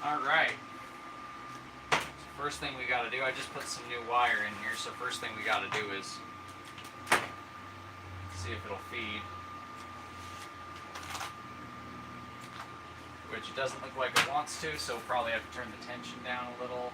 Alright. So first thing we gotta do, I just put some new wire in here, so first thing we gotta do is see if it'll feed. Which it doesn't look like it wants to, so probably have to turn the tension down a little.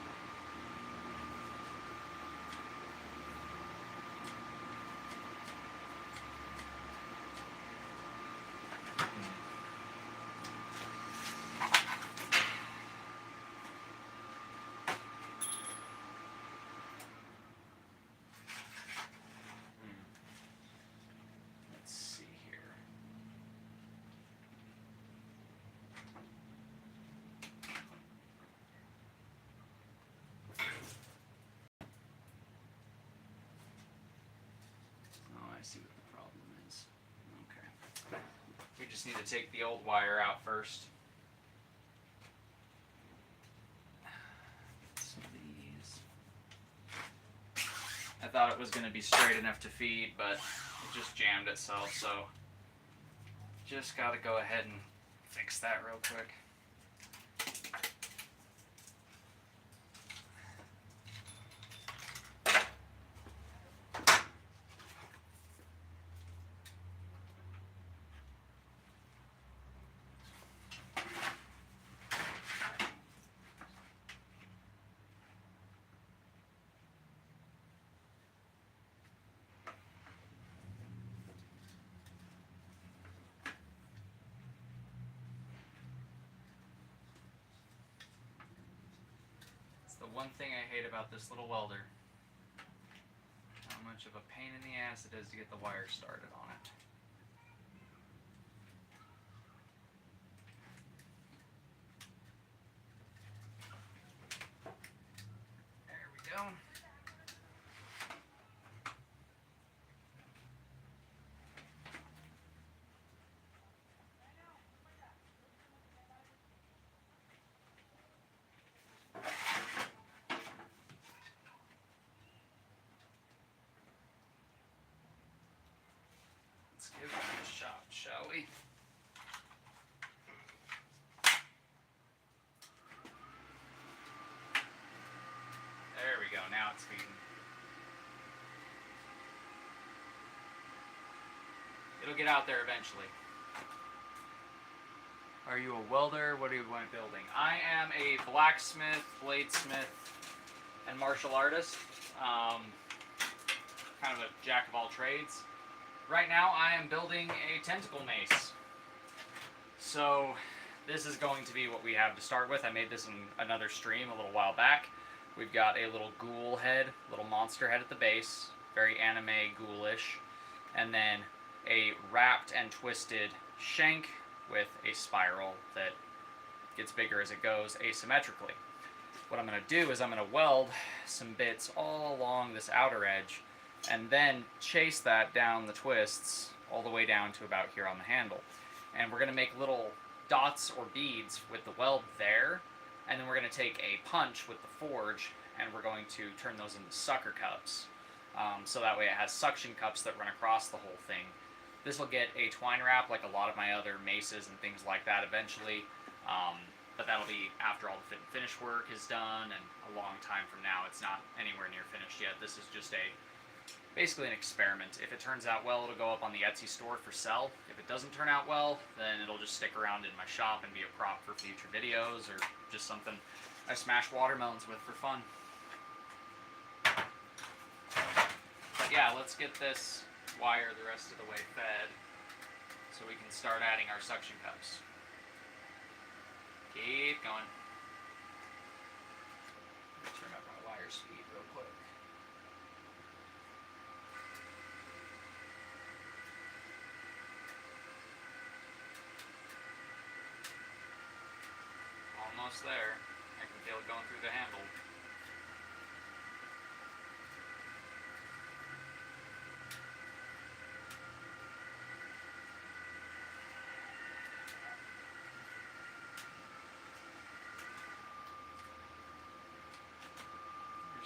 I see what the problem is. Okay. We just need to take the old wire out first. Some of these. I thought it was going to be straight enough to feed, but it just jammed itself, so just got to go ahead and fix that real quick. The one thing I hate about this little welder, how much of a pain in the ass it is to get the wire started on it. There we go. Let's give it a shot, shall we? There we go, now it's feeding. It'll get out there eventually. Are you a welder? What are you building? I am a blacksmith, bladesmith, and martial artist. Kind of a jack of all trades. Right now I am building a tentacle mace. So this is going to be what we have to start with. I made this in another stream a little while back. We've got a little ghoul head, little monster head at the base, very anime ghoulish, and then a wrapped and twisted shank with a spiral that gets bigger as it goes asymmetrically. What I'm going to do is I'm going to weld some bits all along this outer edge and then chase that down the twists all the way down to about here on the handle. And we're going to make little dots or beads with the weld there, and then we're going to take a punch with the forge and we're going to turn those into sucker cups. So that way it has suction cups that run across the whole thing. This will get a twine wrap like a lot of my other maces and things like that eventually, but that'll be after all the fit and finish work is done and a long time from now. It's not anywhere near finished yet. This is just basically an experiment. If it turns out well, it'll go up on the Etsy store for sale. If it doesn't turn out well, then it'll just stick around in my shop and be a prop for future videos or just something I smash watermelons with for fun. But yeah, let's get this wire the rest of the way fed so we can start adding our suction cups. Keep going. Turn up my wire speed real quick. Almost there. I can feel it going through the handle.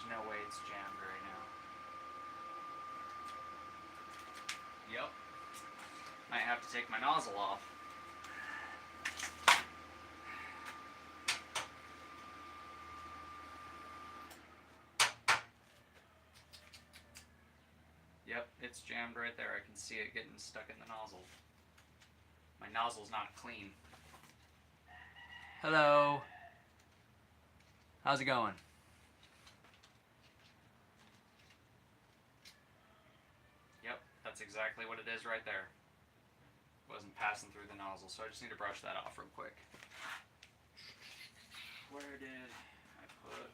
No way it's jammed right now. Yep. Might have to take my nozzle off. it's jammed right there. I can see it getting stuck in the nozzle. My nozzle's not clean. Hello. How's it going? Yep, that's exactly what it is right there. Wasn't passing through the nozzle, so I just need to brush that off real quick. Where did I put...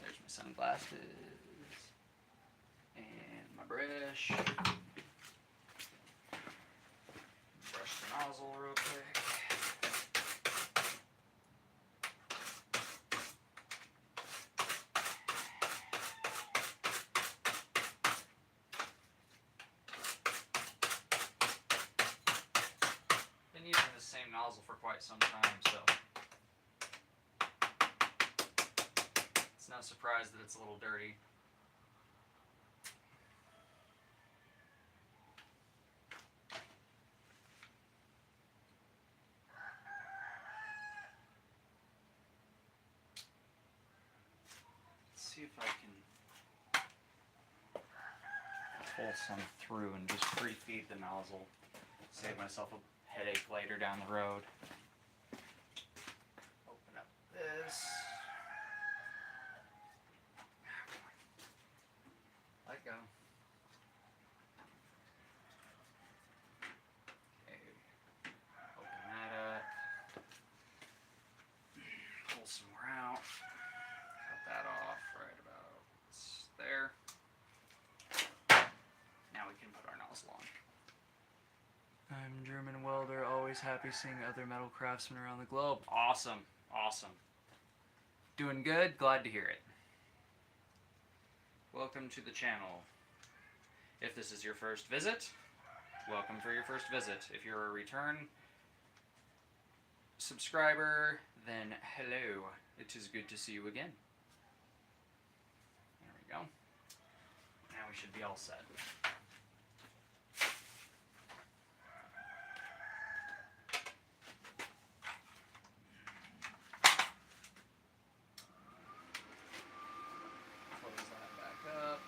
There's my sunglasses. And my brush. Brush the nozzle real quick. Been using the same nozzle for quite some time, so it's no surprise that it's a little dirty. See if I can pull some through and just pre-feed the nozzle. Save myself a headache later down the road. Open up this. Let go. Okay. Open that up. Pull some more out. Cut that off right about there. Now we can put our nozzle on. I'm German welder, always happy seeing other metal craftsmen around the globe. Awesome, awesome. Doing good, glad to hear it. Welcome to the channel. If this is your first visit, welcome for your first visit. If you're a return subscriber, then hello. It is good to see you again. There we go. Now we should be all set. Close that back up.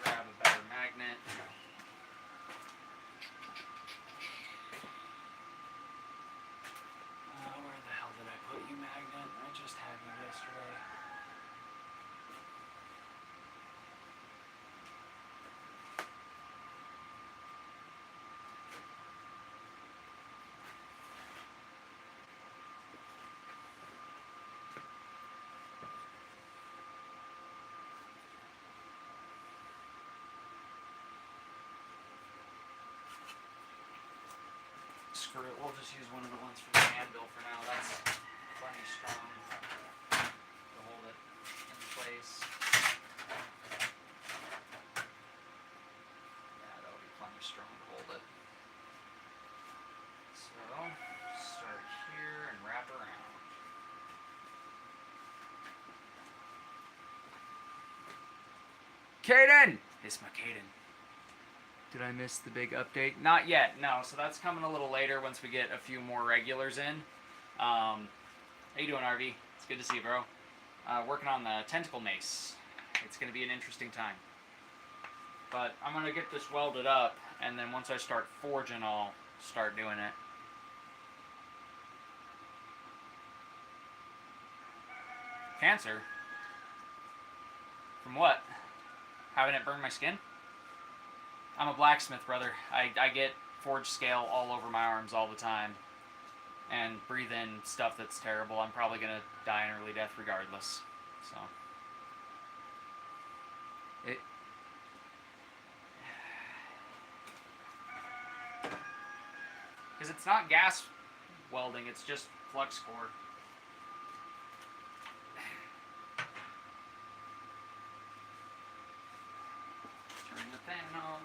Grab a better magnet. Where the hell did I put you, magnet? I just had you yesterday. Screw it, we'll just use one of the ones from the Anvil for now. That's plenty strong to hold it in place. Yeah, that'll be plenty strong to hold it. So, start here and wrap around. Caden! It's my Caden. Did I miss the big update? Not yet, no. So that's coming a little later once we get a few more regulars in. How you doing, RV? It's good to see you, bro. Working on the Tentacle mace. It's going to be an interesting time. But I'm going to get this welded up, and then once I start forging, I'll start doing it. Cancer? From what? Having it burn my skin? I'm a blacksmith, brother. I get forged scale all over my arms all the time. And breathe in stuff that's terrible. I'm probably going to die an early death regardless. So. Because it's not gas welding, it's just flux core. Turn the fan on.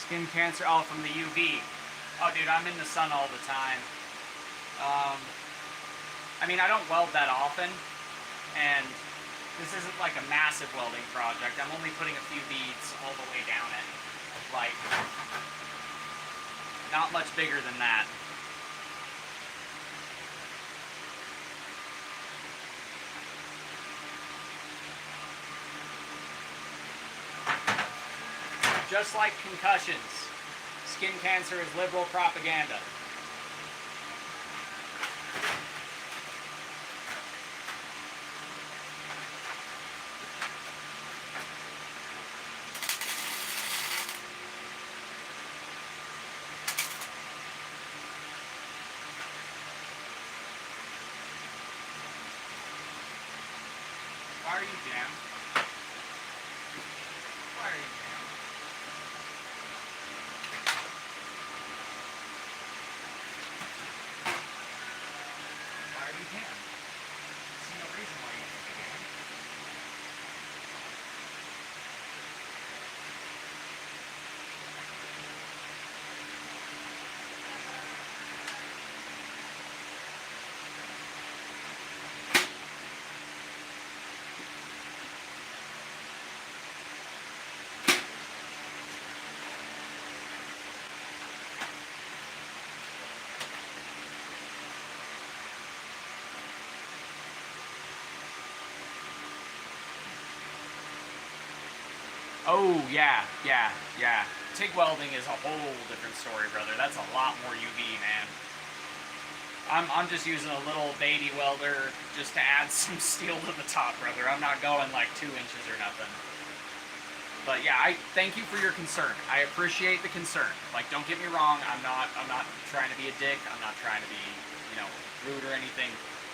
Skin cancer, oh, from the UV. Oh, dude, I'm in the sun all the time. I mean, I don't weld that often, and this isn't like a massive welding project. I'm only putting a few beads all the way down it. Like, not much bigger than that. Just like concussions, skin cancer is liberal propaganda. Why are you jammed? Why are you jammed? Why are you jammed? I see no reason why you should be jammed. Oh, yeah. TIG welding is a whole different story, brother. That's a lot more UV, man. I'm just using a little baby welder just to add some steel to the top, brother. I'm not going like 2 inches or nothing. But yeah, I thank you for your concern. I appreciate the concern. Like, don't get me wrong. I'm not trying to be a dick. I'm not trying to be, rude or anything.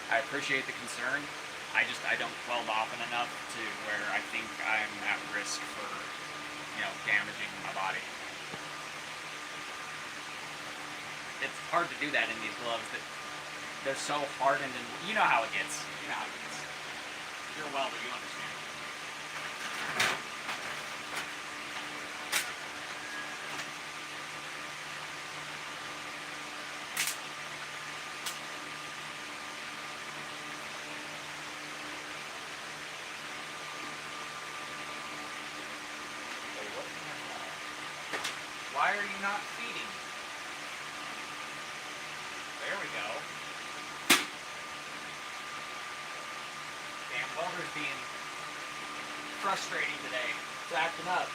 I appreciate the concern. I don't weld often enough to where I think I'm at risk for, damaging my body. It's hard to do that in these gloves that they're so hardened, and you know how it gets. You know how it gets. If you're a welder, you understand. Why are you not feeding? There we go. Damn, welder's being frustrating today. It's acting up.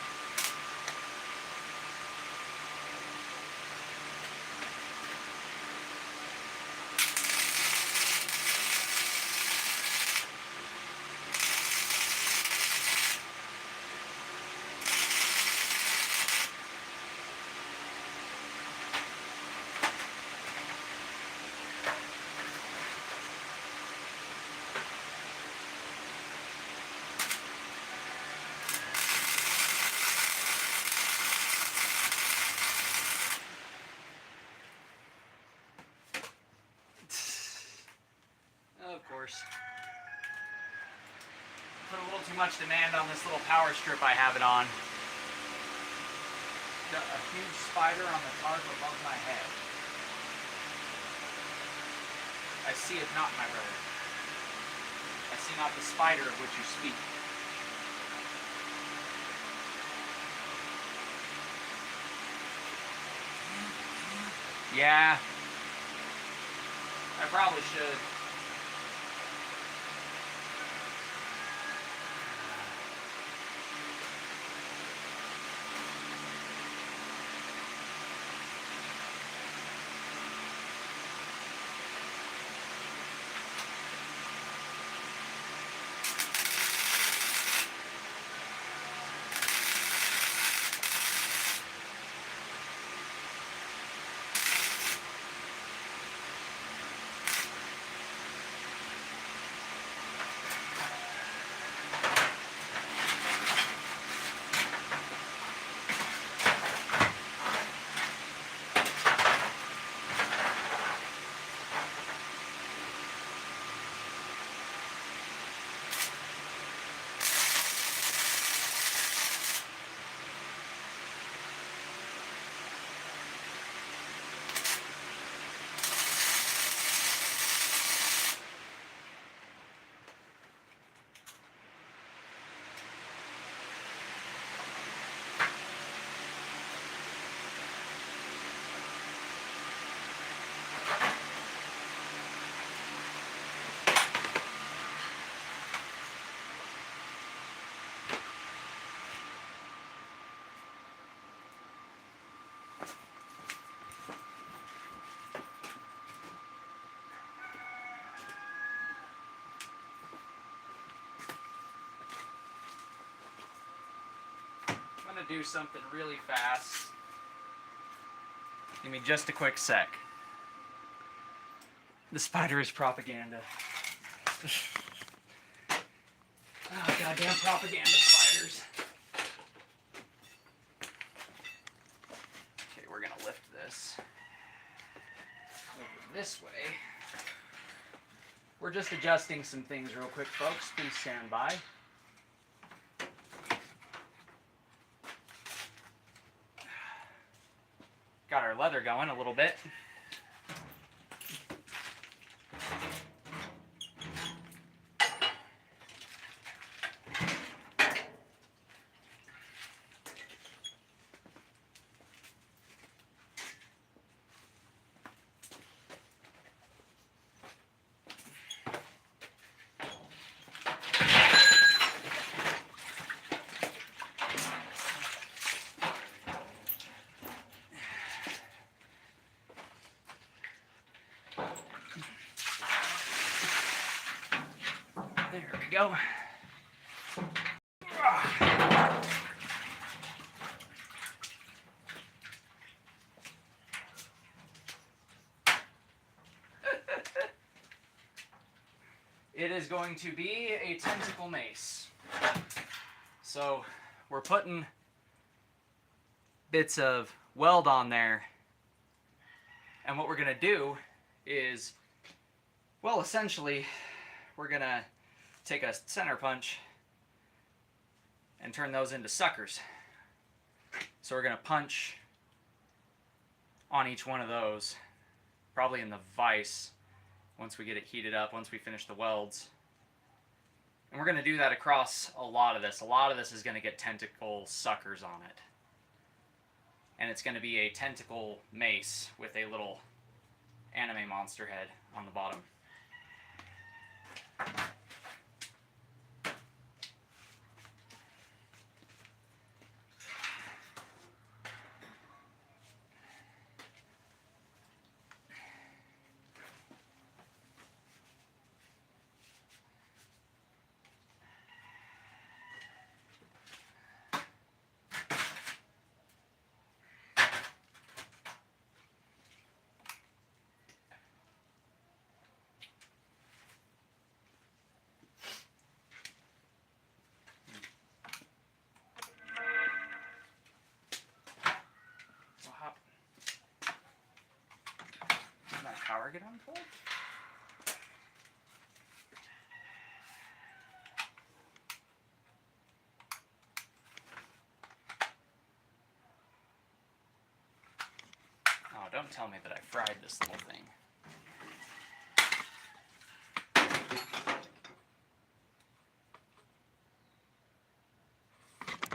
Of course. Put a little too much demand on this little power strip I have it on. A huge spider on the tarp above my head. I see it not, my brother. I see not the spider of which you speak. Yeah. I probably should. to do something really fast. Give me just a quick sec. The spider is propaganda. Oh, goddamn propaganda spiders. Okay, we're gonna lift this over this way. We're just adjusting some things real quick, folks. Please stand by. Got our leather going a little bit. There we go. It is going to be a tentacle mace. So we're putting bits of weld on there, and what we're going to do is, well, essentially we're going to take a center punch and turn those into suckers. So we're going to punch on each one of those, probably in the vise, once we get it heated up, once we finish the welds. And we're going to do that across a lot of this. A lot of this is going to get tentacle suckers on it. And it's going to be a tentacle mace with a little anime monster head on the bottom. Power get unplugged? Oh, don't tell me that I fried this little thing.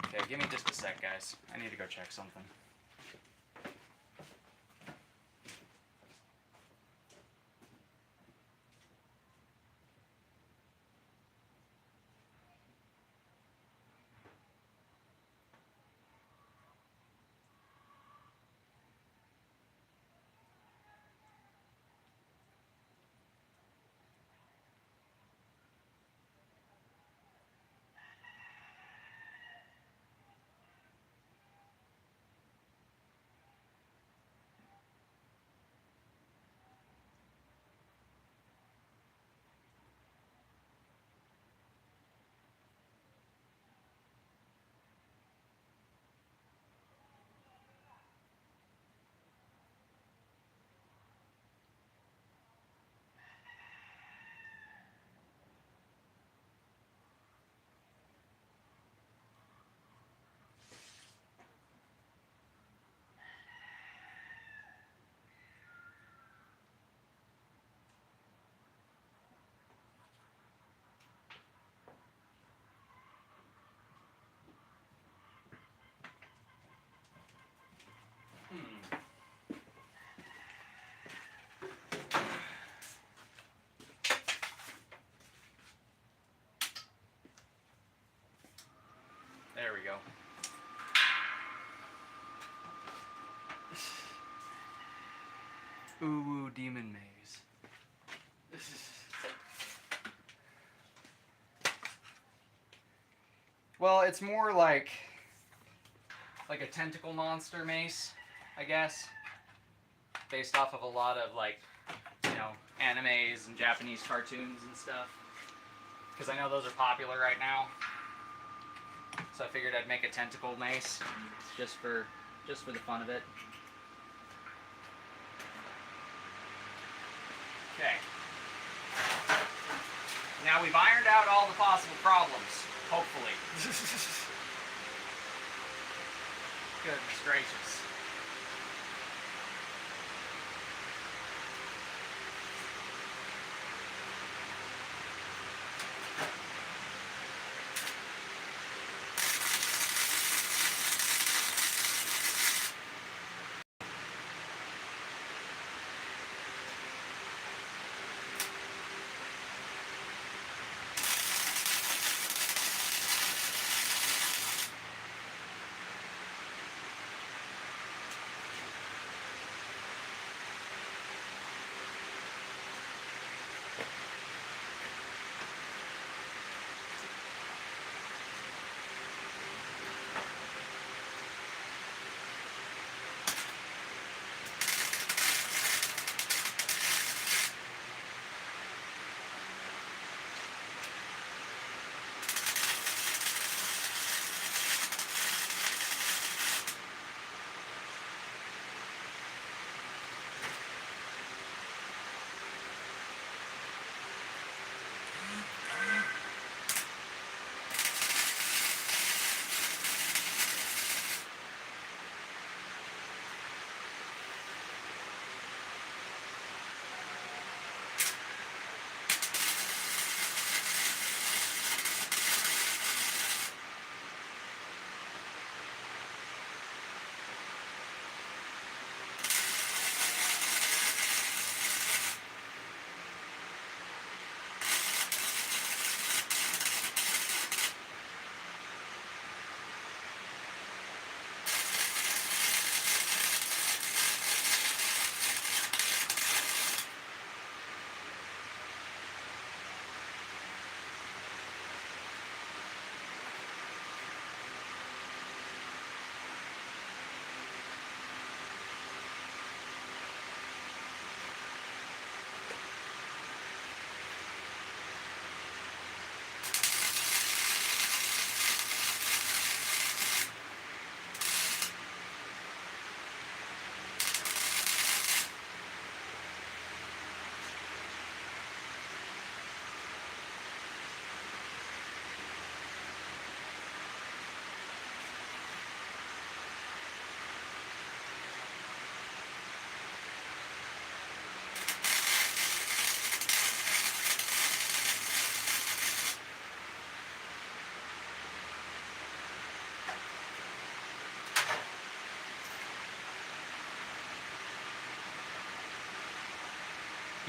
Okay, give me just a sec, guys. I need to go check something. There we go. Ooh, demon maze. Well, it's more like like a tentacle monster mace, I guess, based off of a lot of like, you know, animes and Japanese cartoons and stuff, because I know those are popular right now. So I figured I'd make a tentacle mace just for the fun of it. Okay. Now we've ironed out all the possible problems, hopefully. Goodness gracious.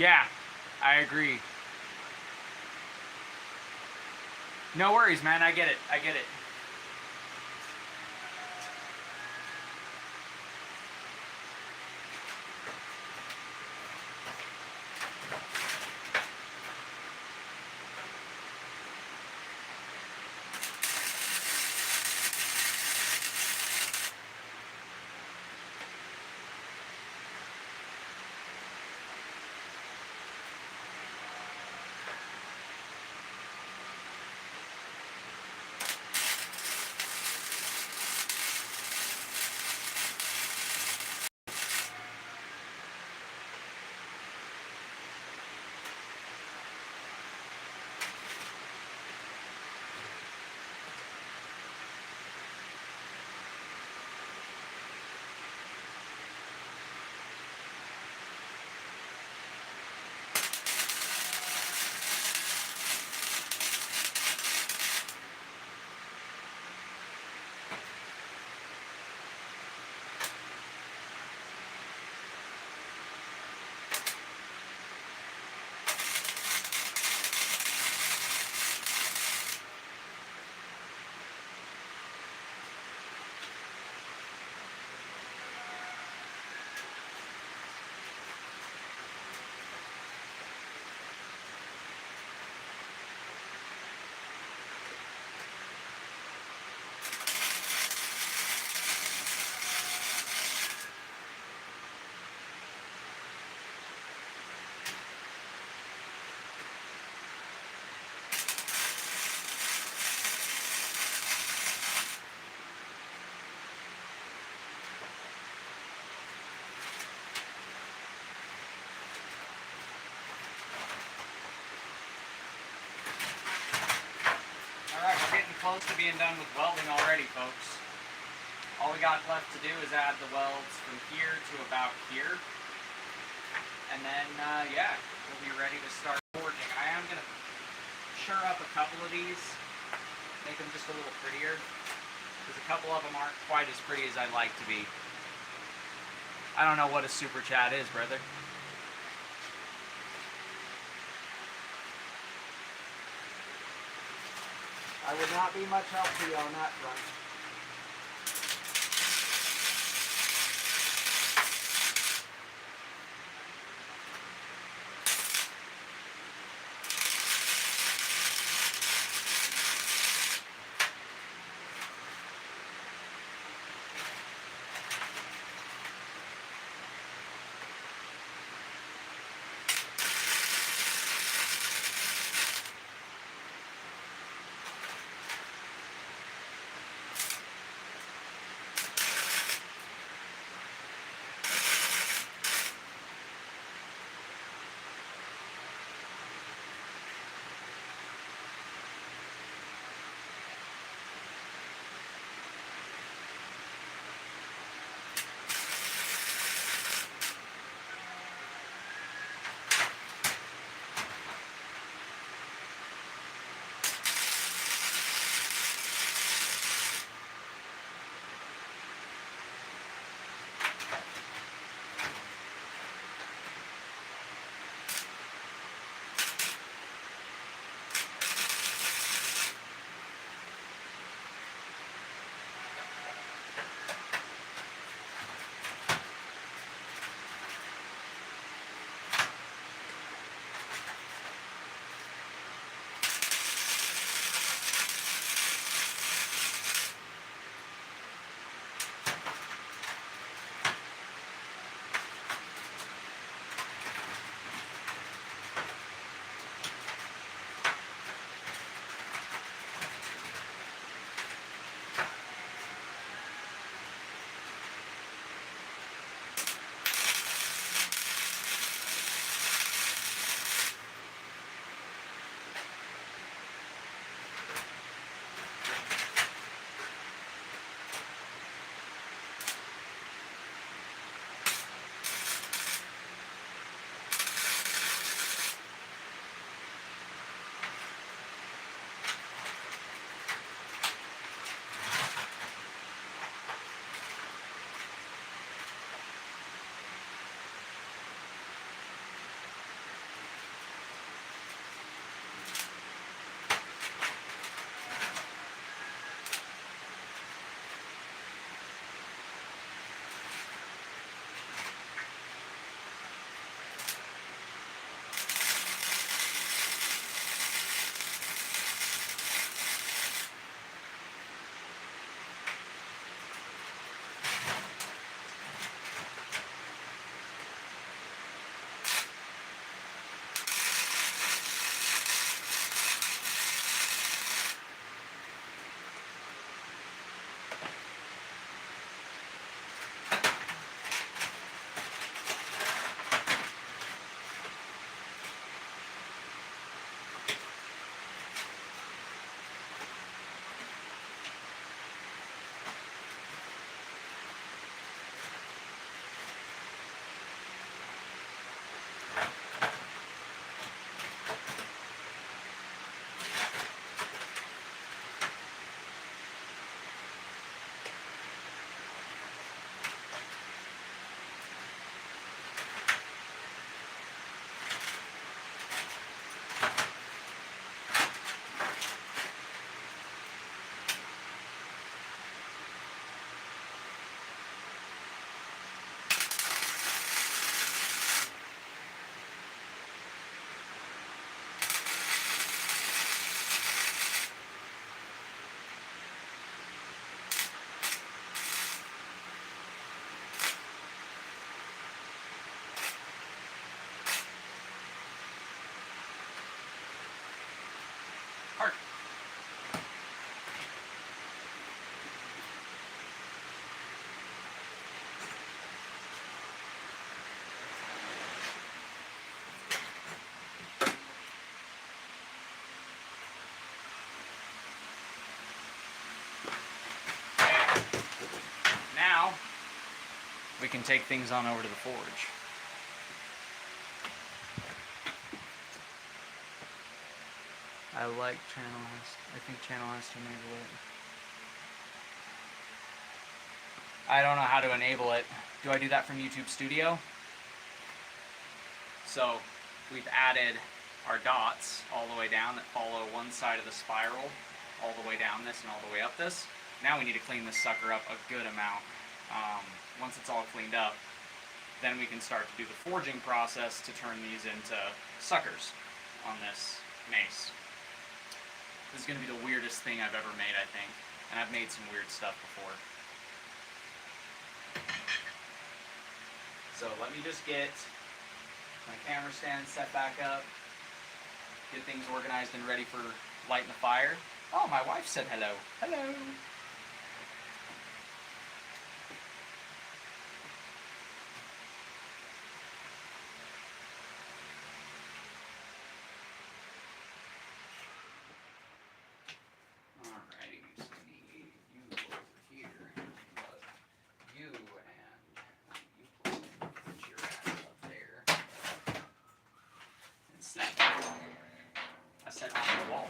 Yeah, I agree. No worries, man. I get it. I get it. close to being done with welding already, folks. All we got left to do is add the welds from here to about here. And then, yeah, we'll be ready to start forging. I am going to sure up a couple of these, make them just a little prettier, because a couple of them aren't quite as pretty as I'd like to be. I don't know what a super chat is, brother. I would not be much help to you on that front. can take things on over to the forge. I like channel has, I think channel has to enable it. I don't know how to enable it. Do I do that from YouTube Studio? So we've added our dots all the way down that follow one side of the spiral, all the way down this and all the way up this. Now we need to clean this sucker up a good amount. Once it's all cleaned up, then we can start to do the forging process to turn these into suckers on this mace. This is going to be the weirdest thing I've ever made, I think. And I've made some weird stuff before. So let me just get my camera stand set back up, get things organized and ready for lighting the fire. Oh, my wife said hello. Hello. Alrighty, so need you over here, but you and you put your ass up there. And snap it. I set on the wall.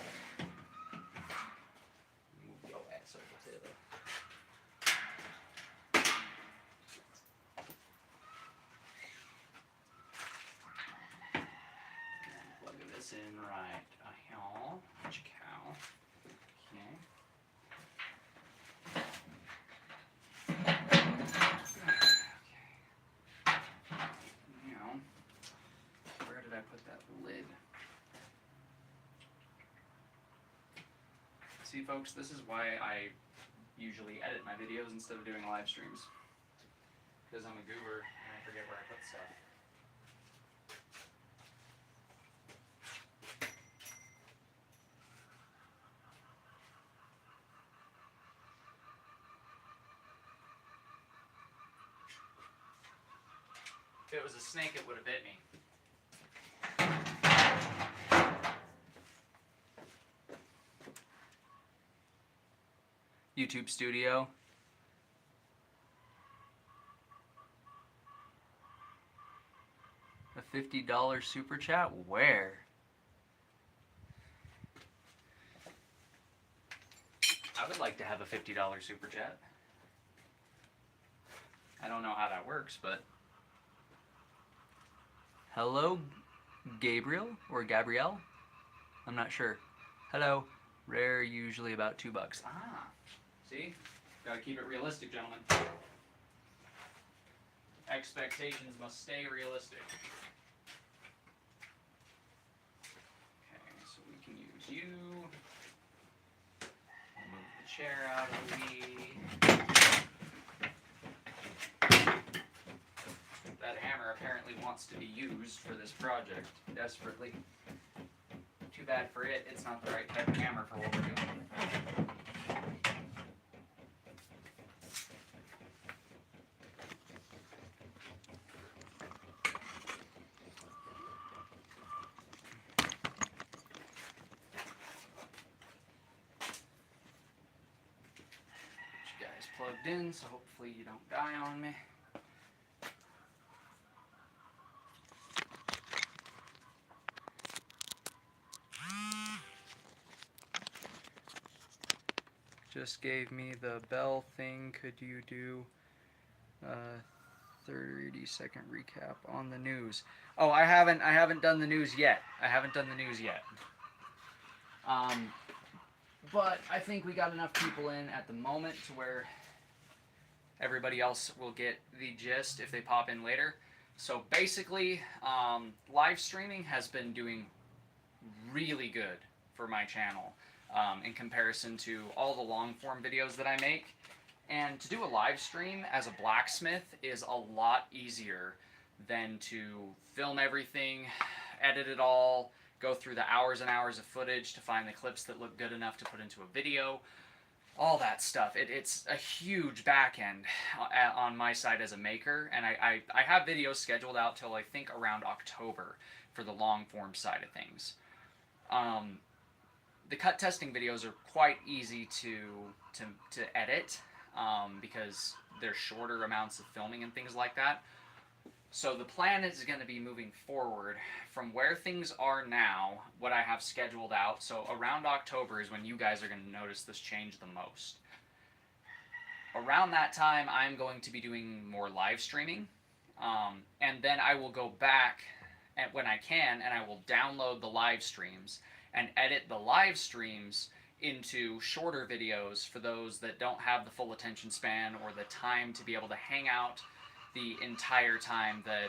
Move your ass over to the. Plug this in right here. Cow. Okay. Now, where did I put that lid? See, folks, this is why I usually edit my videos instead of doing live streams. Because I'm a goober and I forget where I put stuff. If it was a snake, it would have bit me. YouTube Studio. A $50 super chat? Where? I would like to have a $50 super chat. I don't know how that works, but... Hello, Gabriel or Gabrielle? I'm not sure. Hello. Rare, usually about $2. Ah, see? Gotta keep it realistic, gentlemen. Expectations must stay realistic. Okay, so we can use you. Move the chair out of the way. That hammer apparently wants to be used for this project desperately. Too bad for it, it's not the right type of hammer for what we're doing. You guys plugged in, so hopefully you don't die on me. Just gave me the bell thing. Could you do a 30-second recap on the news? Oh, I haven't done the news yet. But I think we got enough people in at the moment to where everybody else will get the gist if they pop in later. So basically, live streaming has been doing really good for my channel. In comparison to all the long form videos that I make. And to do a live stream as a blacksmith is a lot easier than to film everything, edit it all, go through the hours and hours of footage to find the clips that look good enough to put into a video, all that stuff. It's a huge back end on my side as a maker, and I have videos scheduled out till I think around October for the long form side of things. The cut testing videos are quite easy to edit. because there's shorter amounts of filming and things like that. So the plan is going to be moving forward from where things are now, what I have scheduled out. So around October is when you guys are going to notice this change the most. Around that time, I'm going to be doing more live streaming. And then I will go back when I can, and I will download the live streams and edit the live streams into shorter videos for those that don't have the full attention span or the time to be able to hang out the entire time that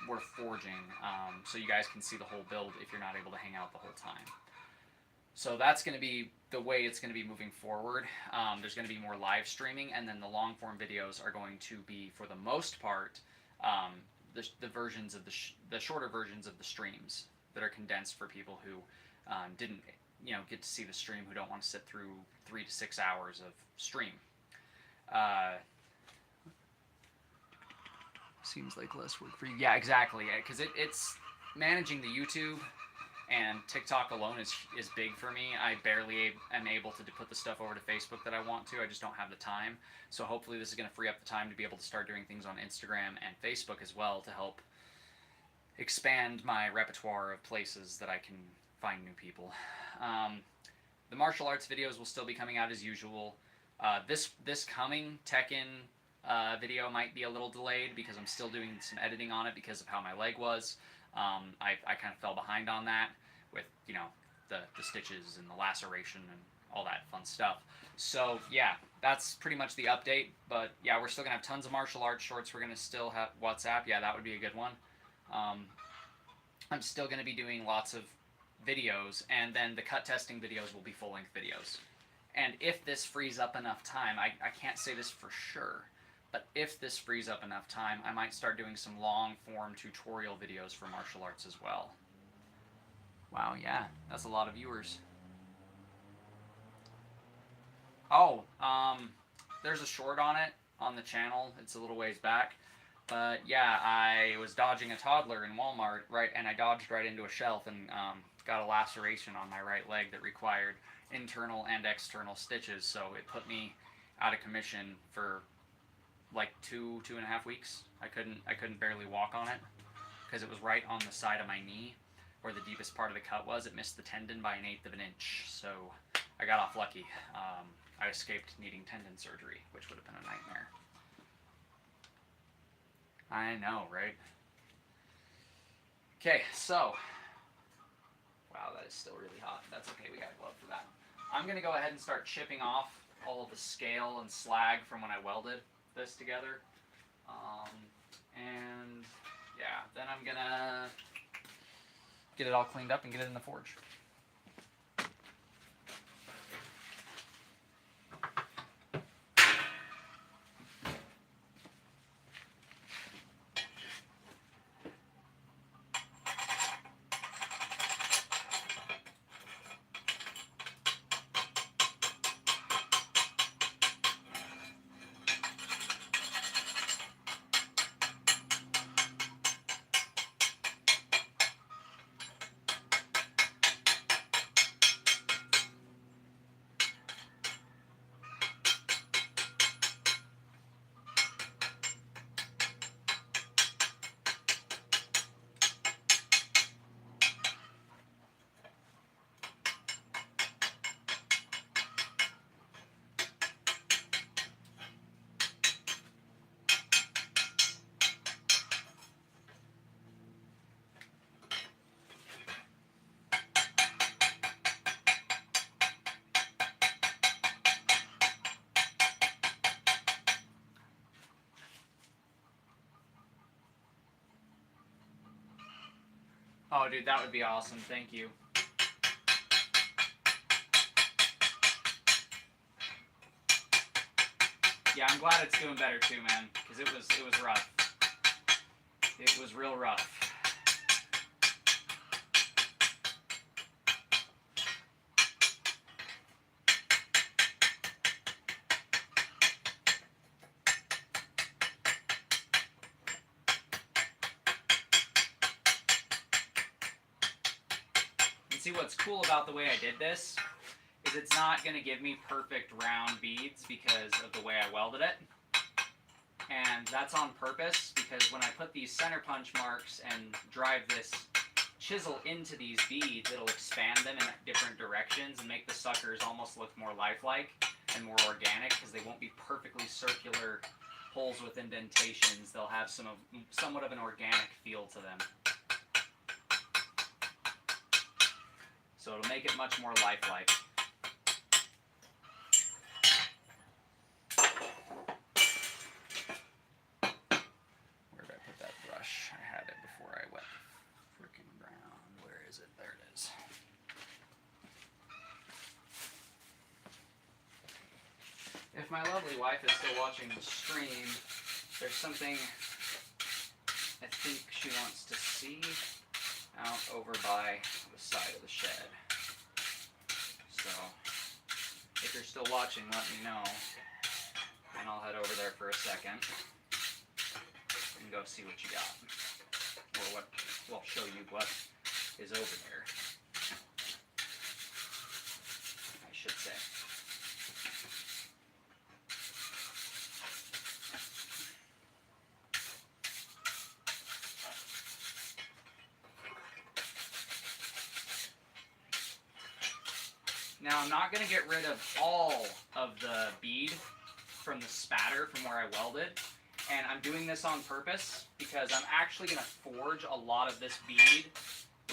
we're forging, so you guys can see the whole build if you're not able to hang out the whole time. So that's going to be the way it's going to be moving forward. There's going to be more live streaming, and then the long form videos are going to be, for the most part, the versions of the shorter versions of the streams that are condensed for people who didn't get to see the stream, who don't want to sit through 3 to 6 hours of stream. Seems like less work for you. Yeah, exactly. Because it's managing the YouTube and TikTok alone is big for me. I barely am able to put the stuff over to Facebook that I want to. I just don't have the time. So hopefully this is going to free up the time to be able to start doing things on Instagram and Facebook as well, to help expand my repertoire of places that I can find new people. The martial arts videos will still be coming out as usual. This coming Tekken video might be a little delayed because I'm still doing some editing on it because of how my leg was. I kind of fell behind on that with, the stitches and the laceration and all that fun stuff. So yeah, that's pretty much the update. But yeah, we're still gonna have tons of martial arts shorts. We're gonna still have WhatsApp. Yeah, that would be a good one. I'm still gonna be doing lots of videos, and then the cut testing videos will be full-length videos. And if this frees up enough time, I can't say this for sure, but if this frees up enough time, I might start doing some long-form tutorial videos for martial arts as well. Wow, yeah, that's a lot of viewers. Oh, there's a short on it on the channel. It's a little ways back. But yeah, I was dodging a toddler in Walmart, right, and I dodged right into a shelf and got a laceration on my right leg that required internal and external stitches. So it put me out of commission for like 2.5 weeks. I couldn't barely walk on it because it was right on the side of my knee where the deepest part of the cut was. It missed the tendon by 1/8 of an inch, so I got off lucky. I escaped needing tendon surgery, which would have been a nightmare. I know, right? Okay, so, wow, that is still really hot. That's okay, we got a glove for that. I'm going to go ahead and start chipping off all of the scale and slag from when I welded this together. And yeah, then I'm going to get it all cleaned up and get it in the forge. Oh, dude, that would be awesome. Thank you. Yeah, I'm glad it's doing better too, man, because it was rough. It was real rough. See, what's cool about the way I did this is it's not going to give me perfect round beads because of the way I welded it. And that's on purpose, because when I put these center punch marks and drive this chisel into these beads, it'll expand them in different directions and make the suckers almost look more lifelike and more organic, because they won't be perfectly circular holes with indentations. They'll have somewhat of an organic feel to them. So it'll make it much more lifelike. Where did I put that brush? I had it before I went freaking brown. Where is it? There it is. If my lovely wife is still watching the stream, there's something I think she wants to see out over by the side of the shed. So, if you're still watching, let me know, and I'll head over there for a second and go see what you got, or well, show you what is over there, I should say. Now, I'm not going to get rid of all of the bead from the spatter from where I welded, and I'm doing this on purpose because I'm actually going to forge a lot of this bead,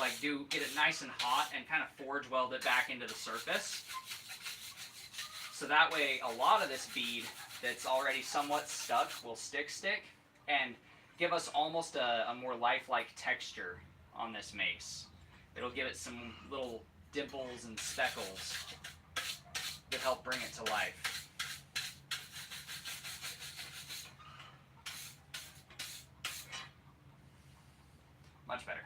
like get it nice and hot and kind of forge weld it back into the surface. So that way a lot of this bead that's already somewhat stuck will stick and give us almost a more lifelike texture on this mace. It'll give it some little dimples and speckles that help bring it to life. Much better.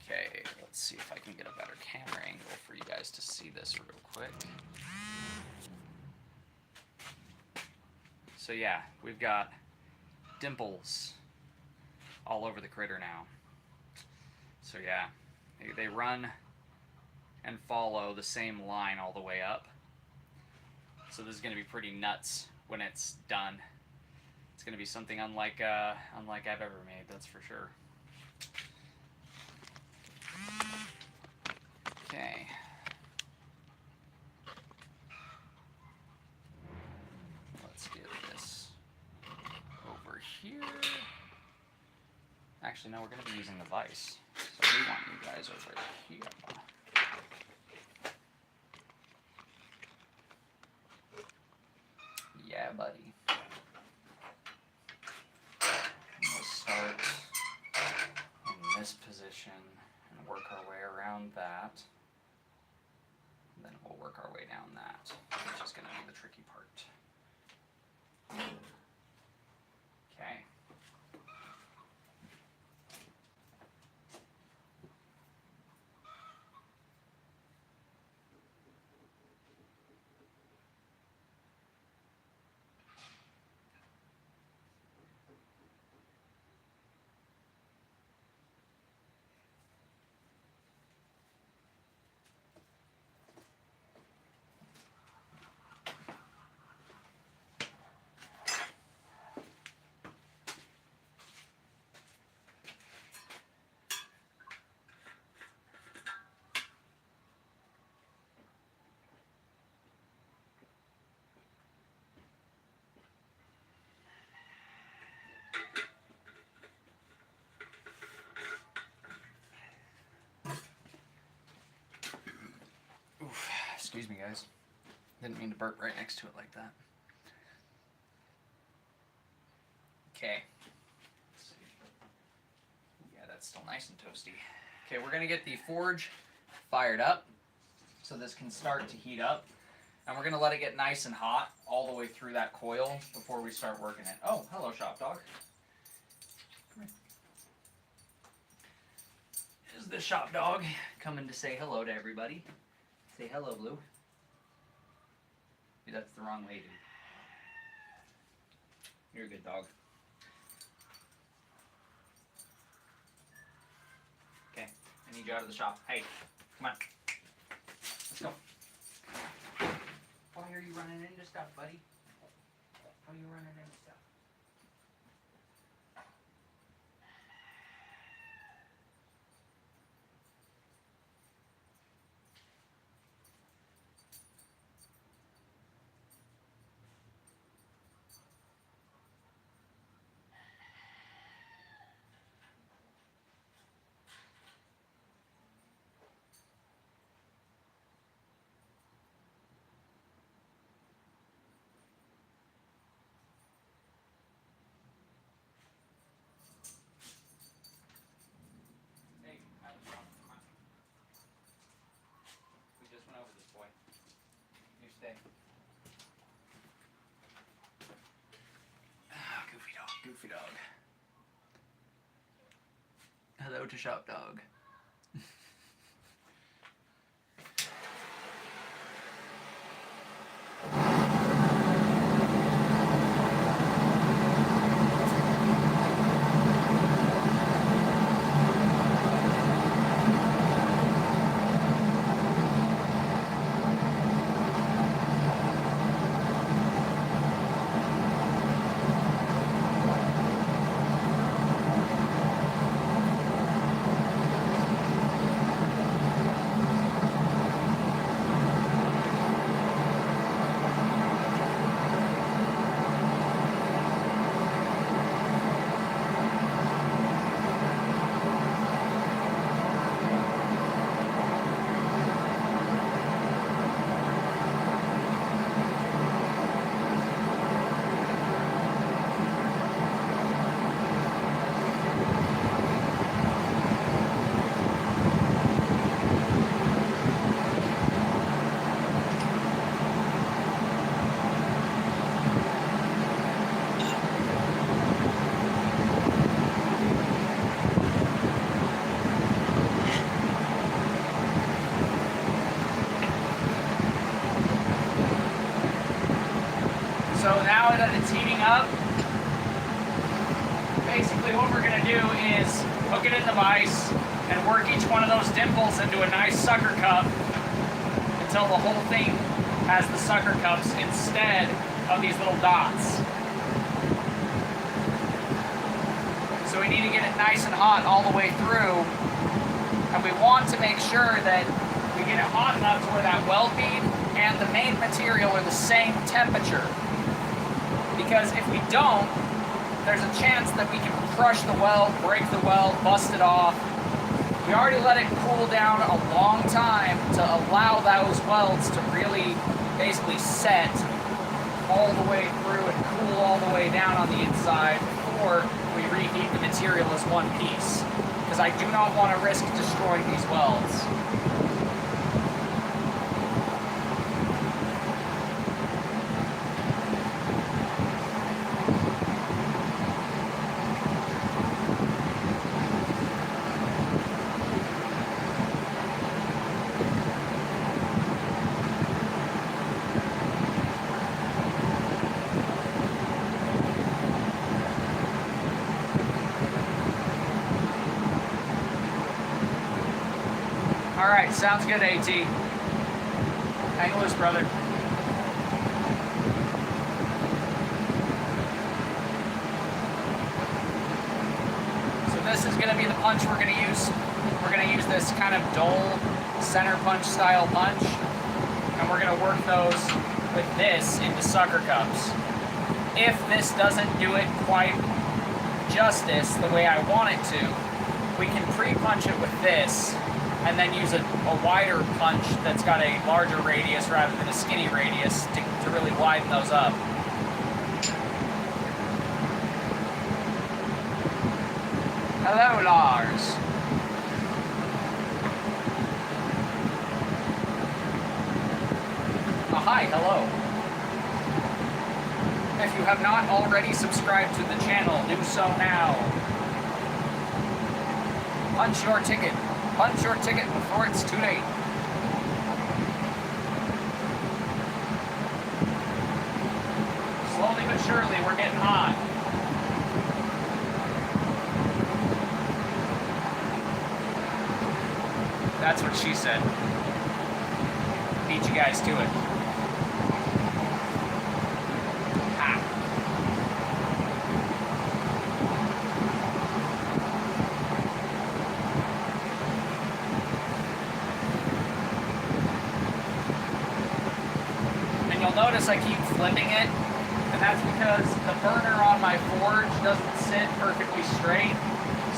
Okay, let's see if I can get a better camera angle for you guys to see this real quick. So yeah, we've got dimples all over the critter now. So yeah, they run and follow the same line all the way up. So this is going to be pretty nuts when it's done. It's going to be something unlike I've ever made, that's for sure. Okay. Let's get this over here. Actually, no, we're going to be using the vise. So we want you guys over here. Yeah, buddy. We'll start in this position and work our way around that. And then we'll work our way down that, which is going to be the tricky part. Okay. Oof, excuse me, guys. Didn't mean to burp right next to it like that. Okay. Let's see. Yeah, that's still nice and toasty. Okay, we're gonna get the forge fired up so this can start to heat up. And we're gonna let it get nice and hot all the way through that coil before we start working it. Oh, hello, shop dog. Come here. This is the shop dog coming to say hello to everybody. Say hello, Blue. Dude, that's the wrong way, dude. You're a good dog. need you out of the shop. Hey, come on. Let's go. Why are you running into stuff, buddy? Why are you running into stuff? Goofy dog. Hello to shop dog. So now that it's heating up, basically what we're going to do is hook it in the vise and work each one of those dimples into a nice sucker cup until the whole thing has the sucker cups instead of these little dots. So we need to get it nice and hot all the way through, and we want to make sure that we get it hot enough to where that weld bead and the main material are the same temperature. Because if we don't, there's a chance that we can crush the weld, break the weld, bust it off. We already let it cool down a long time to allow those welds to really basically set all the way through and cool all the way down on the inside before we reheat the material as one piece. Because I do not want to risk destroying these welds. Alright, sounds good, AT. Hang loose, brother. So this is going to be the punch we're going to use. We're going to use this kind of dull center punch style punch. And we're going to work those with this into sucker cups. If this doesn't do it quite justice the way I want it to, we can pre-punch it with this and then use a wider punch that's got a larger radius rather than a skinny radius to really widen those up. Hello, Lars. Hi, hello. If you have not already subscribed to the channel, do so now. Punch your ticket. Punch your ticket before it's too late. Slowly but surely, we're getting hot. That's what she said. Beat you guys to it. Ha. And you'll notice I keep flipping it, and that's because the burner on my forge doesn't sit perfectly straight,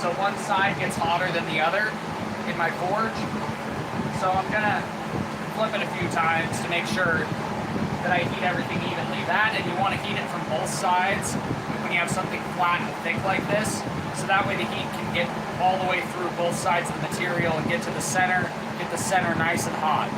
so one side gets hotter than the other in my forge. So I'm gonna flip it a few times to make sure that I heat everything evenly. That, and you want to heat it from both sides when you have something flat and thick like this, so that way the heat can get all the way through both sides of the material and get to the center, get the center nice and hot.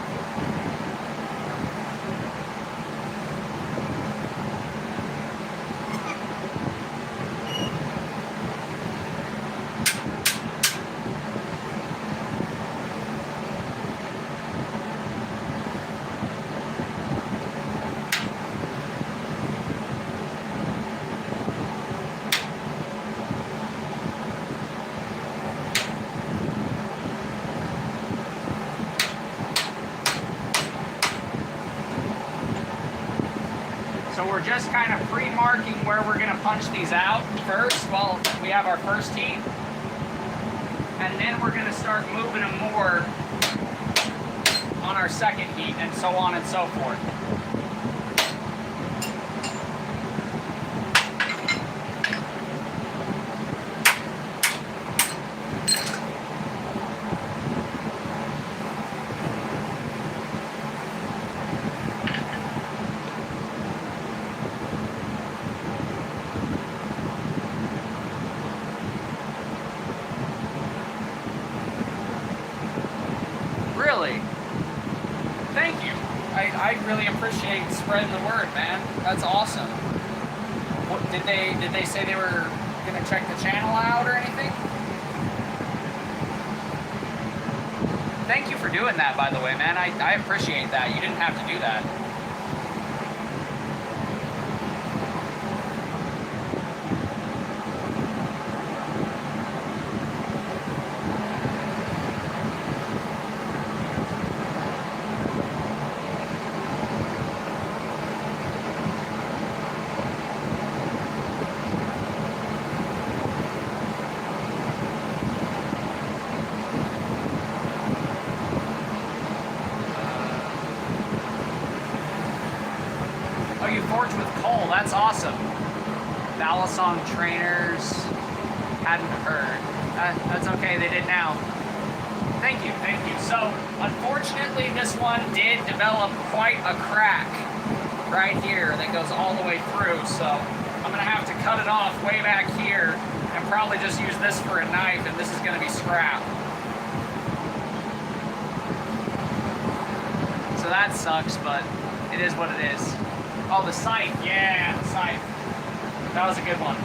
So we're just kind of pre-marking where we're going to punch these out first while we have our first heat. And then we're going to start moving them more on our second heat, and so on and so forth. Really? Thank you. I really appreciate spreading the word, man. That's awesome. What, did they say they were gonna check the channel out or anything? Thank you for doing that, by the way, man. I appreciate that. You didn't have to do that. Oh, you forge with coal. That's awesome. Balisong trainers. Hadn't heard. That's okay. They did now. Thank you. Thank you. So, unfortunately, this one did develop quite a crack right here that goes all the way through. So, I'm going to have to cut it off way back here and probably just use this for a knife, and this is going to be scrap. So that sucks, but it is what it is. Oh, the scythe. Yeah, the scythe. That was a good one.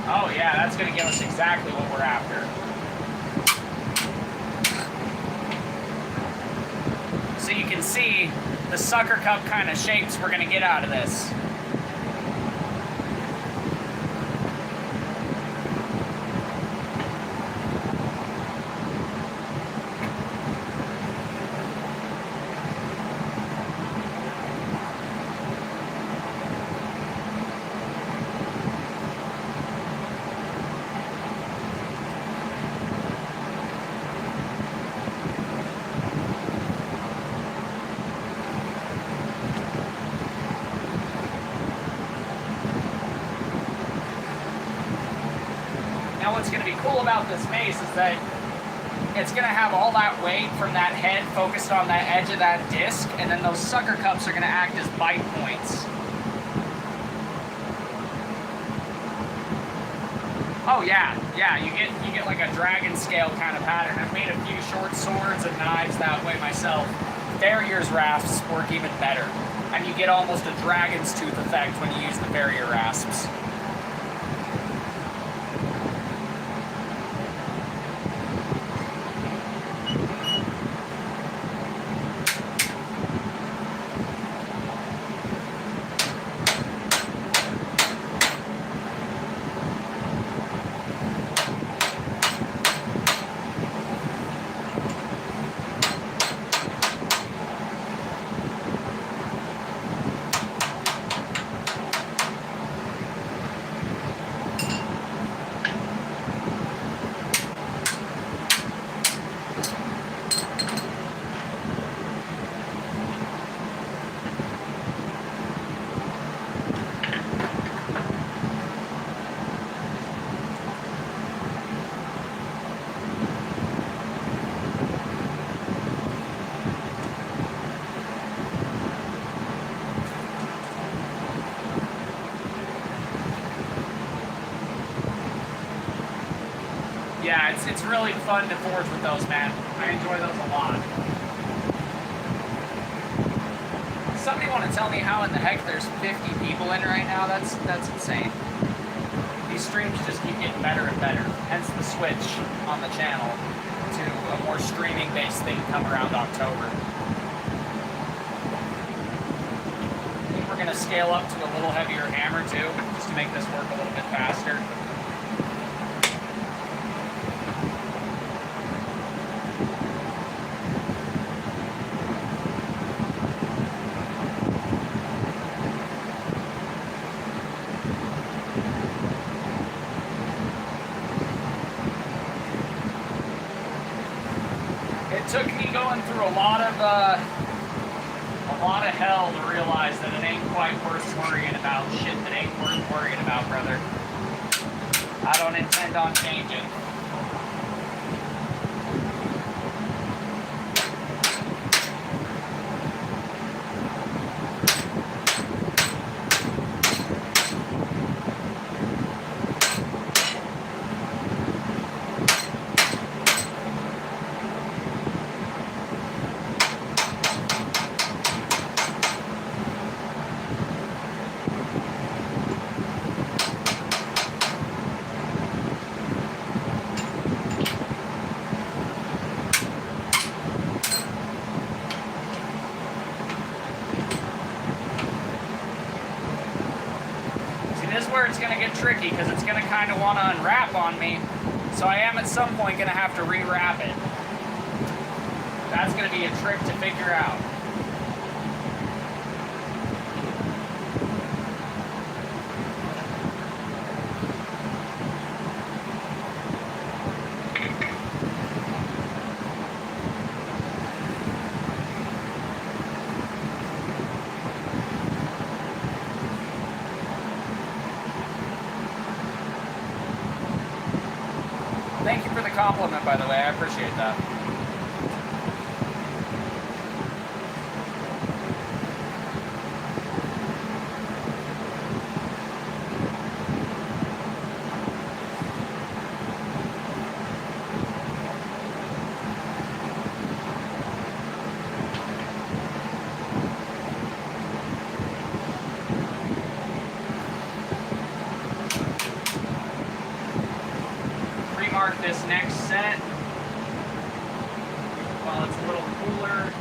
Oh yeah, that's going to give us exactly what we're after. So you can see the sucker cup kind of shapes we're going to get out of this. Now what's going to be cool about this mace is that it's going to have all that weight from that head focused on that edge of that disc, and then those sucker cups are going to act as bite points. Oh yeah, you get like a dragon scale kind of pattern. I've made a few short swords and knives that way myself. farrier's rasps work even better, and you get almost a dragon's tooth effect when you use the farrier rasps. Yeah, it's really fun to forge with those, man. I enjoy those a lot. Somebody want to tell me how in the heck there's 50 people in right now? That's insane. These streams just keep getting better and better. Hence the switch on the channel to a more streaming-based thing come around October. I think we're gonna scale up to a little heavier hammer too, just to make this work a little bit faster. It took me going through a lot of hell to realize that it ain't quite worth worrying about shit that ain't worth worrying about, brother. I don't intend on changing. It's going to get tricky because it's going to kind of want to unwrap on me, so I am at some point going to have to rewrap it. That's going to be a trick to figure out. Thank you for the compliment, by the way. I appreciate that. Mark this next set while it's a little cooler.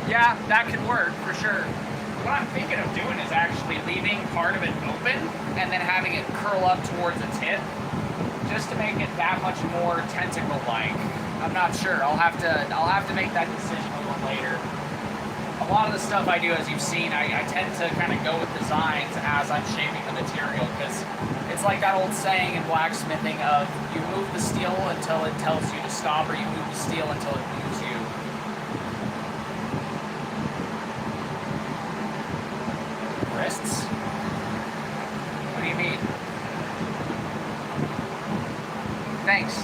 Yeah, that could work for sure. What I'm thinking of doing is actually leaving part of it open and then having it curl up towards its tip, just to make it that much more tentacle-like. I'm not sure. I'll have to make that decision a little later. a lot of the stuff I do, as you've seen, I tend to kind of go with designs as I'm shaping the material, because it's like that old saying in blacksmithing of you move the steel until it tells you to stop, or you move the steel until it moves you. Wrists? What do you mean? Thanks.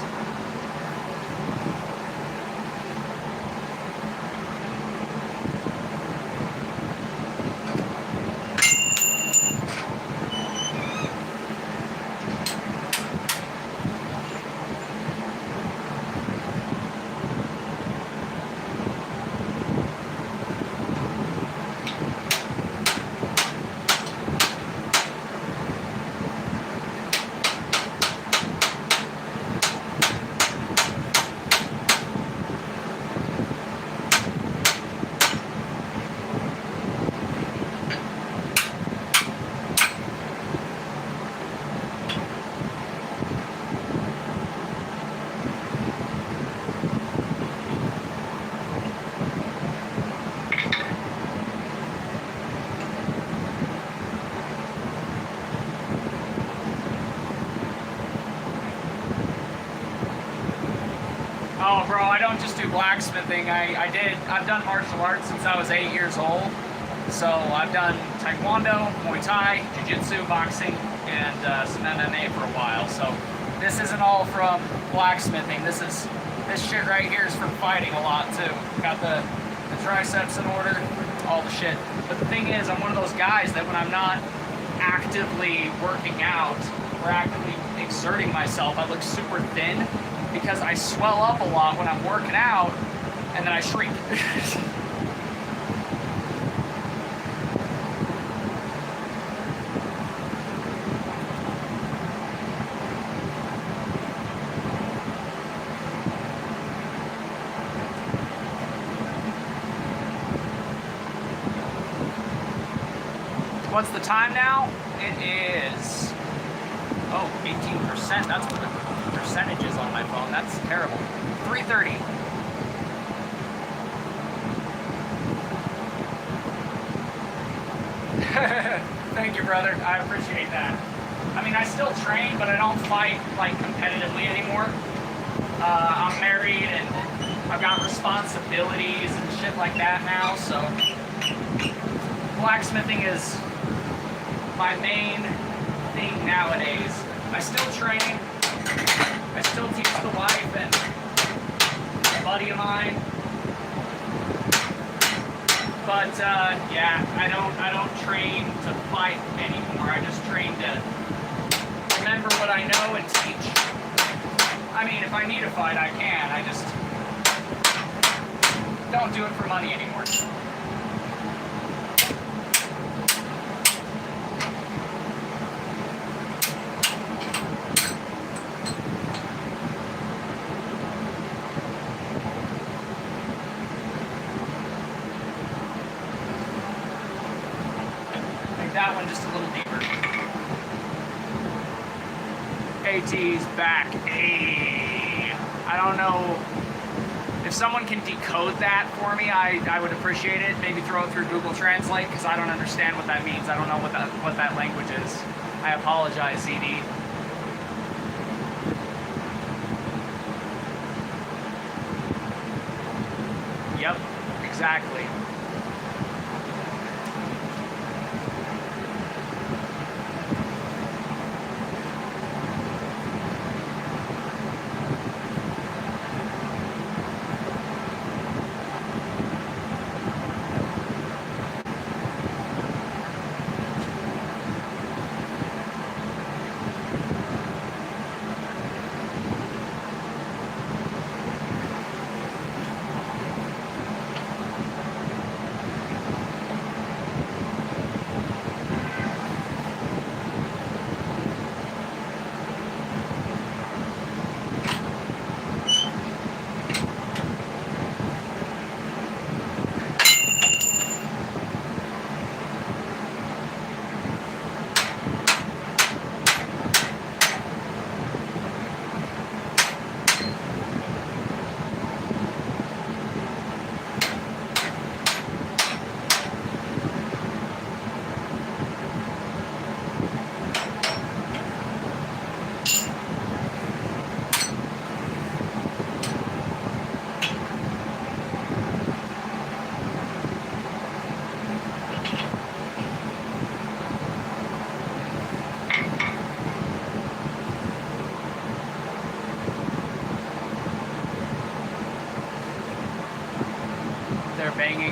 Oh, bro, I don't just do blacksmithing. I've done martial arts since I was 8 years old. So I've done Taekwondo, Muay Thai, Jiu-Jitsu, boxing, and some MMA for a while. So this isn't all from blacksmithing. This shit right here is from fighting a lot too. Got the triceps in order, all the shit. But the thing is, I'm one of those guys that when I'm not actively working out or actively exerting myself, I look super thin, because I swell up a lot when I'm working out, and then I shrink. What's the time now? It is, 18%. That's what the percentage is on my phone. That's terrible. 3:30. Thank you, brother. I appreciate that. I mean, I still train, but I don't fight like competitively anymore. I'm married and I've got responsibilities and shit like that now, so blacksmithing is my main thing nowadays. I still train, I still teach the wife and a buddy of mine, but yeah, I don't train to fight anymore. I just train to remember what I know and teach. I mean, if I need a fight, I can. I just don't do it for money anymore. That one just a little deeper. AT's back. Hey. I don't know if someone can decode that for me. I would appreciate it. Maybe throw it through Google Translate, because I don't understand what that means. I don't know what that language is. I apologize, CD. Yep, exactly.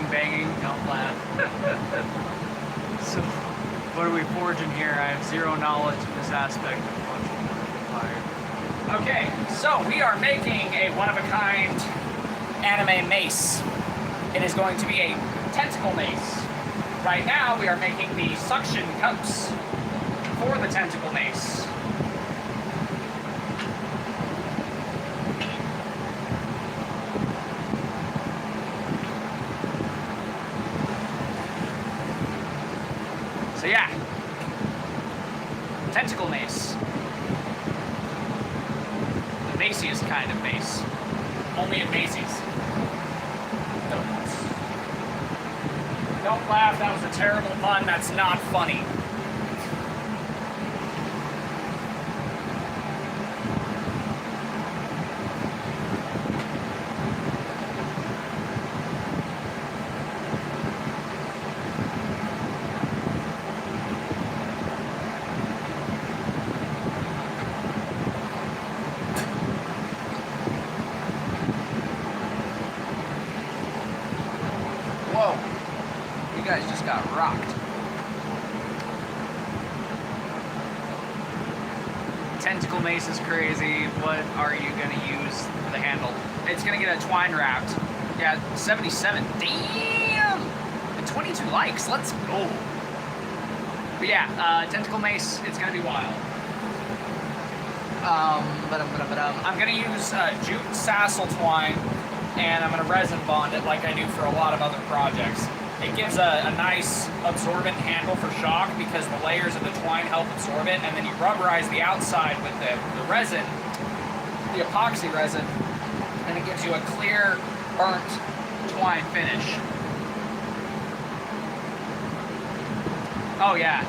banging, don't laugh. So, what are we forging here? I have zero knowledge of this aspect of quenching fire. Okay, so we are making a one-of-a-kind anime mace. It is going to be a tentacle mace. Right now, we are making the suction cups for the tentacle mace. So yeah, tentacle mace. The maciest kind of mace. Only at Macy's. Don't laugh, that was a terrible pun, that's not funny. Whoa. You guys just got rocked. Tentacle mace is crazy. What are you going to use for the handle? It's going to get a twine wrapped. Yeah, 77. Damn! And 22 likes. Let's go. But yeah, tentacle mace, it's going to be wild. I'm going to use jute sassel twine, and I'm going to resin bond it like I do for a lot of other projects. It gives a nice absorbent handle for shock because the layers of the twine help absorb it, and then you rubberize the outside with the resin, the epoxy resin, and it gives you a clear, burnt twine finish. Oh yeah.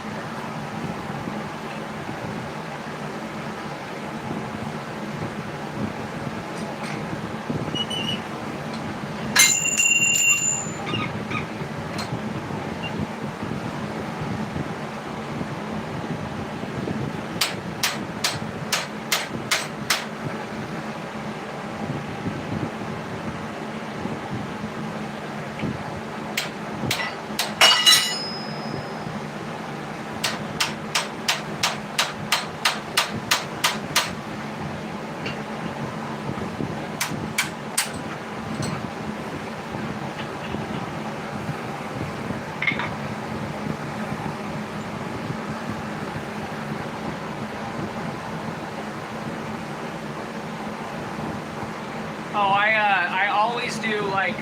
Oh, I always do like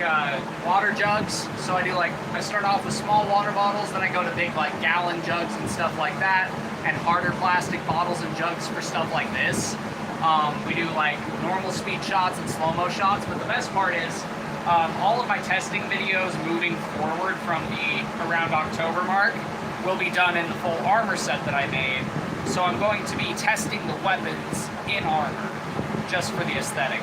water jugs. So I do I start off with small water bottles, then I go to big gallon jugs and stuff like that, and harder plastic bottles and jugs for stuff like this. We do normal speed shots and slow-mo shots, but the best part is all of my testing videos moving forward from the around October mark will be done in the full armor set that I made. So I'm going to be testing the weapons in armor, just for the aesthetic.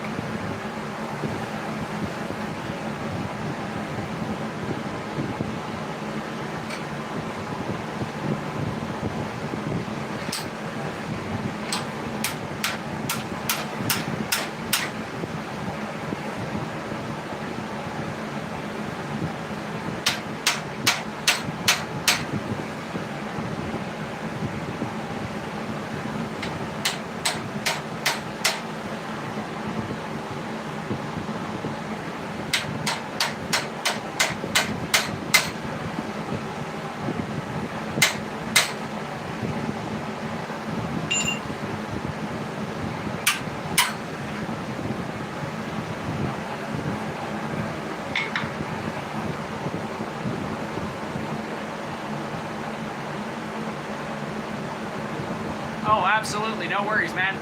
Oh, absolutely, no worries, man.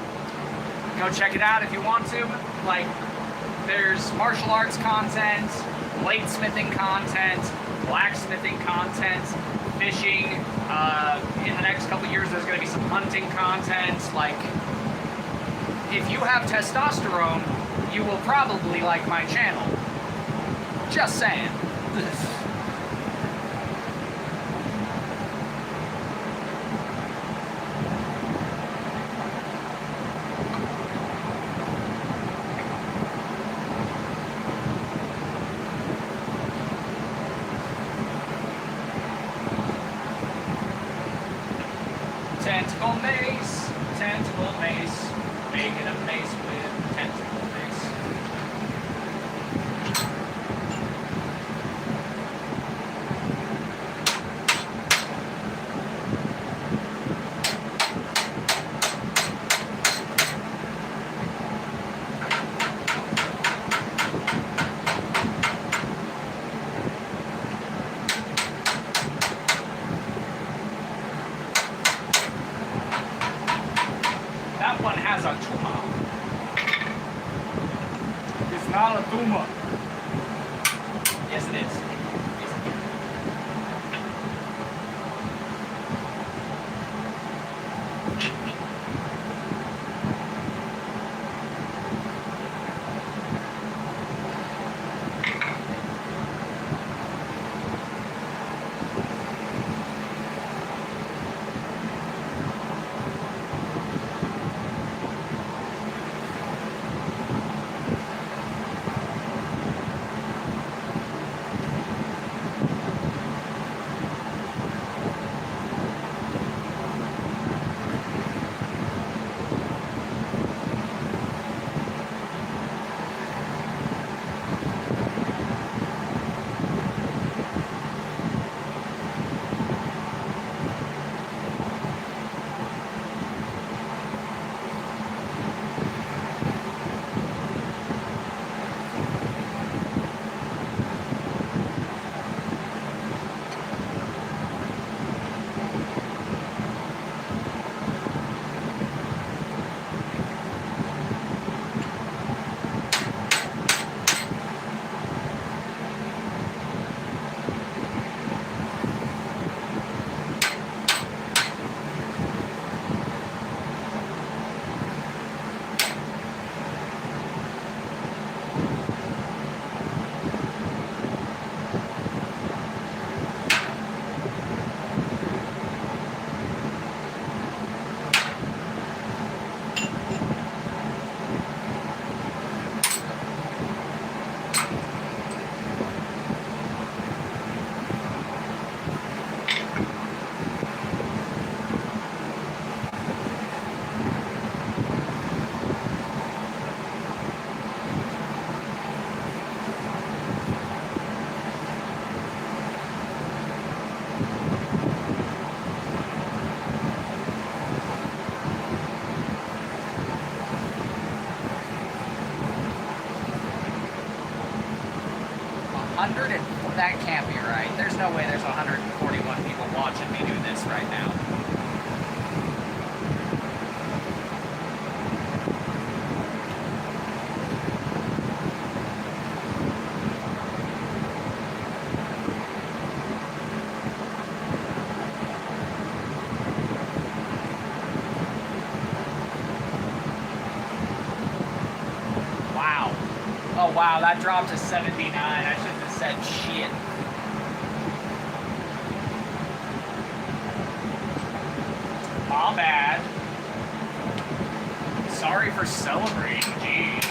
Go check it out if you want to. There's martial arts content, bladesmithing content, blacksmithing content, fishing. In the next couple years, there's going to be some hunting content. If you have testosterone, you will probably like my channel. Just saying. Tentacle mace. Tentacle mace. Making a mace with tentacle mace. That one has a tuma. It's not a tumor. Yes, it is. That can't be right. There's no way there's 141 people watching me do this right now. Wow. Oh wow, that dropped to 79. I shouldn't have said shit. My bad. Sorry for celebrating, jeez.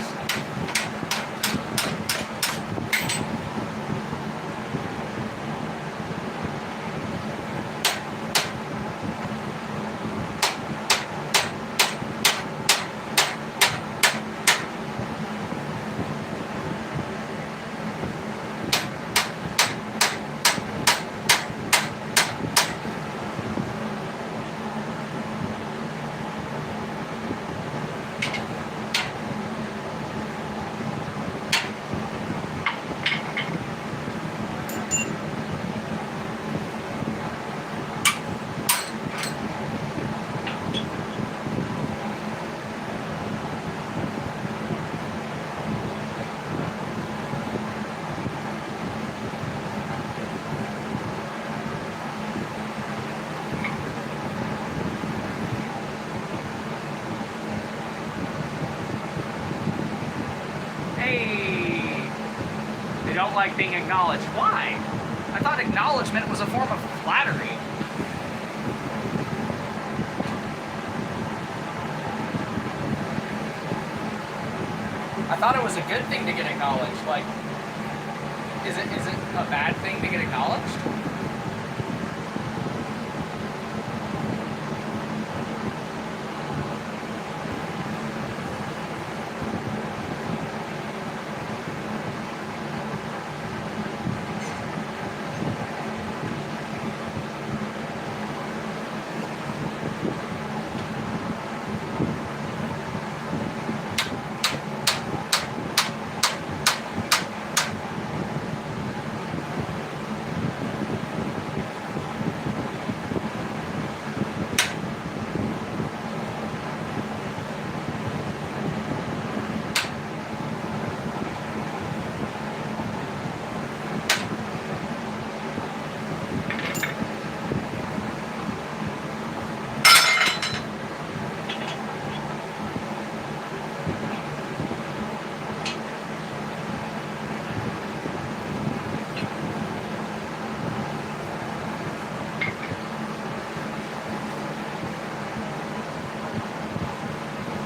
Don't like being acknowledged. Why? I thought acknowledgement was a form of flattery. I thought it was a good thing to get acknowledged. Like, is it a bad thing to get acknowledged?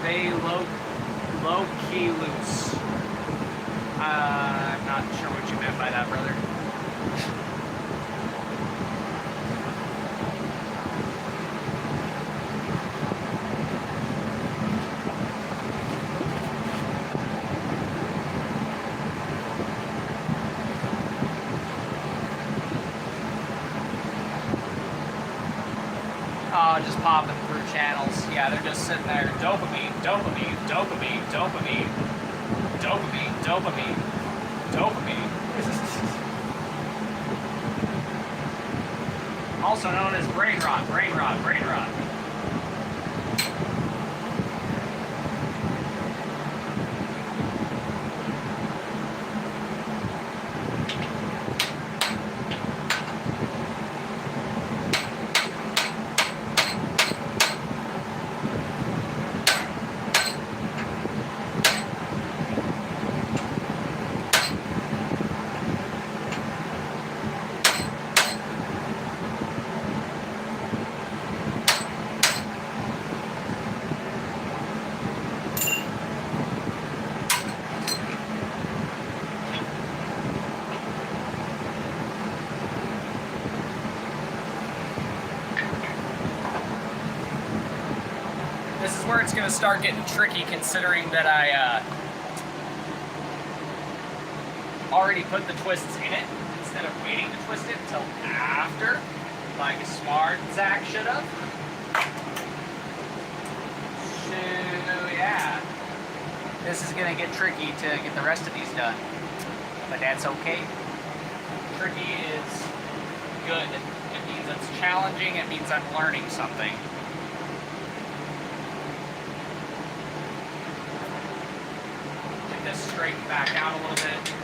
Stay low key loose. I'm not sure what you meant by that, brother. Just popping through channels. Yeah, they're just sitting there. Dopamine, dopamine, dopamine, dopamine, dopamine, dopamine, dopamine. Also known as brain rot, brain rot, brain rot. This is where it's going to start getting tricky, considering that I already put the twists in it instead of waiting to twist it until after, like a smart Zach should have. So yeah, this is going to get tricky to get the rest of these done, but that's okay. Tricky is good. It means it's challenging. It means I'm learning something. This straighten back out a little bit.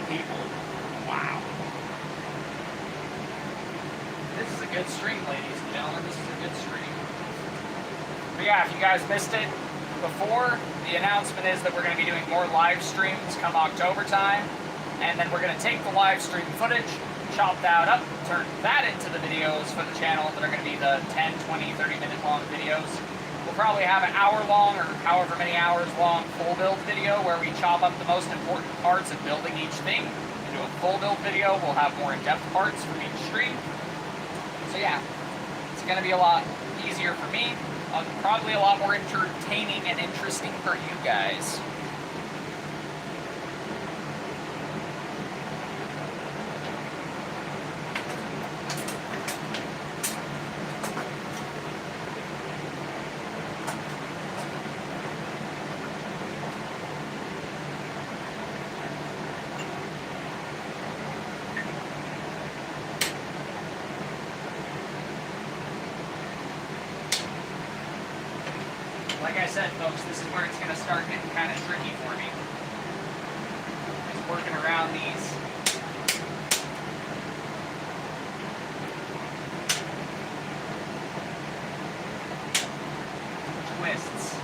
People. Wow. This is a good stream, ladies and gentlemen. This is a good stream. But yeah, if you guys missed it before, the announcement is that we're going to be doing more live streams come October time. And then we're going to take the live stream footage, chop that up, turn that into the videos for the channel that are going to be the 10, 20, 30-minute long videos. We'll probably have an hour-long or however many hours long full build video where we chop up the most important parts of building each thing into a full build video. We'll have more in-depth parts from each stream. So yeah, it's going to be a lot easier for me, probably a lot more entertaining and interesting for you guys. Like I said, folks, this is where it's going to start getting kind of tricky for me. Just working around these. Twists.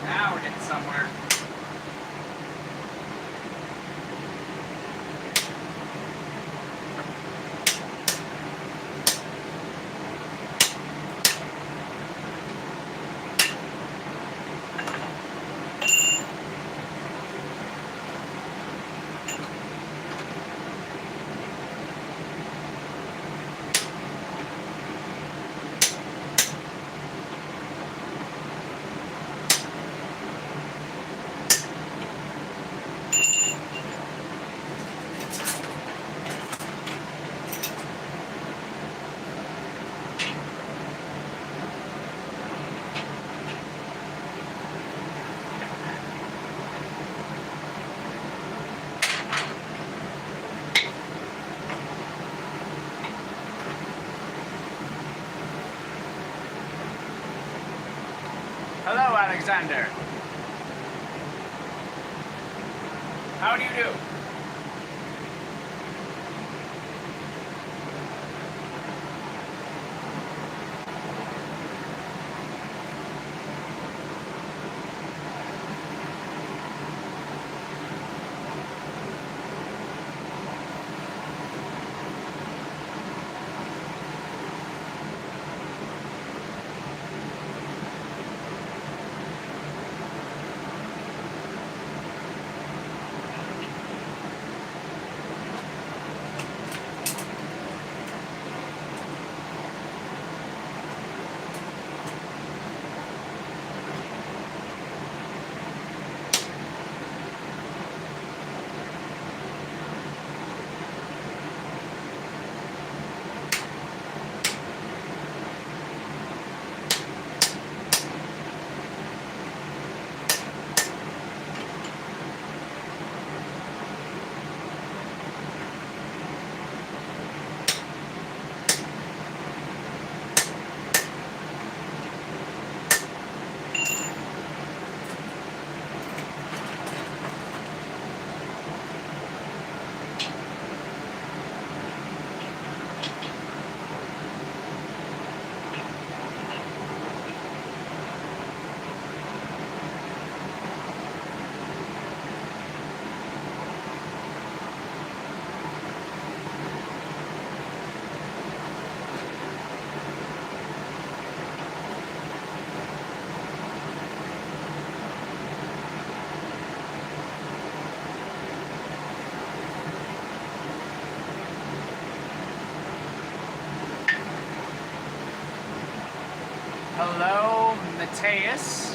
Now we're getting somewhere. Hello, Alexander. How do you do? Hello, Mateus.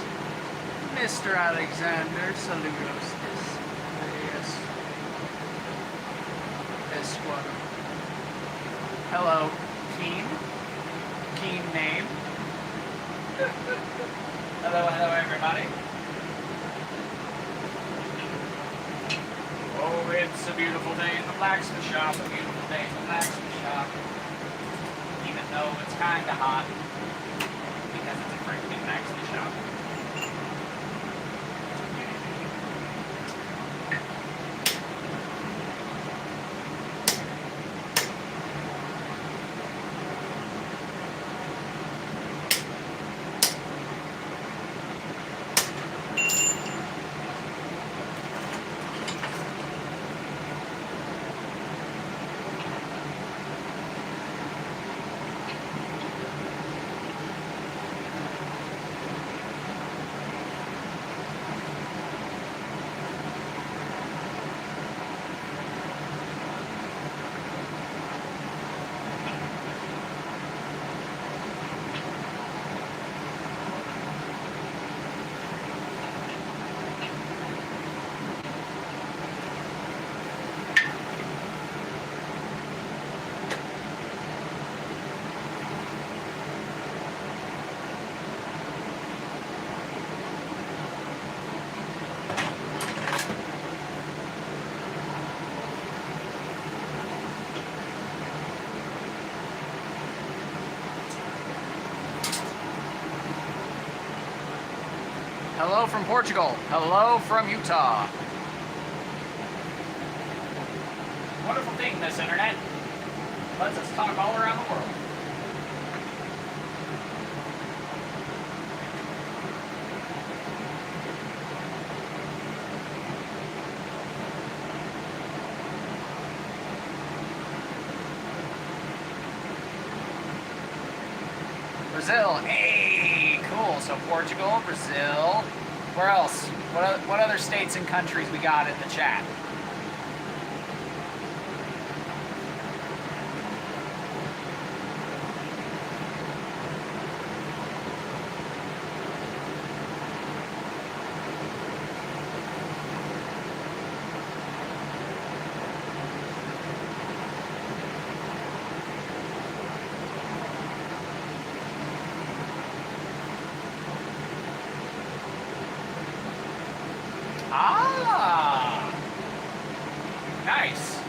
Mr. Alexander, saludos. Yes. Yes, what? Hello, Keen. keen name. Hello, hello, everybody. Oh, it's a beautiful day in the blacksmith shop. A beautiful day in the blacksmith shop. Even though it's kind of hot because it's a freaking blacksmith shop. Hello from Portugal. Hello from Utah. Wonderful thing, this internet. Lets us talk all around the world. Brazil. Hey, cool. So Portugal, Brazil. Where else? What other states and countries we got in the chat? Ah, nice.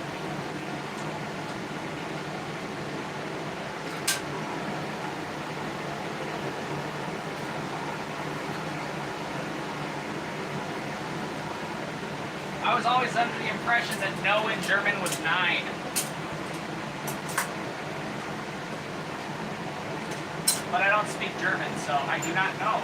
I was always under the impression that no in German was 9. But I don't speak German, so I do not know.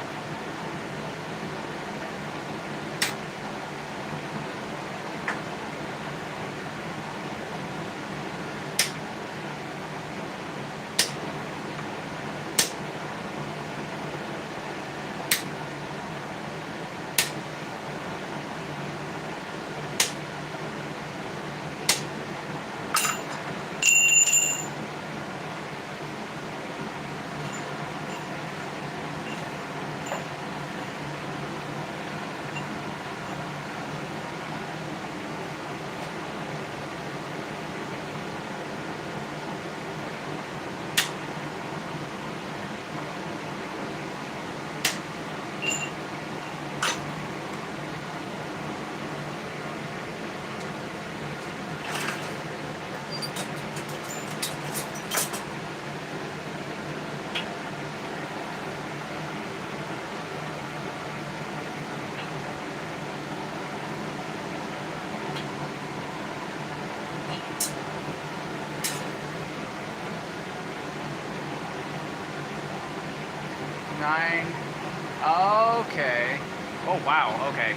Okay. Oh, wow. Okay.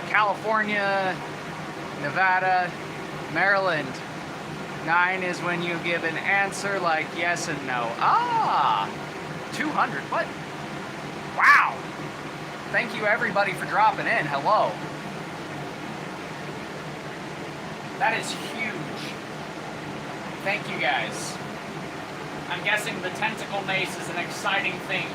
California, Nevada, Maryland. 9 is when you give an answer like yes and no. Ah! 200. What? Wow! Thank you, everybody, for dropping in. Hello. That is huge. Thank you, guys. I'm guessing the tentacle mace is an exciting thing.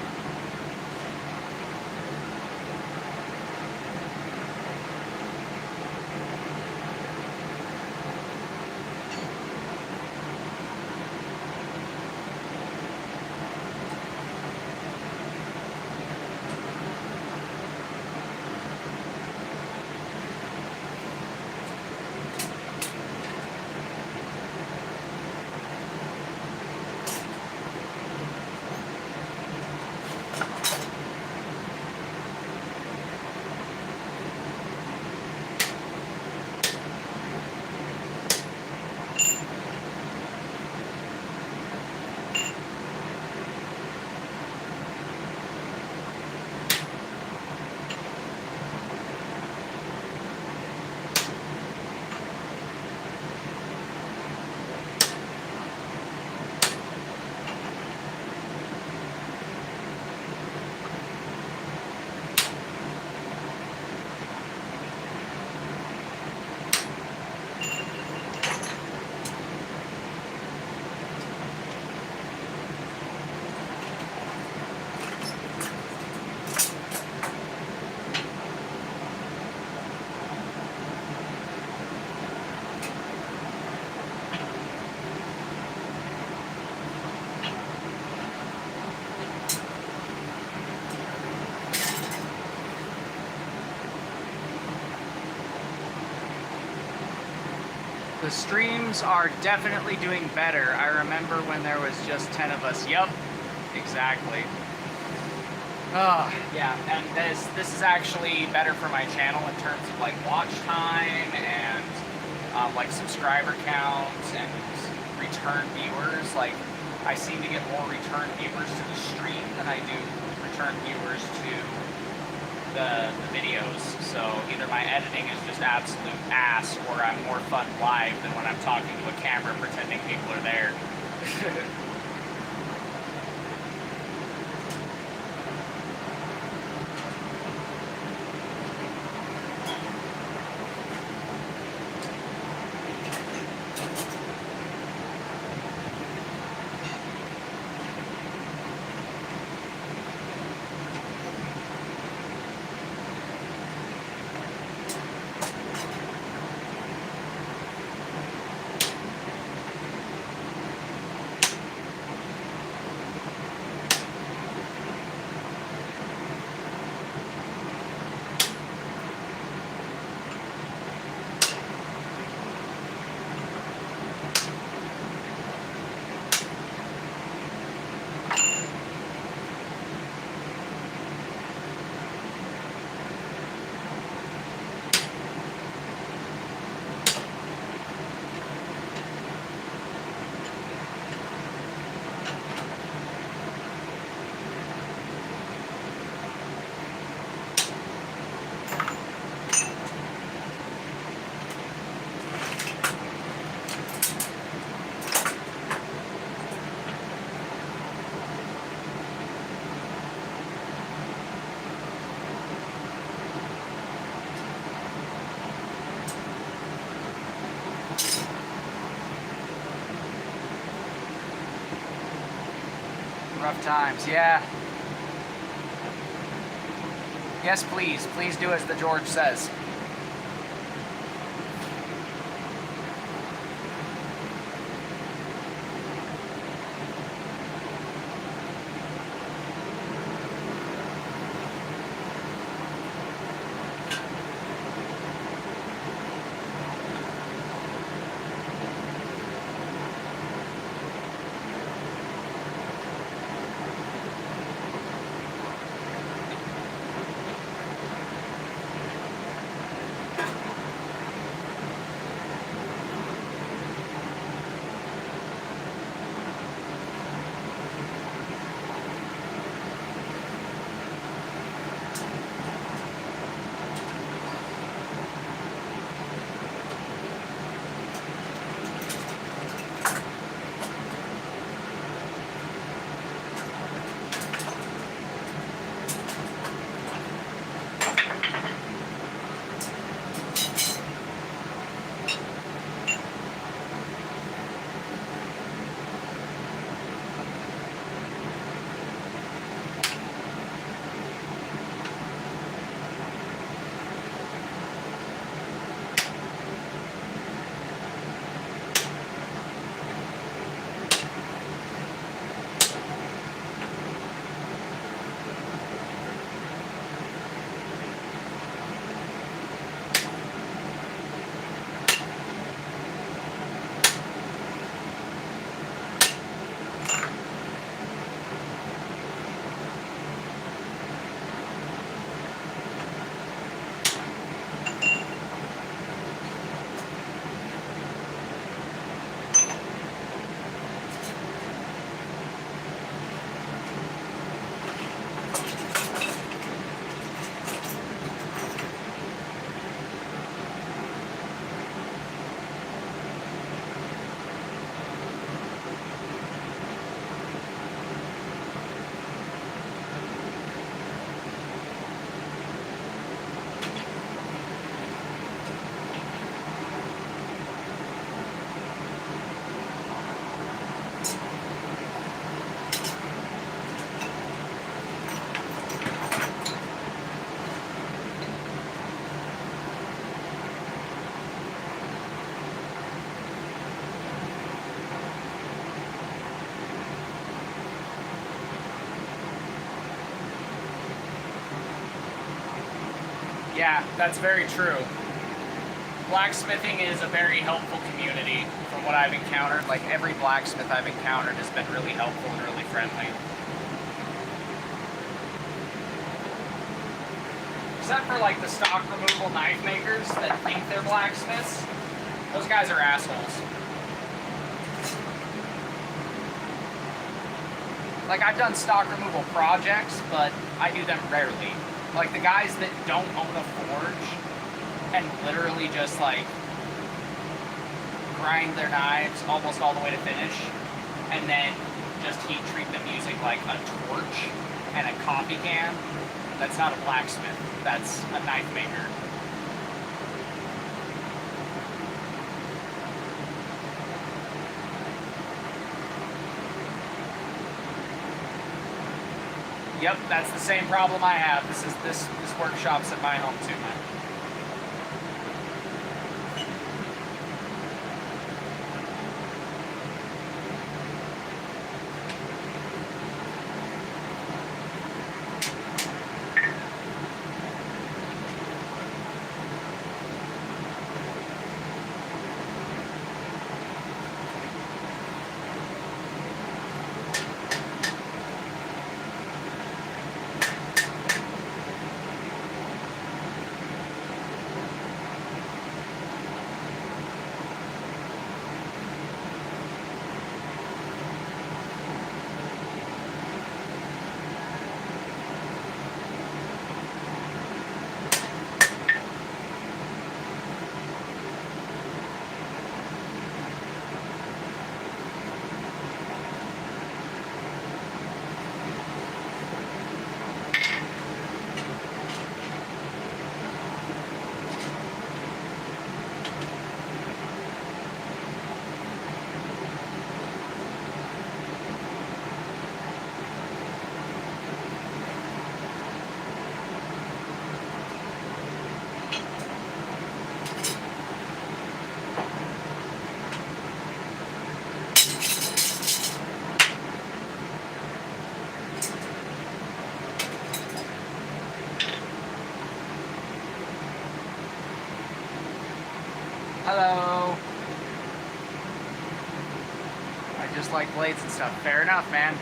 The streams are definitely doing better. I remember when there was just 10 of us. Yep, exactly. Yeah, and this is actually better for my channel in terms of like watch time and like subscriber count and return viewers. Like, I seem to get more return viewers to the stream than I do return viewers to the videos. So either my editing is just absolute ass, or I'm more fun live than when I'm talking to a camera pretending people are there. Rough times, yeah. Yes, please. Please do as the George says. Yeah, that's very true. blacksmithing is a very helpful community from what I've encountered. Like, every blacksmith I've encountered has been really helpful and really friendly. Except for, like, the stock removal knife makers that think they're blacksmiths. Those guys are assholes. Like, I've done stock removal projects, but I do them rarely. Like, the guys that don't own a forge and literally just, like, grind their knives almost all the way to finish, and then just heat treat them using, like, a torch and a coffee can, that's not a blacksmith. That's a knife maker. Yep, that's the same problem I have. This workshop's at my home too, man. Hello. I just like blades and stuff. Fair enough, man.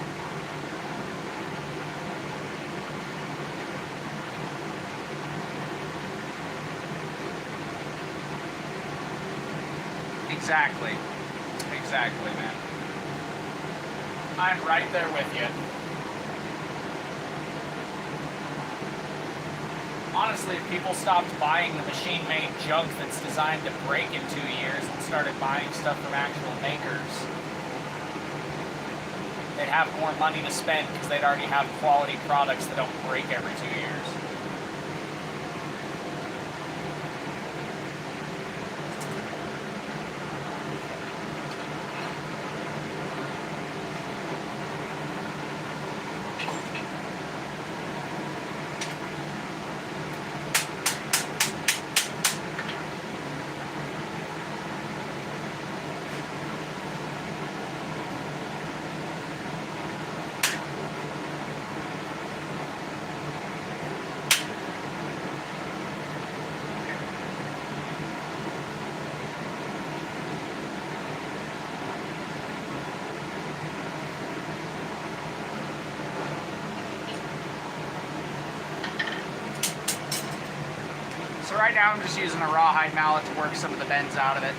Exactly. Exactly, man. I'm right there with you. Honestly, if people stopped buying the machine-made junk that's designed to break in 2 years and started buying stuff from actual makers, they'd have more money to spend because they'd already have quality products that don't break every 2 years. So right now I'm just using a rawhide mallet to work some of the bends out of it.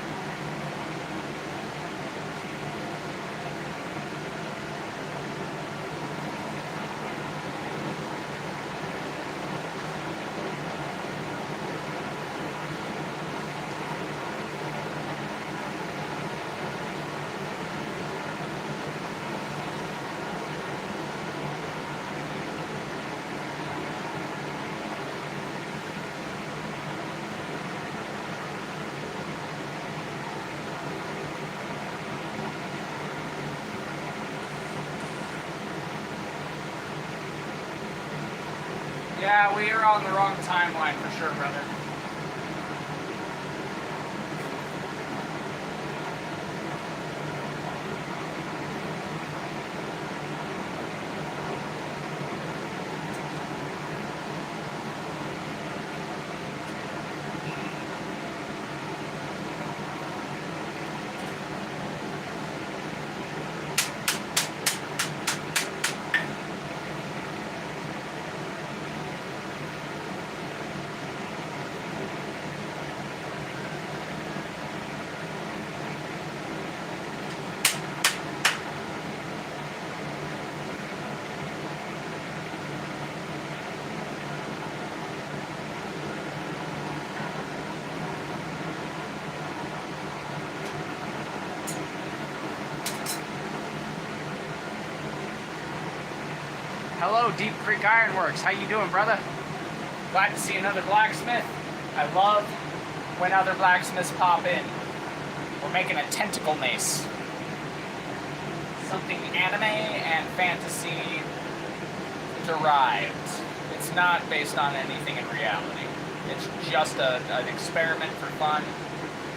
Yeah, we are on the wrong timeline for sure, brother. Hello, Deep Creek Ironworks. How you doing, brother? Glad to see another blacksmith. I love when other blacksmiths pop in. We're making a tentacle mace. Something anime and fantasy derived. It's not based on anything in reality. It's just an experiment for fun.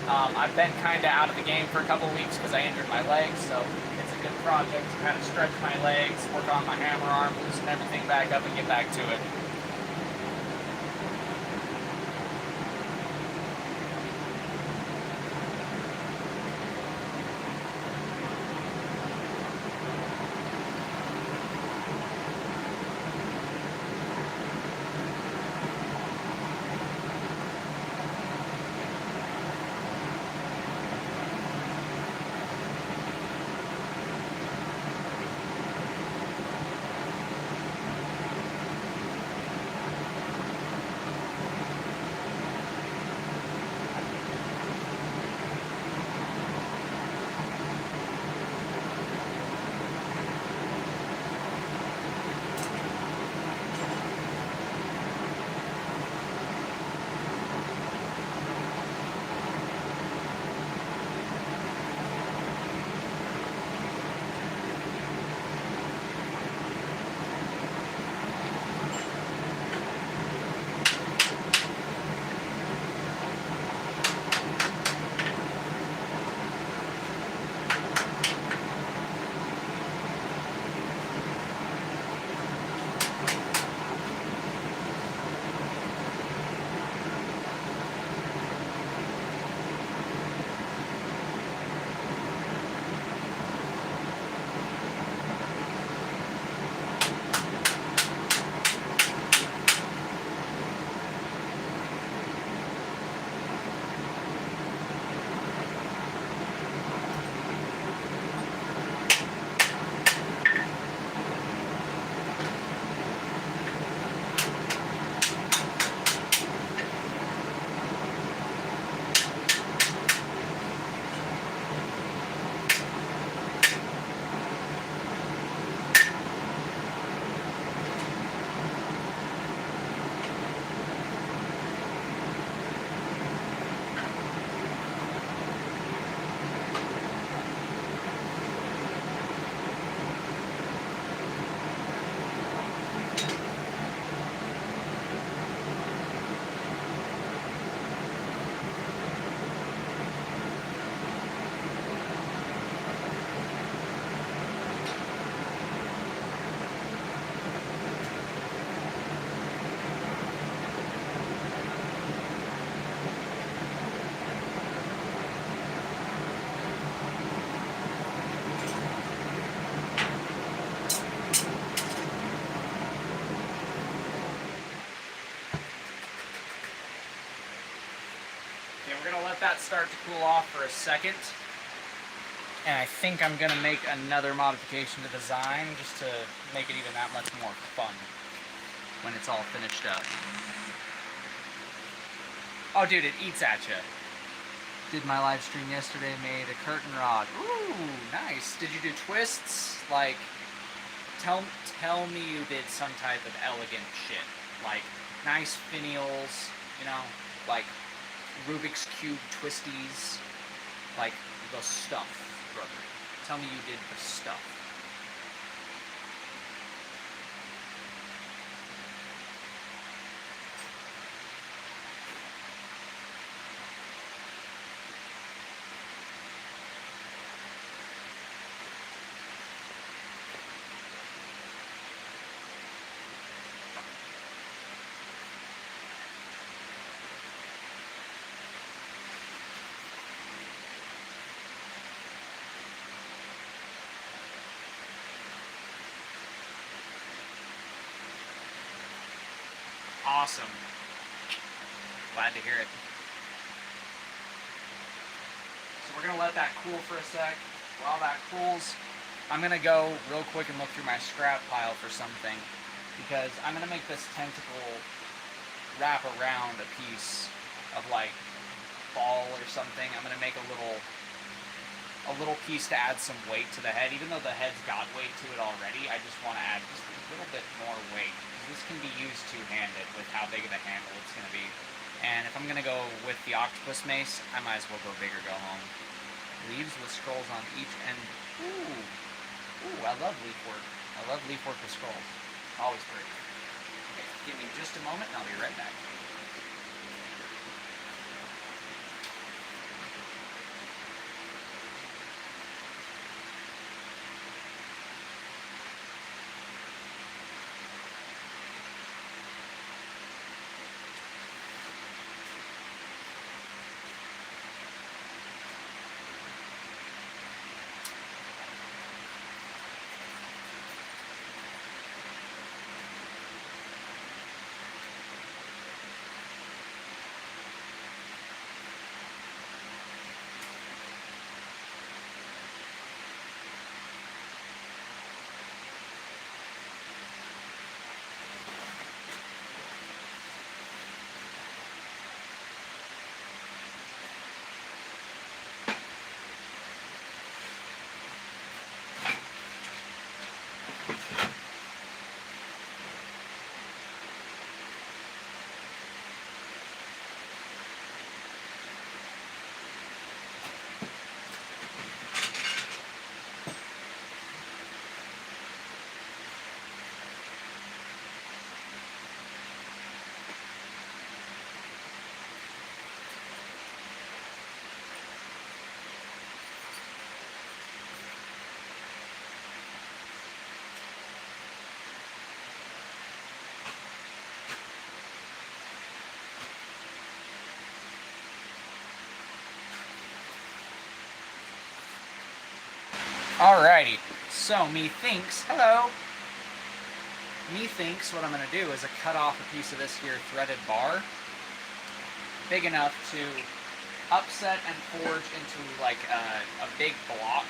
I've been kind of out of the game for a couple weeks because I injured my legs, so it's a good project to kind of stretch my legs, work on my hammer arm, loosen everything back up, and get back to it. We're going to let that start to cool off for a second. And I think I'm going to make another modification to the design just to make it even that much more fun when it's all finished up. Oh, dude, it eats at you. Did my live stream yesterday, made a curtain rod. Ooh, nice. Did you do twists? Like, tell me you did some type of elegant shit. Like, nice finials, you know, like Rubik's Cube twisties, like the stuff, brother. Tell me you did the stuff. Awesome. Glad to hear it. So we're going to let that cool for a sec. While that cools, I'm going to go real quick and look through my scrap pile for something, because I'm going to make this tentacle wrap around a piece of like ball or something. I'm going to make a little a little piece to add some weight to the head. Even though the head's got weight to it already, I just want to add just a little bit more weight. This can be used two-handed with how big of a handle it's going to be. And if I'm going to go with the octopus mace, I might as well go big or go home. Leaves with scrolls on each end. Ooh. Ooh, I love leaf work. I love leaf work with scrolls. Always pretty. Okay, give me just a moment and I'll be right back. Alrighty, so methinks what I'm going to do is cut off a piece of this here threaded bar, big enough to upset and forge into like a big block,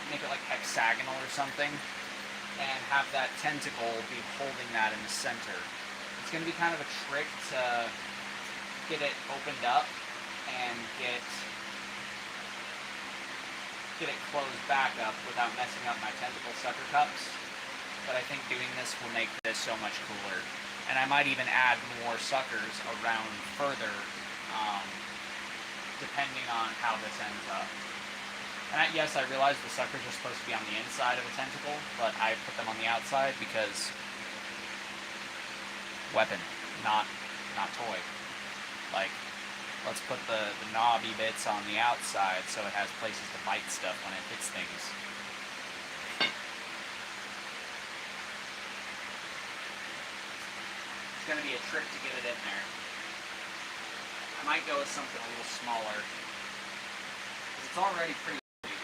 make it like hexagonal or something, and have that tentacle be holding that in the center. It's going to be kind of a trick to get it opened up and get it closed back up without messing up my tentacle sucker cups. But I think doing this will make this so much cooler. And I might even add more suckers around further, depending on how this ends up. And yes, I realize the suckers are supposed to be on the inside of a tentacle, but I put them on the outside because weapon, not toy. Like, let's put the knobby bits on the outside so it has places to bite stuff when it hits things. It's going to be a trick to get it in there. I might go with something a little smaller, because it's already pretty big.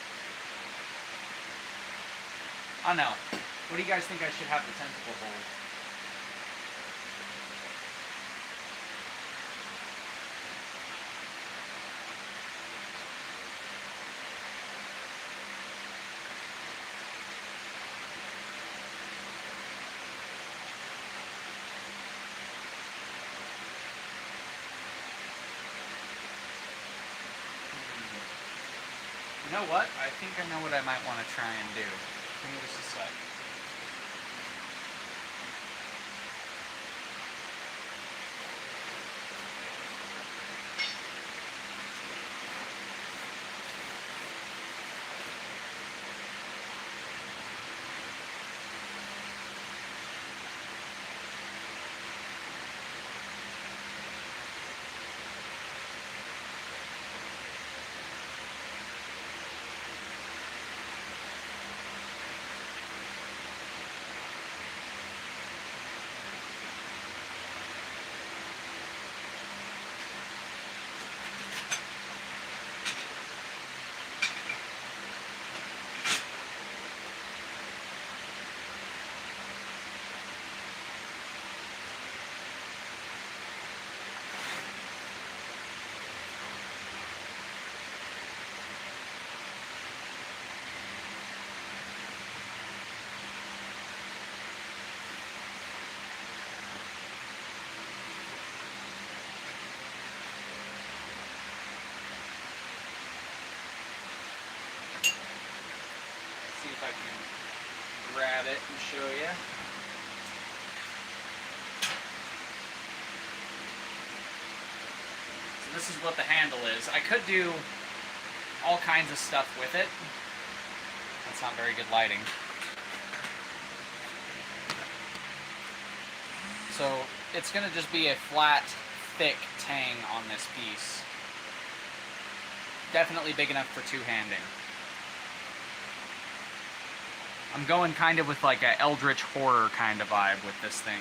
I don't know. What do you guys think I should have the tentacle hold? You know what? I think I know what I might want to try and do. Give me just a sec. it and show you. So this is what the handle is. I could do all kinds of stuff with it. That's not very good lighting. So it's going to just be a flat, thick tang on this piece. Definitely big enough for two-handing. I'm going kind of with like a eldritch horror kind of vibe with this thing.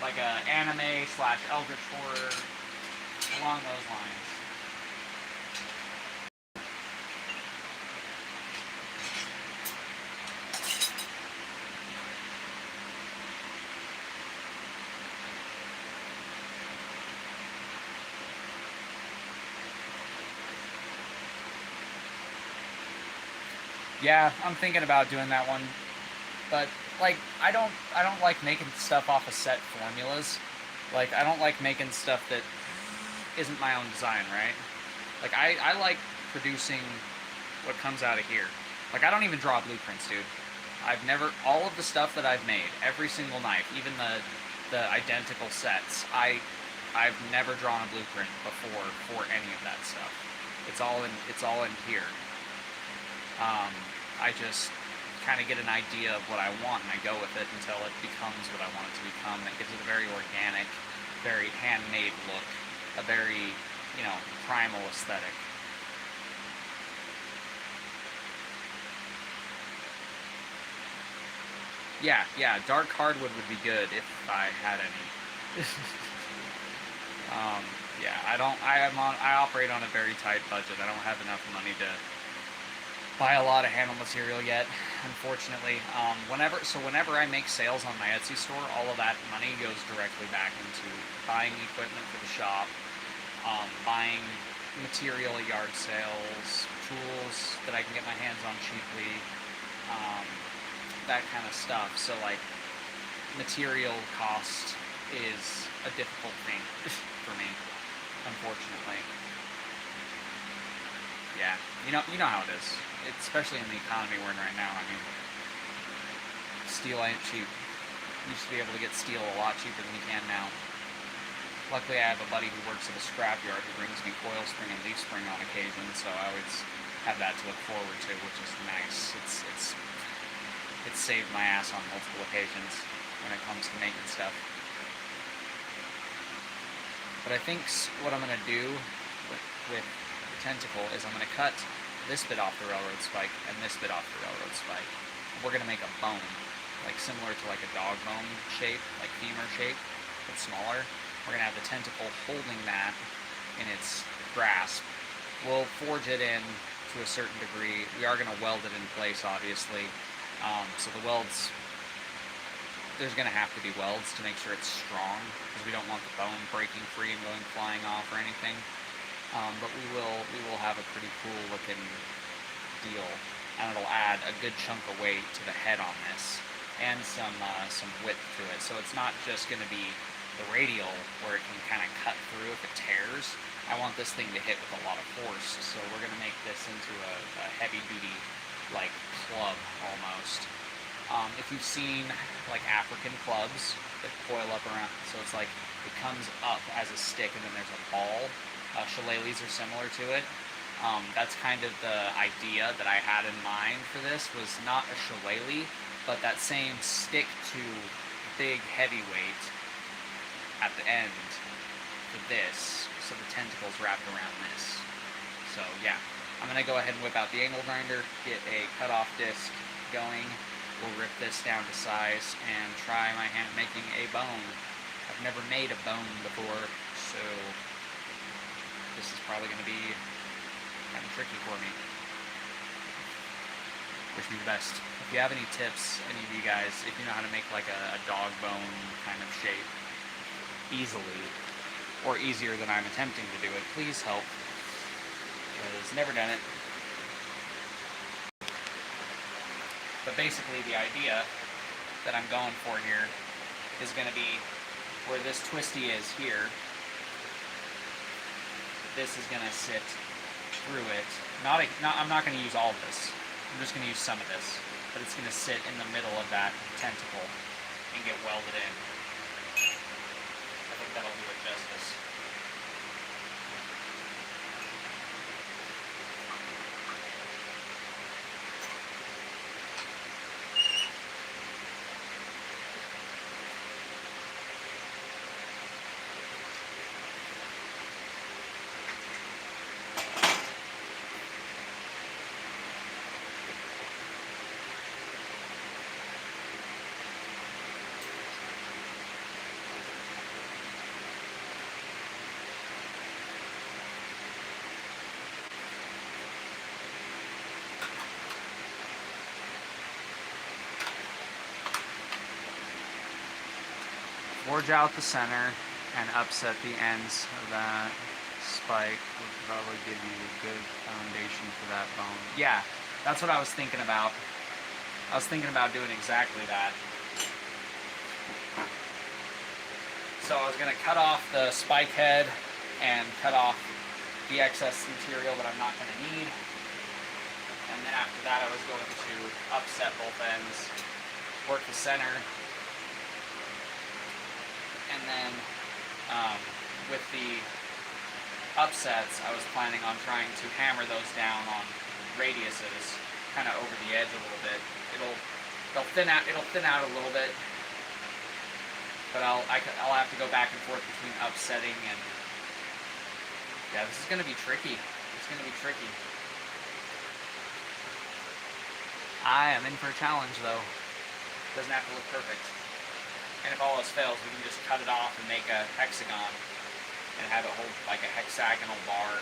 Like a anime / eldritch horror, along those lines. Yeah, I'm thinking about doing that one, but like I don't like making stuff off of set formulas. Like I don't like making stuff that isn't my own design, right? Like I like producing what comes out of here. Like I don't even draw blueprints, dude. All of the stuff that I've made, every single knife, even the identical sets, I've never drawn a blueprint before for any of that stuff. It's all in here. I just kind of get an idea of what I want and I go with it until it becomes what I want it to become. It gives it a very organic, very handmade look, a very, primal aesthetic. Yeah, dark hardwood would be good if I had any. Yeah, I operate on a very tight budget. I don't have enough money to buy a lot of handle material yet, unfortunately. Whenever I make sales on my Etsy store, all of that money goes directly back into buying equipment for the shop, buying material at yard sales, tools that I can get my hands on cheaply, that kind of stuff. So like, material cost is a difficult thing for me, unfortunately. Yeah, you know how it is. Especially in the economy we're in right now. I mean, steel ain't cheap. Used to be able to get steel a lot cheaper than you can now. Luckily, I have a buddy who works at a scrapyard who brings me coil spring and leaf spring on occasion, so I always have that to look forward to, which is nice. It's saved my ass on multiple occasions when it comes to making stuff. But I think what I'm going to do with the Tentacle is I'm going to cut this bit off the railroad spike and this bit off the railroad spike. We're going to make a bone, like similar to like a dog bone shape, like femur shape, but smaller. We're going to have the Tentacle holding that in its grasp. We'll forge it in to a certain degree. We are going to weld it in place, obviously. So the welds, there's going to have to be welds to make sure it's strong, because we don't want the bone breaking free and going flying off or anything. But we will have a pretty cool looking deal, and it'll add a good chunk of weight to the head on this, and some width to it. So it's not just going to be the radial where it can kind of cut through if it tears. I want this thing to hit with a lot of force, so we're going to make this into a heavy duty, like club almost. If you've seen like African clubs that coil up around, so it's like it comes up as a stick and then there's a ball. Shillelaghs are similar to it. That's kind of the idea that I had in mind for this, was not a shillelagh, but that same stick to big heavyweight at the end for this, so the tentacle's wrapped around this. So yeah, I'm going to go ahead and whip out the angle grinder, get a cut-off disc going. We'll rip this down to size and try my hand making a bone. I've never made a bone before, so this is probably going to be kind of tricky for me. Wish me the best. If you have any tips, any of you guys, if you know how to make like a dog bone kind of shape easily, or easier than I'm attempting to do it, please help. Because I've never done it. But basically the idea that I'm going for here is going to be where this twisty is here. This is going to sit through it. I'm not going to use all of this. I'm just going to use some of this, but it's going to sit in the middle of that tentacle and get welded in. I think that'll do it justice. Forge out the center and upset the ends of that spike would probably give you a good foundation for that bone. Yeah, that's what I was thinking about. I was thinking about doing exactly that. So I was going to cut off the spike head and cut off the excess material that I'm not going to need. And then after that I was going to upset both ends, work the center, and then with the upsets, I was planning on trying to hammer those down on radiuses, kind of over the edge a little bit. It'll thin out a little bit, but I'll have to go back and forth between upsetting and yeah, this is going to be tricky. It's going to be tricky. I am in for a challenge though. Doesn't have to look perfect. And if all else fails, we can just cut it off and make a hexagon and have it hold like a hexagonal bar.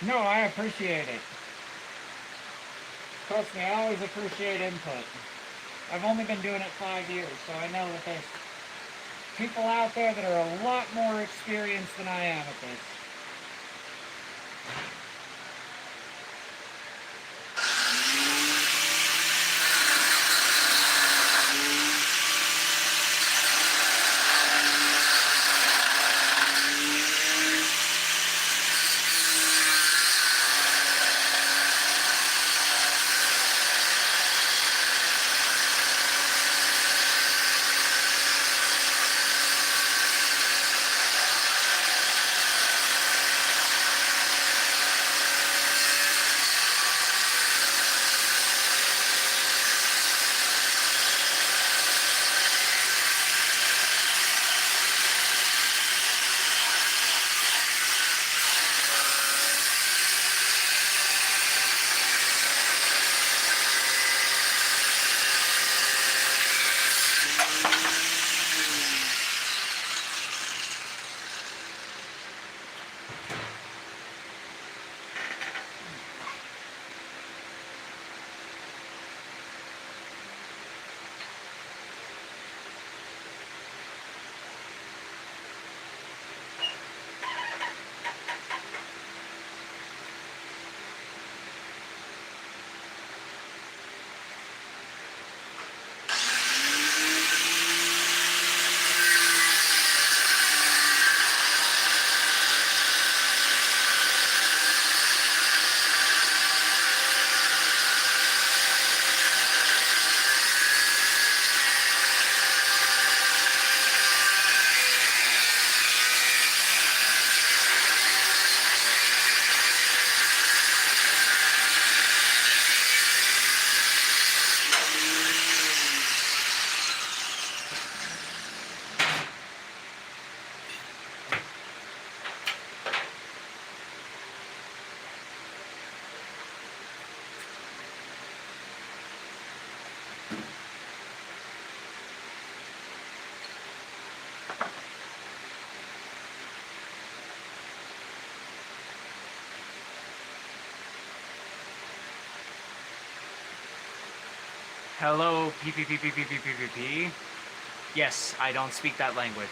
No, I appreciate it. Trust me, I always appreciate input. I've only been doing it 5 years, so I know that there's people out there that are a lot more experienced than I am at this. Hello, p. Yes, I don't speak that language.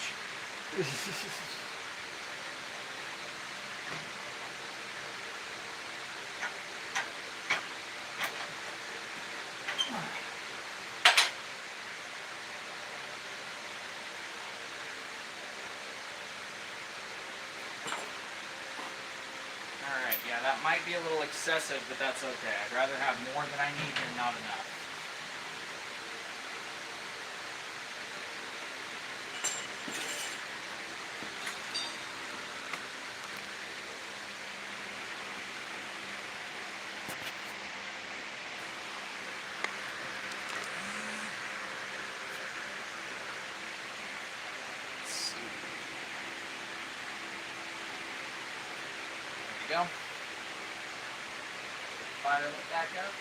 Alright, yeah, that might be a little excessive, but that's okay. I'd rather have more than I need than not enough. Go. Fire it back up.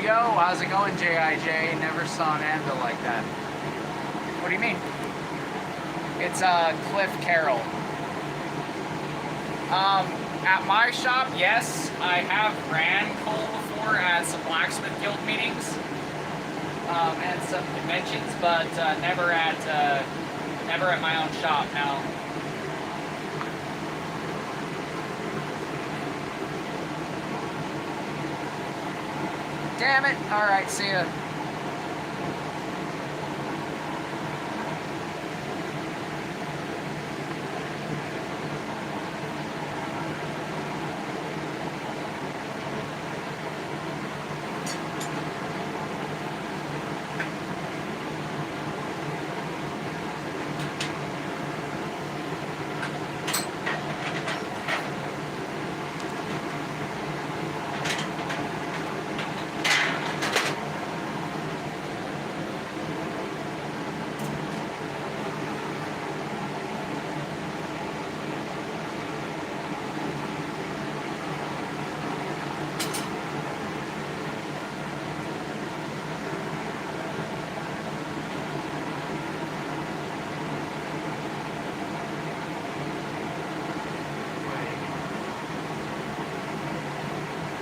Yo, how's it going, J.I.J.? Never saw an anvil like that. What do you mean? It's Cliff Carroll. At my shop, yes, I have ran coal before at some Blacksmith Guild meetings and some conventions, but never at my own shop. No. Damn it. Alright, see ya.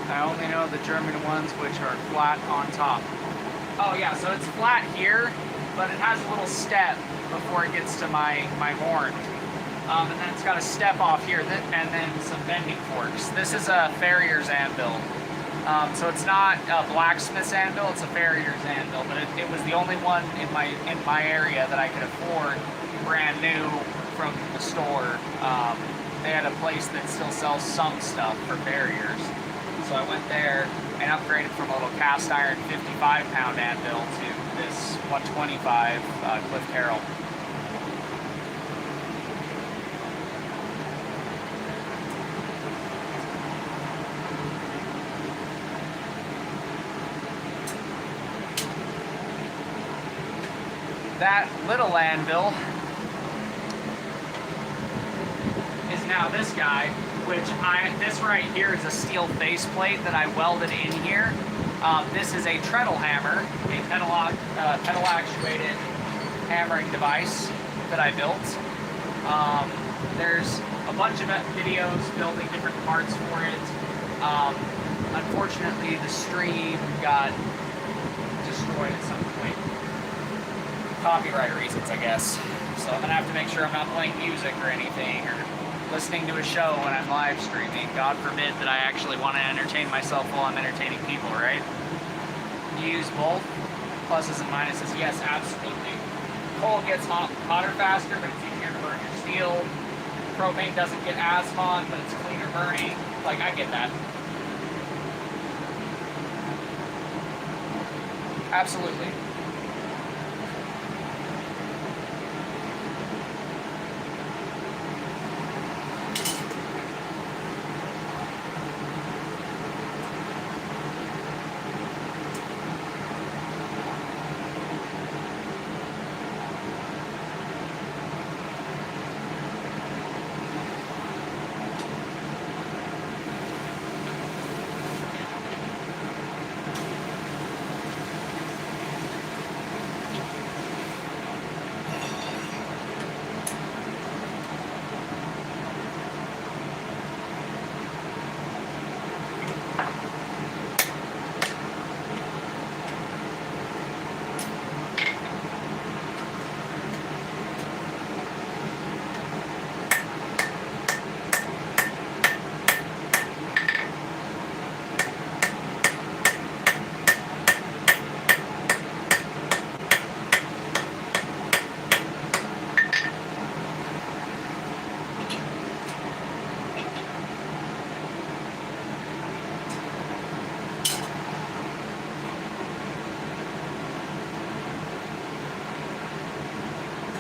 I only know the German ones which are flat on top. Oh yeah, so it's flat here, but it has a little step before it gets to my horn. And then it's got a step off here, and then some bending forks. This is a farrier's anvil. So it's not a blacksmith's anvil, it's a farrier's anvil, but it was the only one in my area that I could afford, brand new from the store. They had a place that still sells some stuff for farriers. So I went there and upgraded from a little cast iron 55-pound anvil to this 125 Cliff Carroll. That little anvil is now this guy, which this right here is a steel faceplate that I welded in here. This is a treadle hammer, a pedal actuated hammering device that I built. There's a bunch of videos building different parts for it. Unfortunately, the stream got destroyed at some point. Copyright reasons, I guess. So I'm gonna have to make sure I'm not playing music or anything, or listening to a show when I'm live streaming. God forbid that I actually want to entertain myself while I'm entertaining people, right? You use both, pluses and minuses. Yes, absolutely. Coal gets hotter faster, but it's easier to burn your steel. Propane doesn't get as hot, but it's cleaner burning. Like, I get that. Absolutely.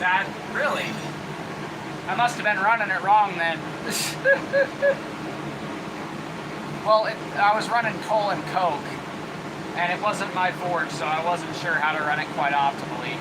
That, really? I must have been running it wrong then. Well, I was running coal and coke, and it wasn't my forge, so I wasn't sure how to run it quite optimally.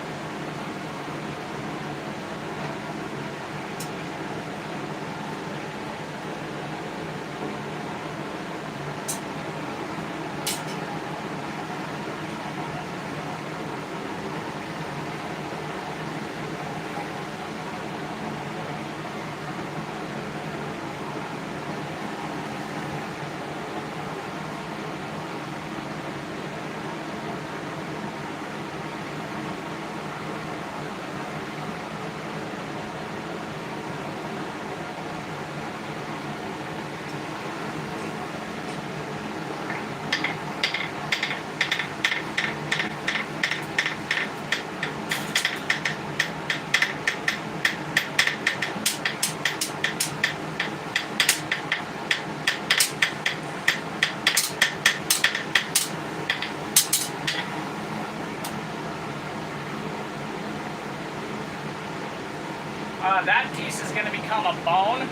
That piece is going to become a bone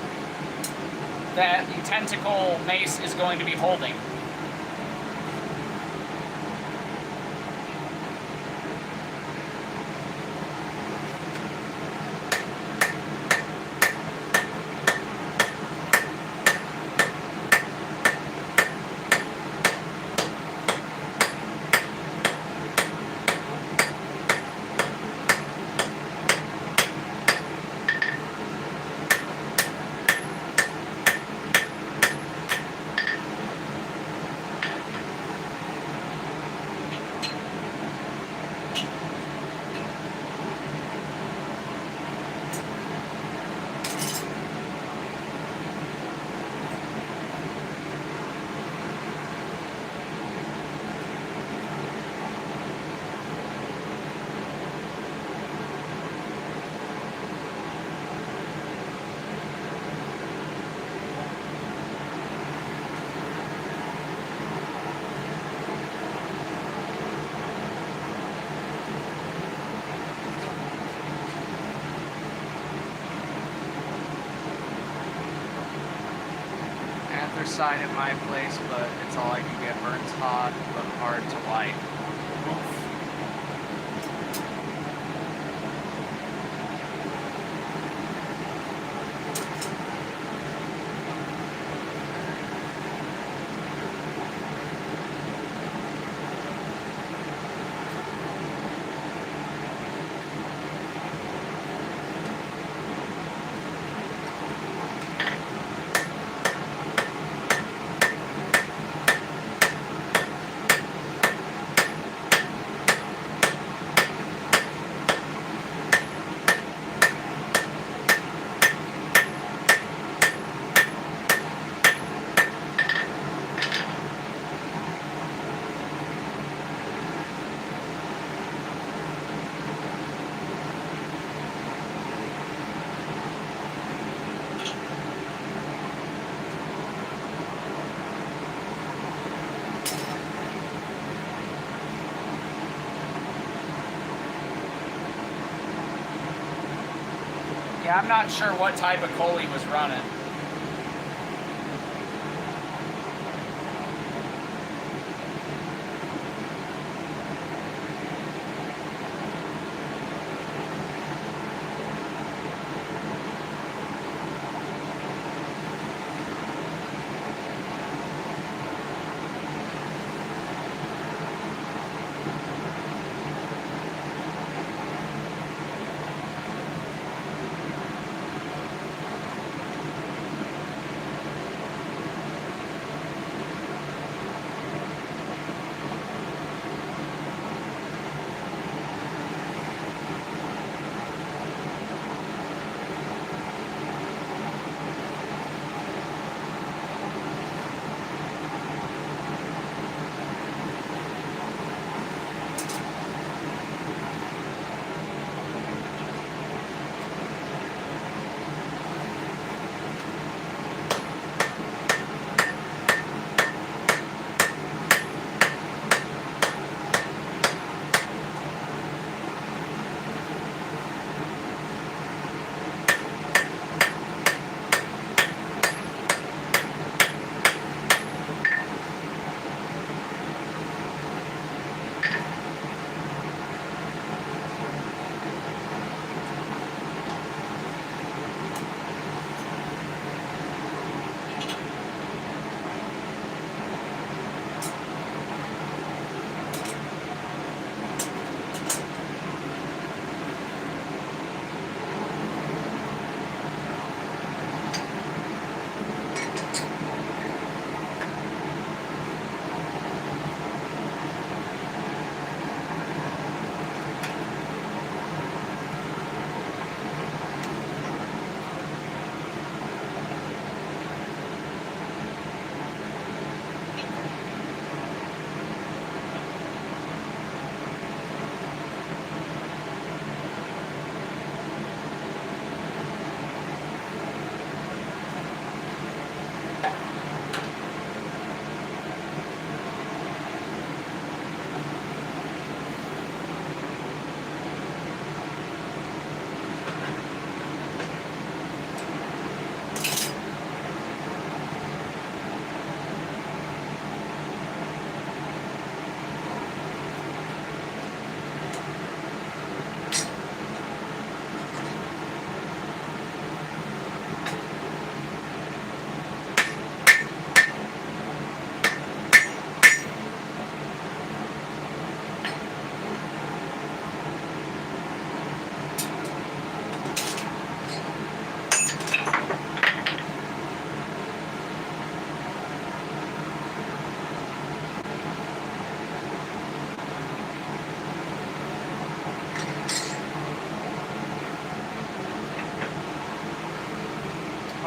that the tentacle mace is going to be holding. Sign at my place, but it's all I can get. Burns hot, but hard to light. Yeah, I'm not sure what type of coal he was running.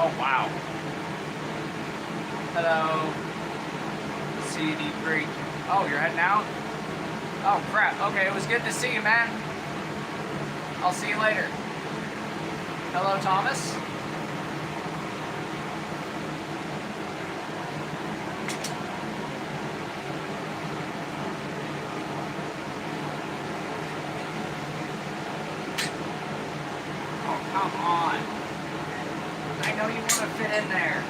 Oh, wow. Hello. CD Creek. Oh, you're heading out? Oh, crap. Okay, it was good to see you, man. I'll see you later. Hello, Thomas. Oh, come on. I know you want to fit in there.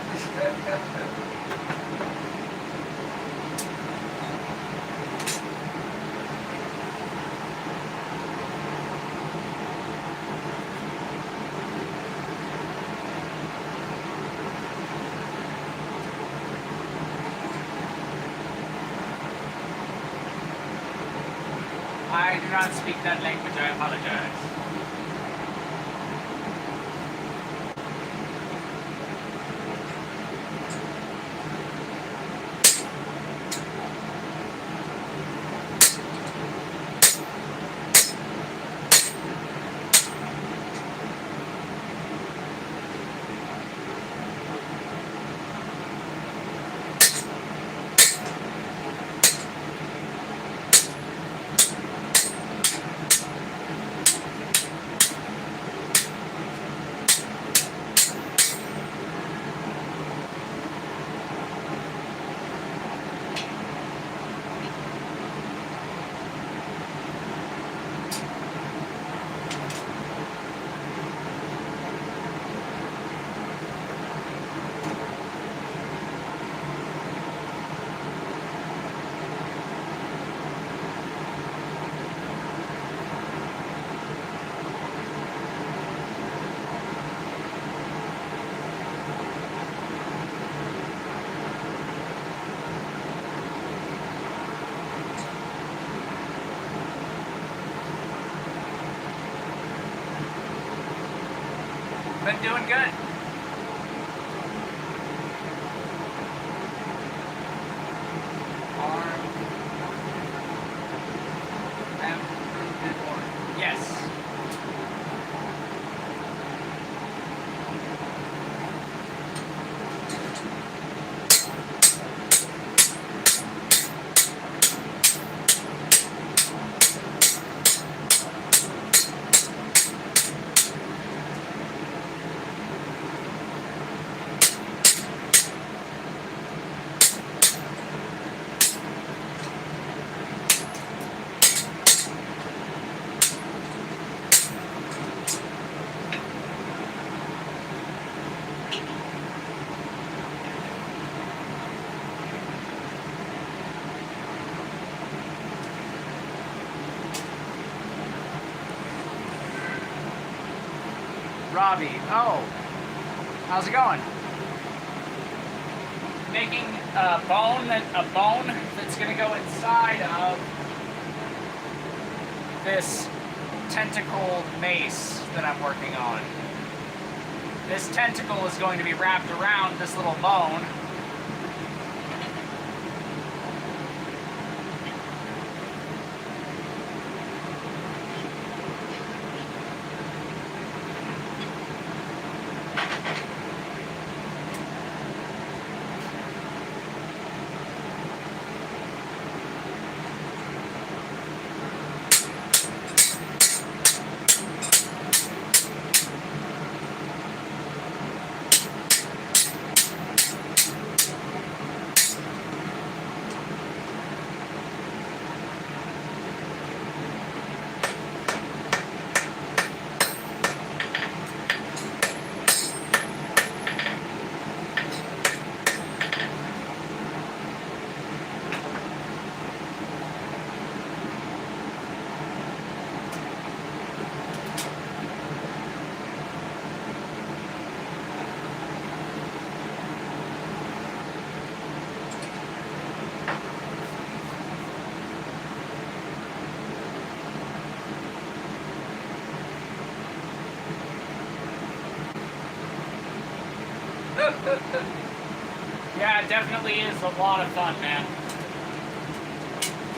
I do not speak that language, I apologize. Been doing good. Arm. Yes. Robbie, oh, how's it going? Making a bone that's gonna go inside of this tentacle mace that I'm working on. This tentacle is going to be wrapped around this little bone. Yeah, it definitely is a lot of fun, man.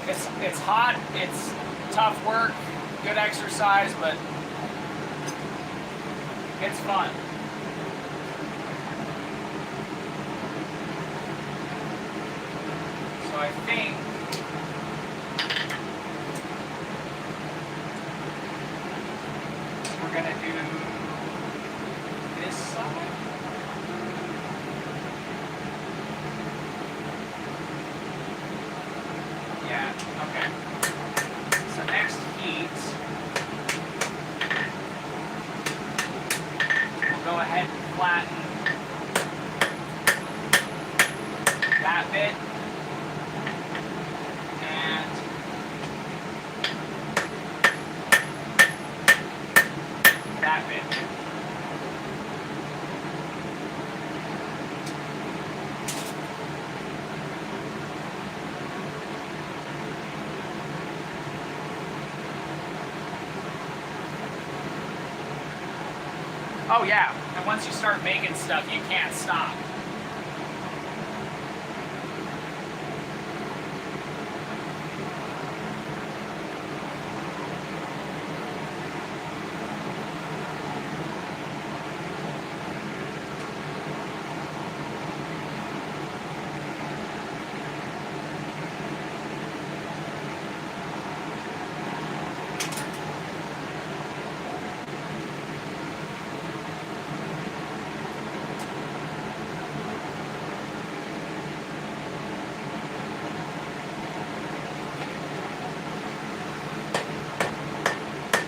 It's hot, it's tough work, good exercise, but it's fun. So I think we're gonna do this side. Yeah, okay. So next heat, we'll go ahead and flatten that bit. And that bit. Oh yeah, and once you start making stuff, you can't stop.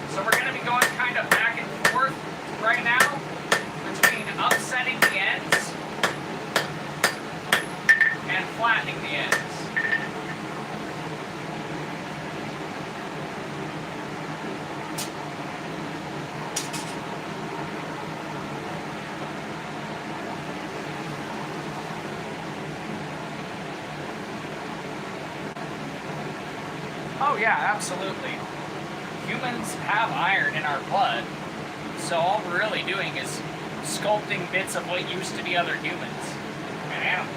So we're going to be going kind of back and forth right now between upsetting the ends and flattening the ends. Oh yeah, absolutely. Humans have iron in our blood, so all we're really doing is sculpting bits of what used to be other humans and animals.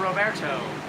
Roberto.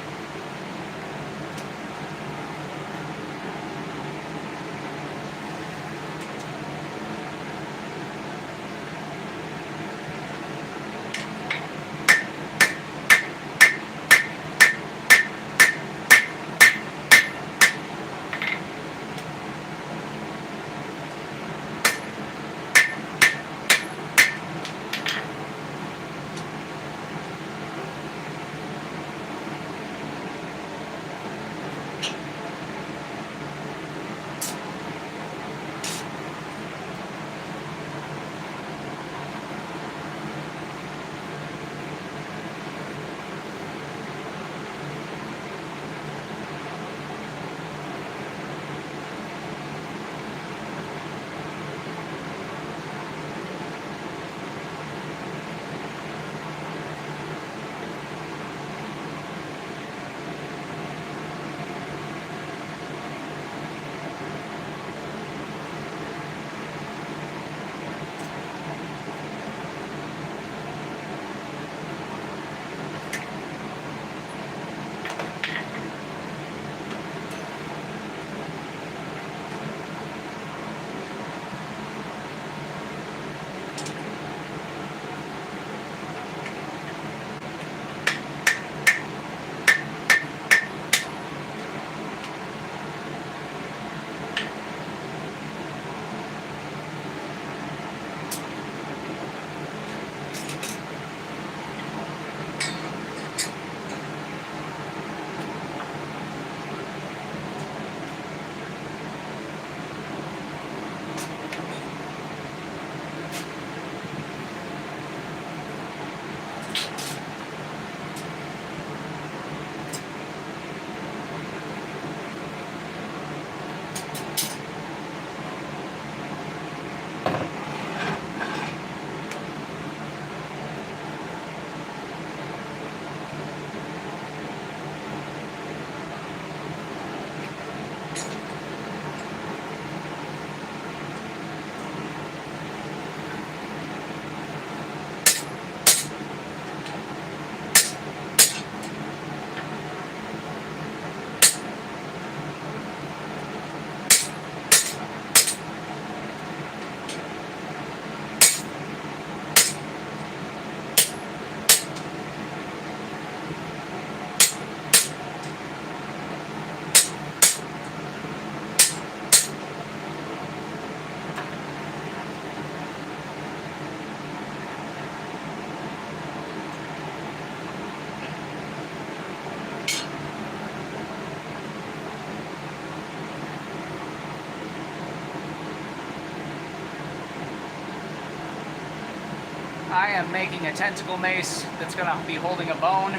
I am making a tentacle mace that's going to be holding a bone.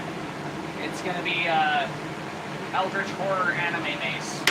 It's going to be a Eldritch Horror anime mace.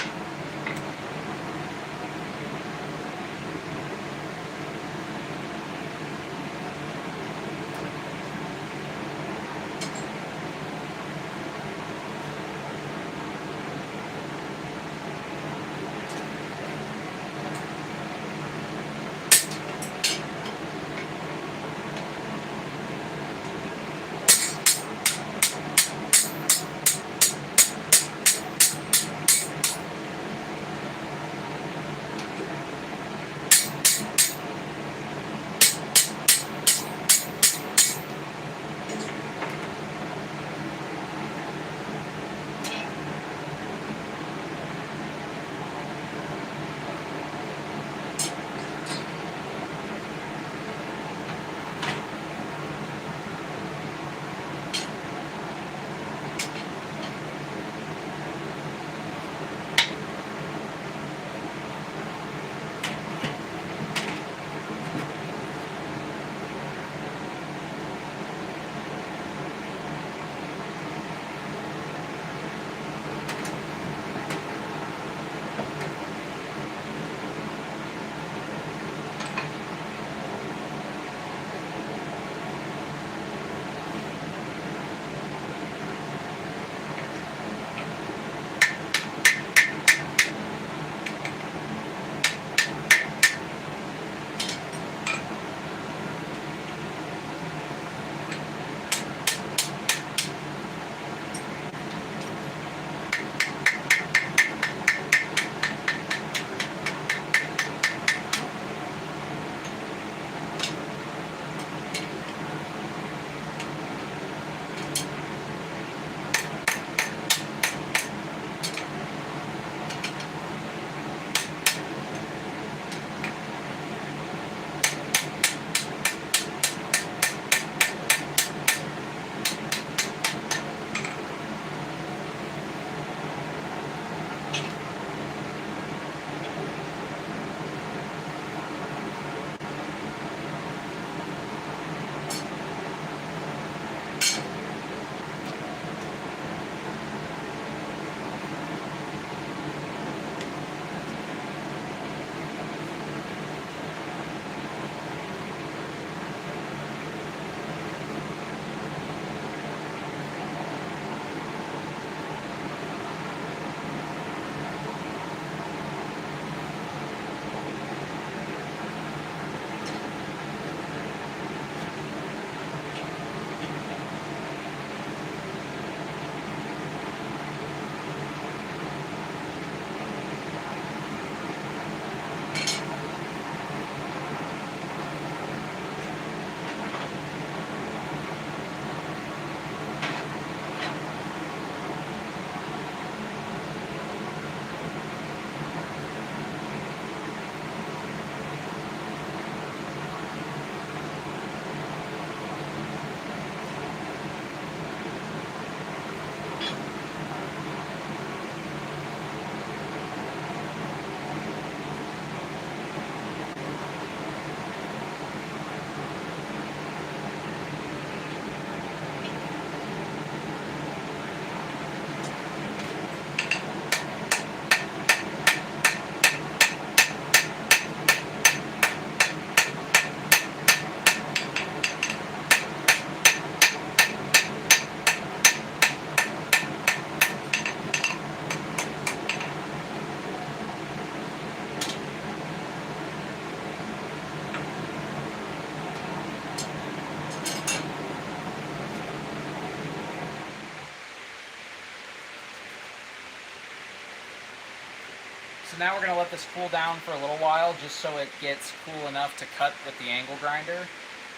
So now we're going to let this cool down for a little while just so it gets cool enough to cut with the angle grinder.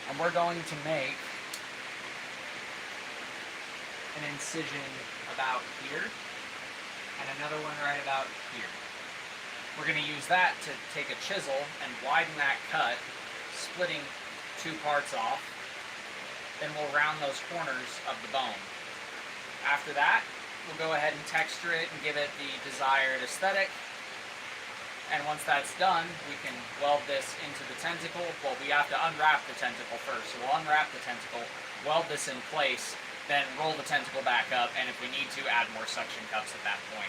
And we're going to make an incision about here and another one right about here. We're going to use that to take a chisel and widen that cut, splitting two parts off. Then we'll round those corners of the bone. After that, we'll go ahead and texture it and give it the desired aesthetic. And once that's done, we can weld this into the tentacle. Well, we have to unwrap the tentacle first. So we'll unwrap the tentacle, weld this in place, then roll the tentacle back up, and if we need to, add more suction cups at that point.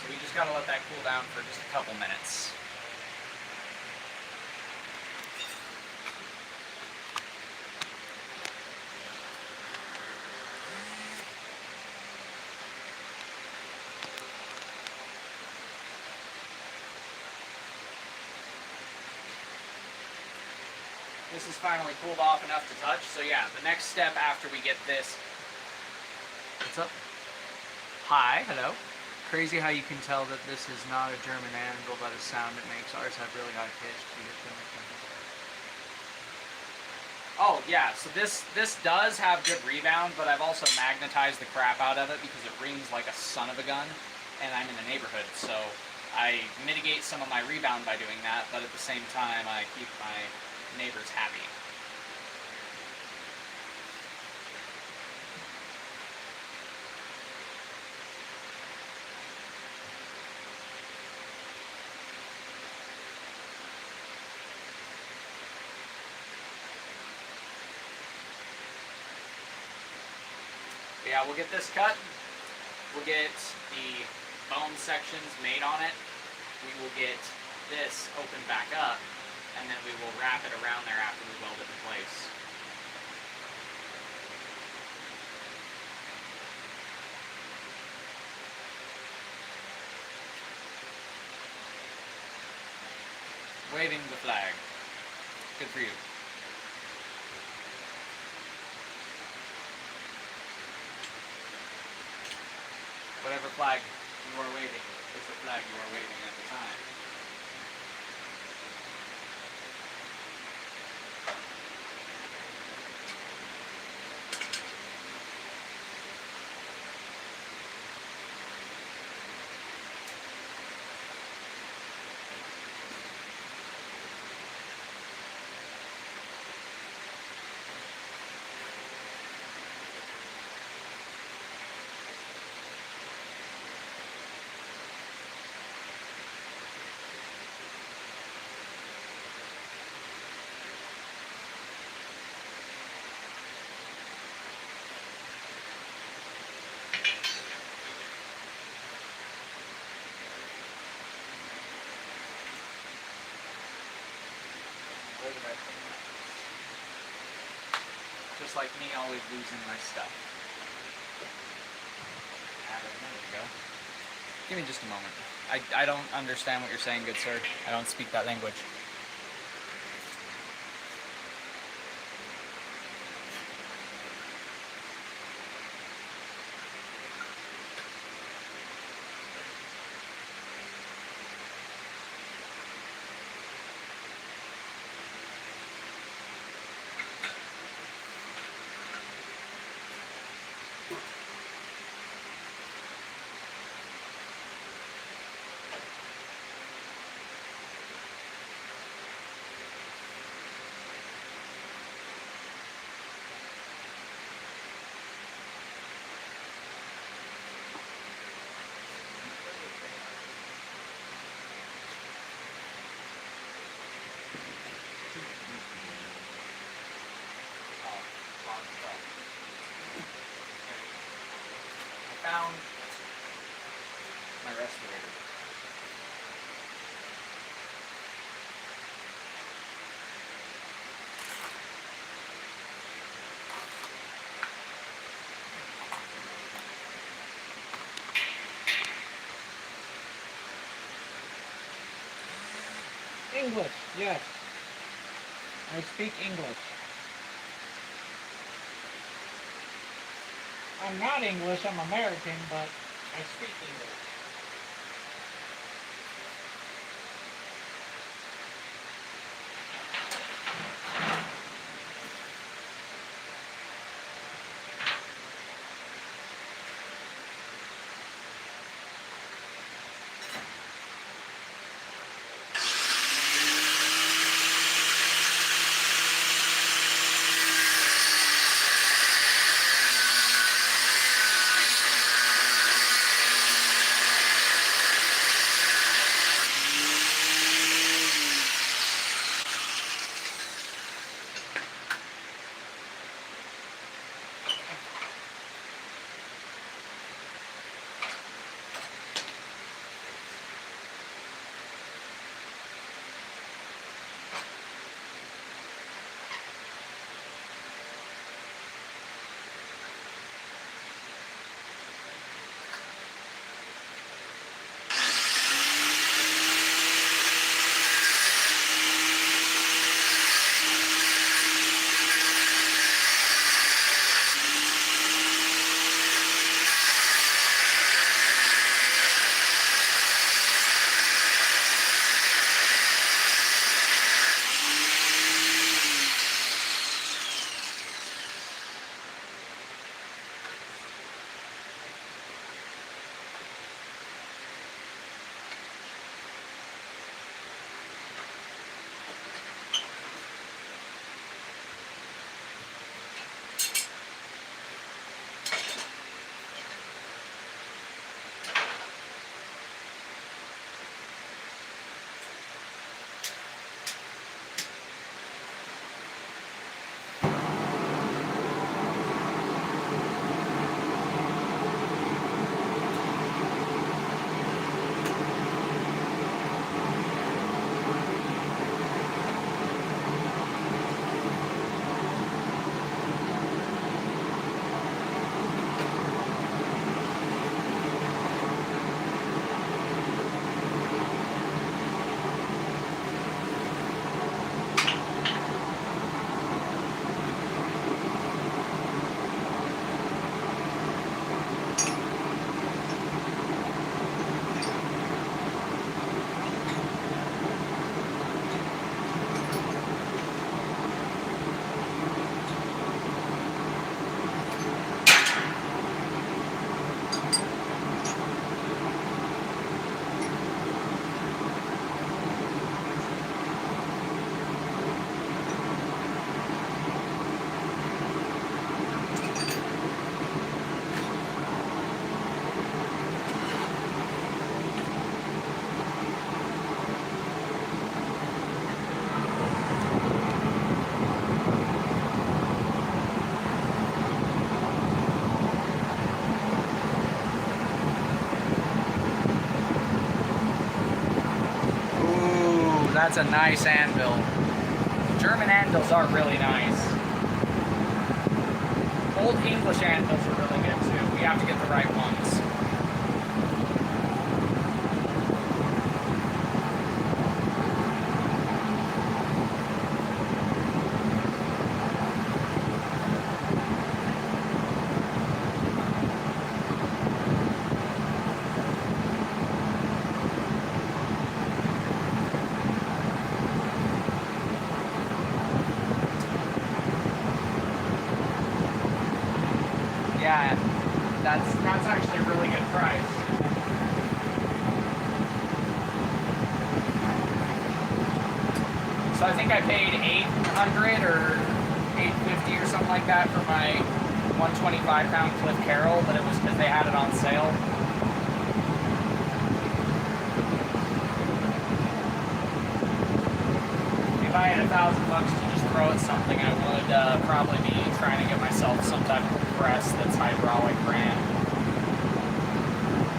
So we just gotta let that cool down for just a couple minutes. This is finally cooled off enough to touch. So yeah, the next step after we get this... What's up? Hi, hello. Crazy how you can tell that this is not a German Anvil by the sound it makes. Ours have really high pitch. Oh yeah, so this does have good rebound, but I've also magnetized the crap out of it because it rings like a son of a gun, and I'm in the neighborhood, so I mitigate some of my rebound by doing that, but at the same time I keep my neighbors happy. Yeah, we'll get this cut. We'll get the bone sections made on it. We will get this opened back up, and then we will wrap it around there after we weld it in place. Waving the flag. Good for you. Whatever flag you are waving is the flag you are waving at the time. Just like me always losing my stuff. Had it a minute ago. Give me just a moment. I don't understand what you're saying, good sir. I don't speak that language. Found my respirator. English, yes. I speak English. I'm not English, I'm American, but I speak English. That's a nice anvil. German anvils are really nice. Old English anvils are really good too. We have to get the right ones. Yeah, that's actually a really good price. So I think I paid $800 or $850 or something like that for my 125-pound Cliff Carroll, but it was because they had it on sale. If I had $1,000 to just throw at something, I would probably be trying to get myself some type of press that's hydraulic ran,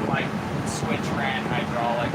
like switch ran hydraulic.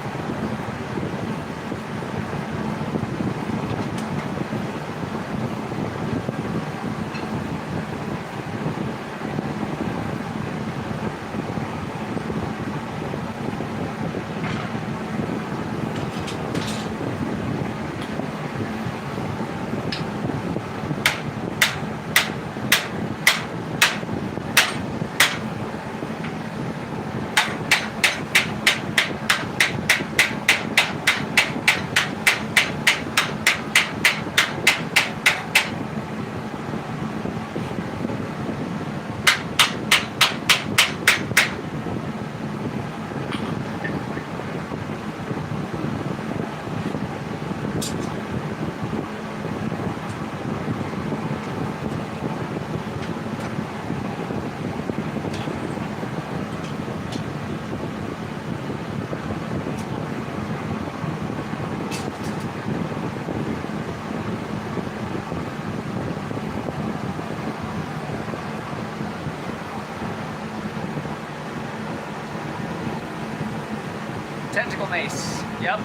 Tentacle mace. Yep.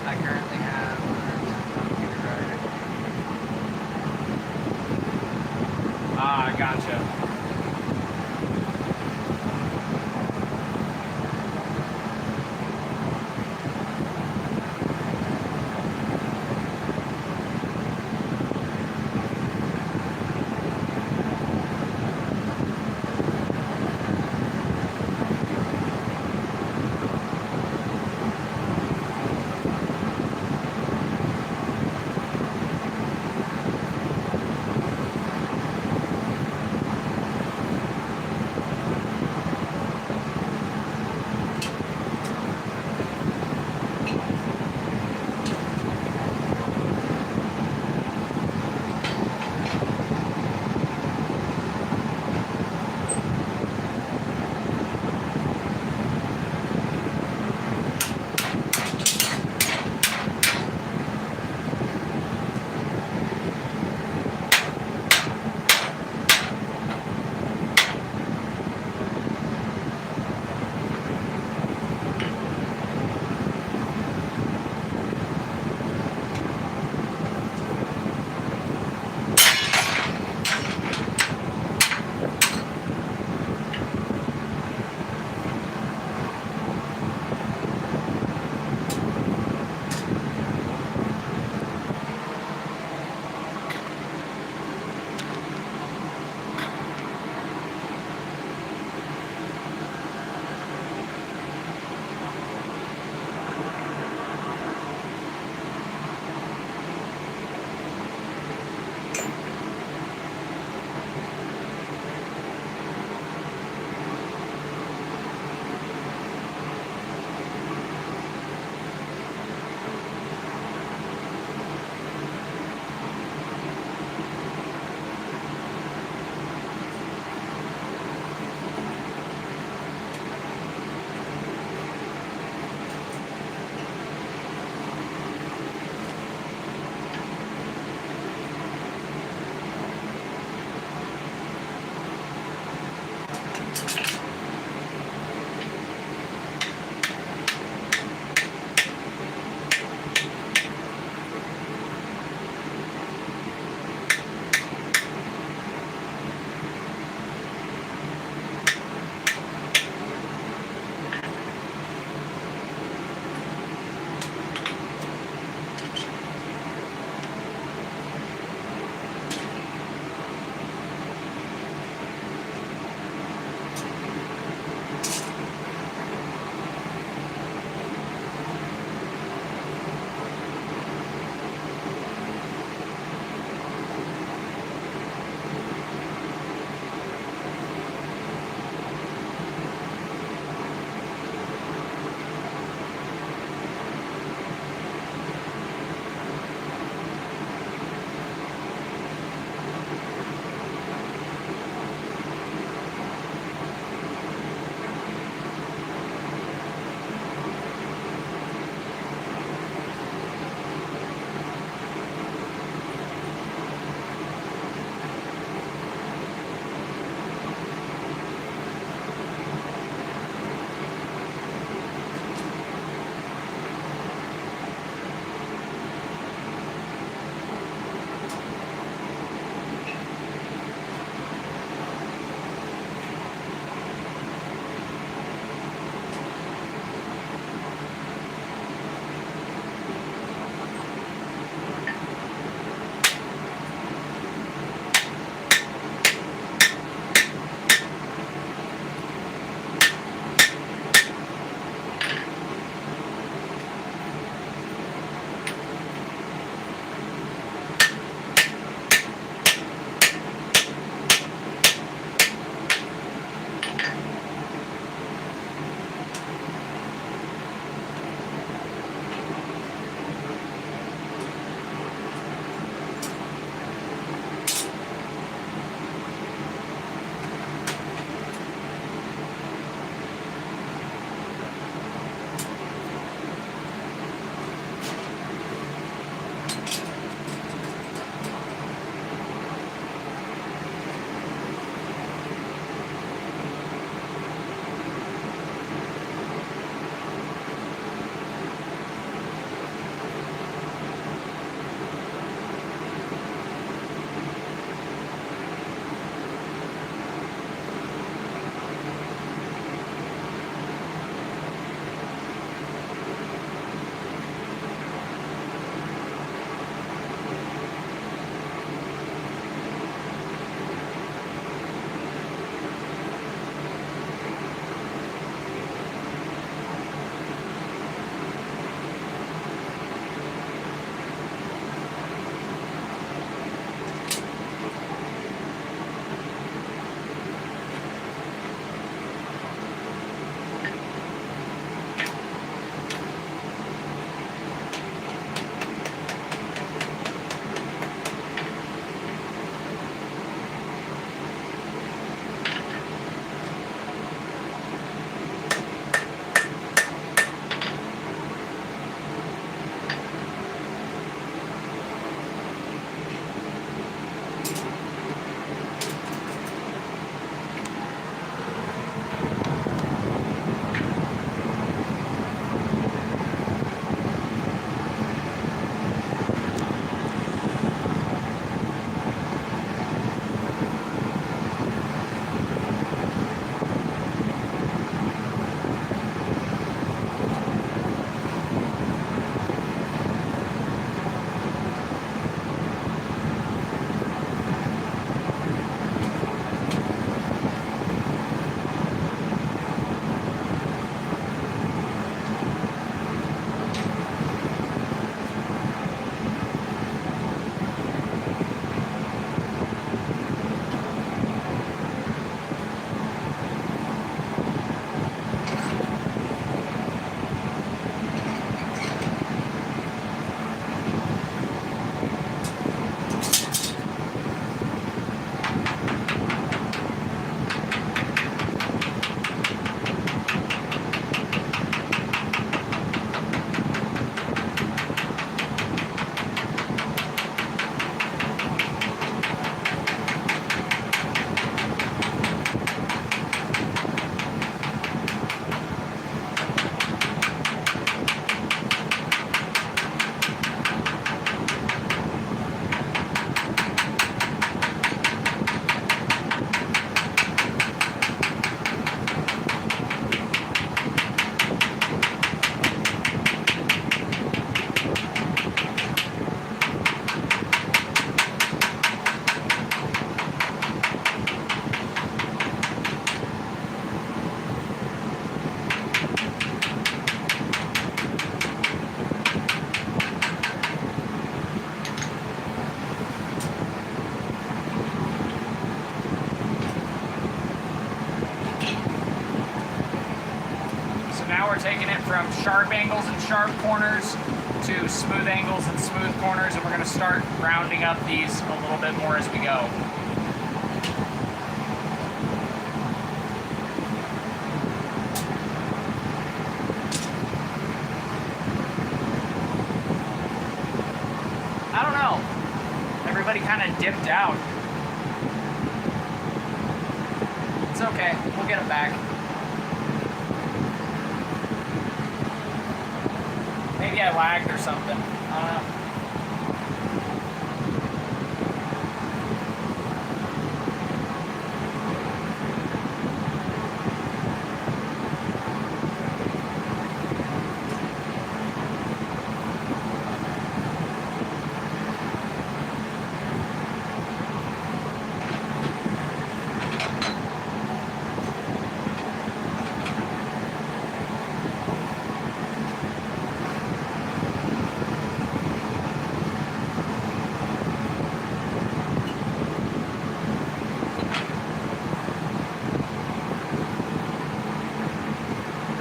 I currently have. Ah, gotcha. we're taking it from sharp angles and sharp corners to smooth angles and smooth corners, and we're going to start rounding up these a little bit more as we go. I don't know. Everybody kind of dipped out. It's okay. We'll get them back. Maybe I lagged or something. I don't know.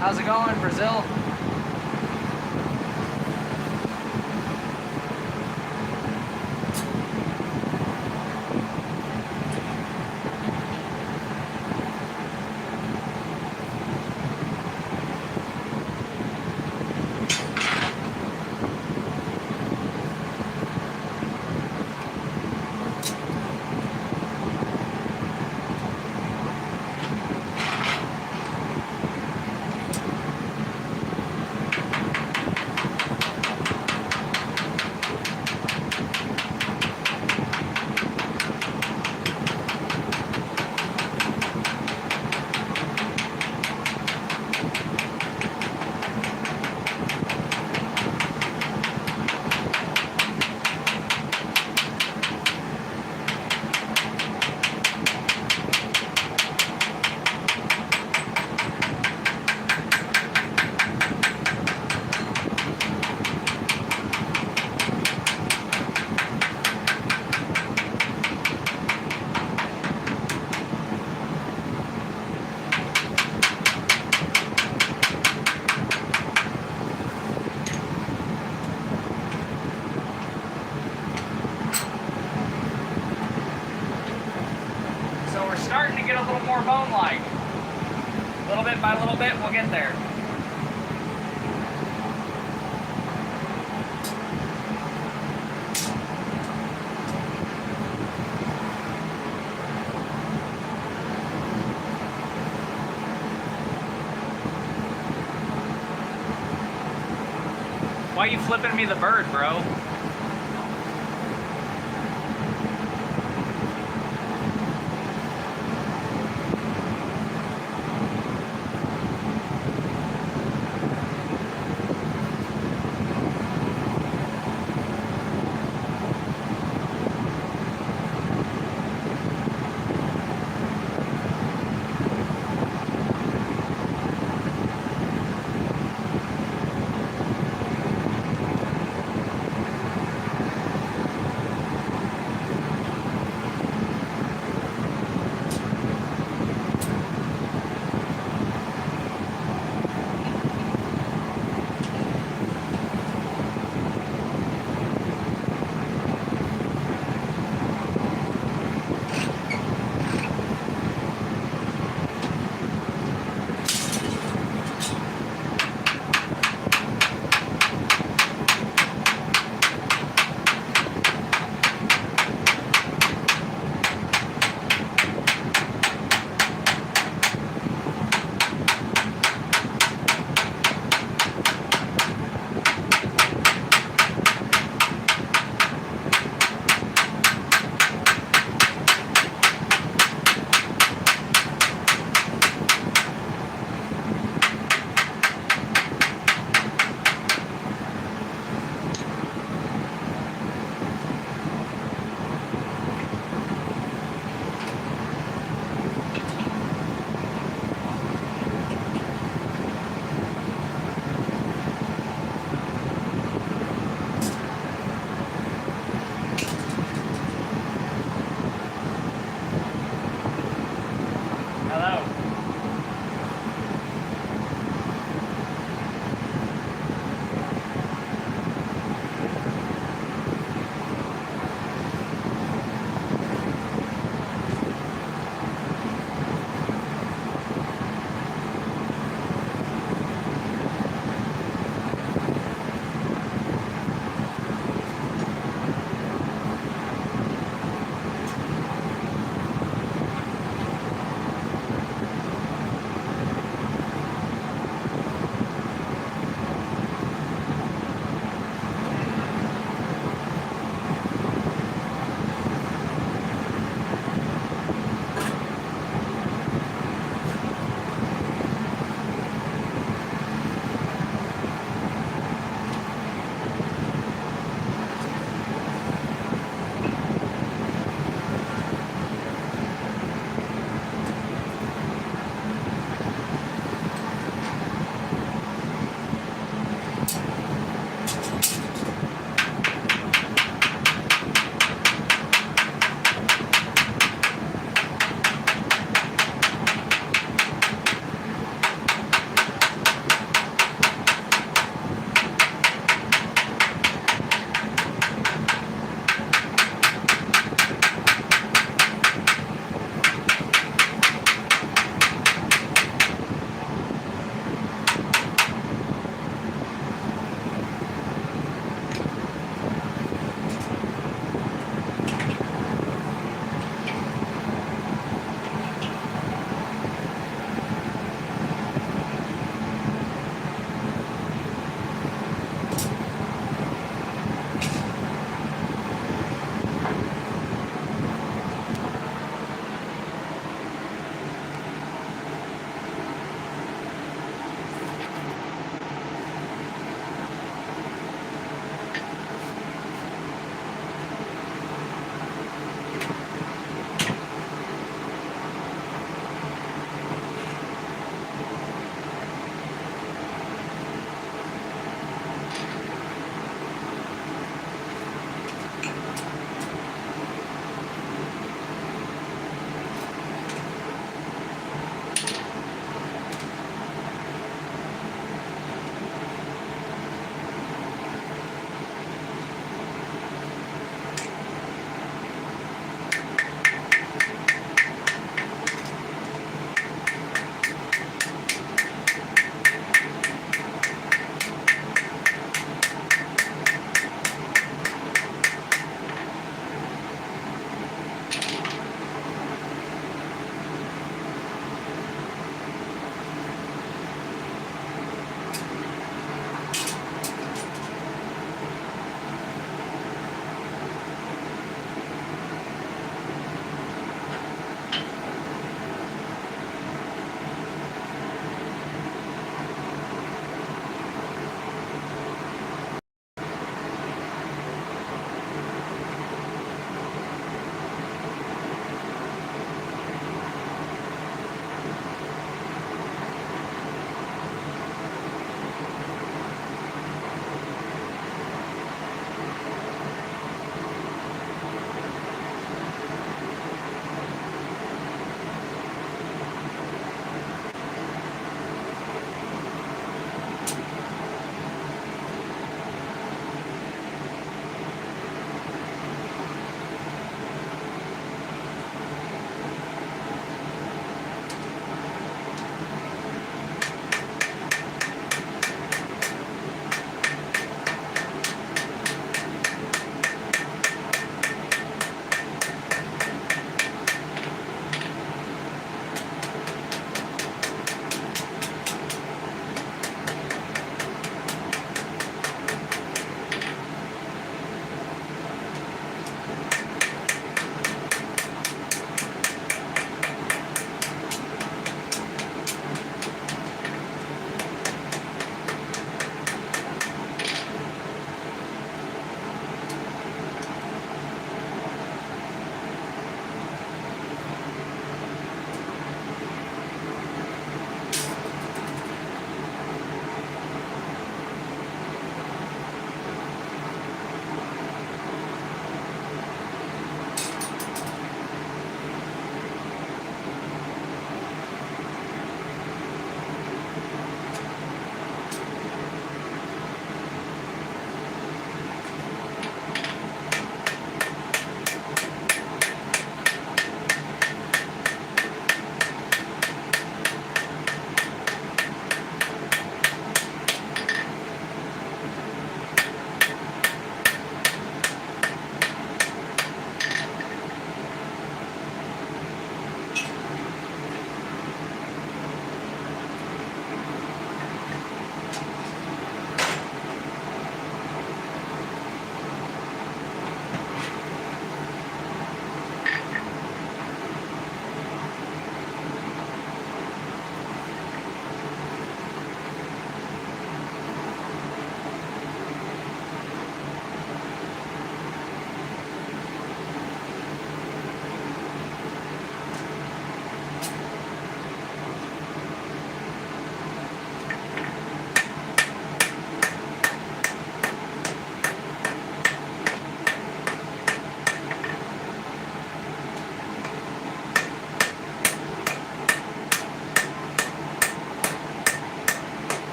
How's it going, Brazil? Starting to get a little more bone-like. Little bit by little bit, we'll get there. Why you flipping me the bird, bro?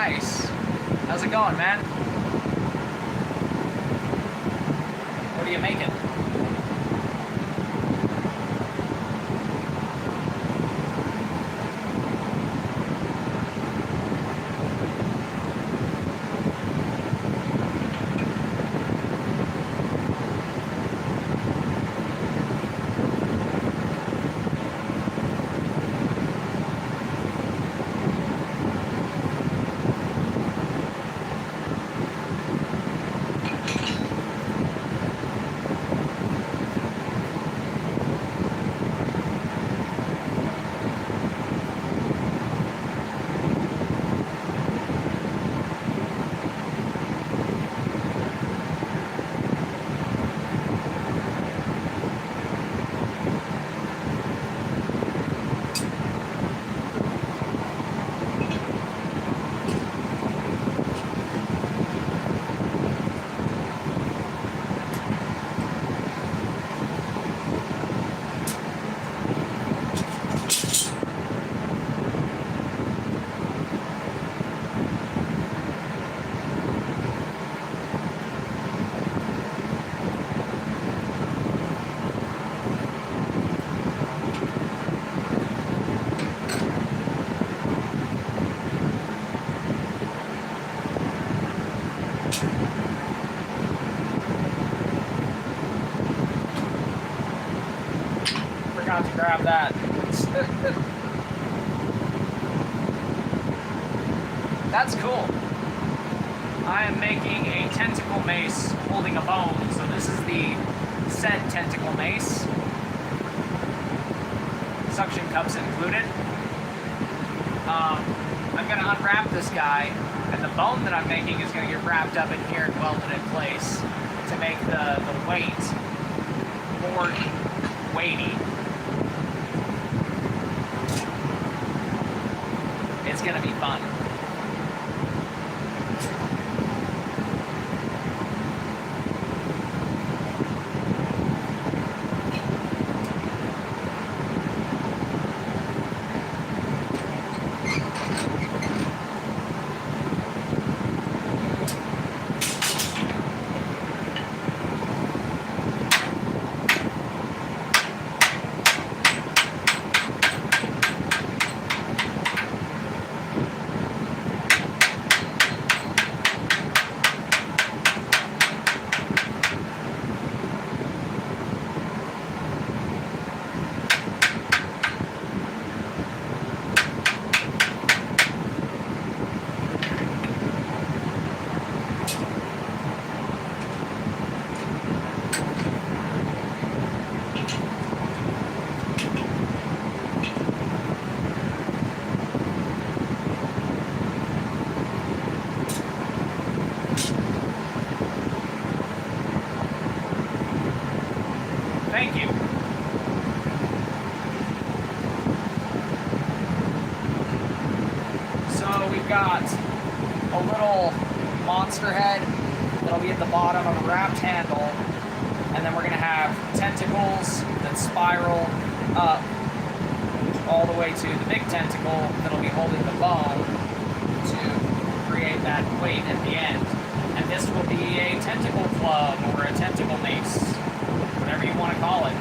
Nice. How's it going, man? What are you making? Forgot to grab that. That's cool. I am making a tentacle mace holding a bone. So this is the said tentacle mace. Suction cups included. I'm going to unwrap this guy, and the bone that I'm making is going to get wrapped up in here and welded in place to make the weight more weighty. It's going to be fun. Thank you. So we've got a little monster head that'll be at the bottom of a wrapped handle, and then we're going to have tentacles that spiral up all the way to the big tentacle that'll be holding the bone to create that weight at the end. And this will be a tentacle club or a tentacle mace, whatever you want to call it.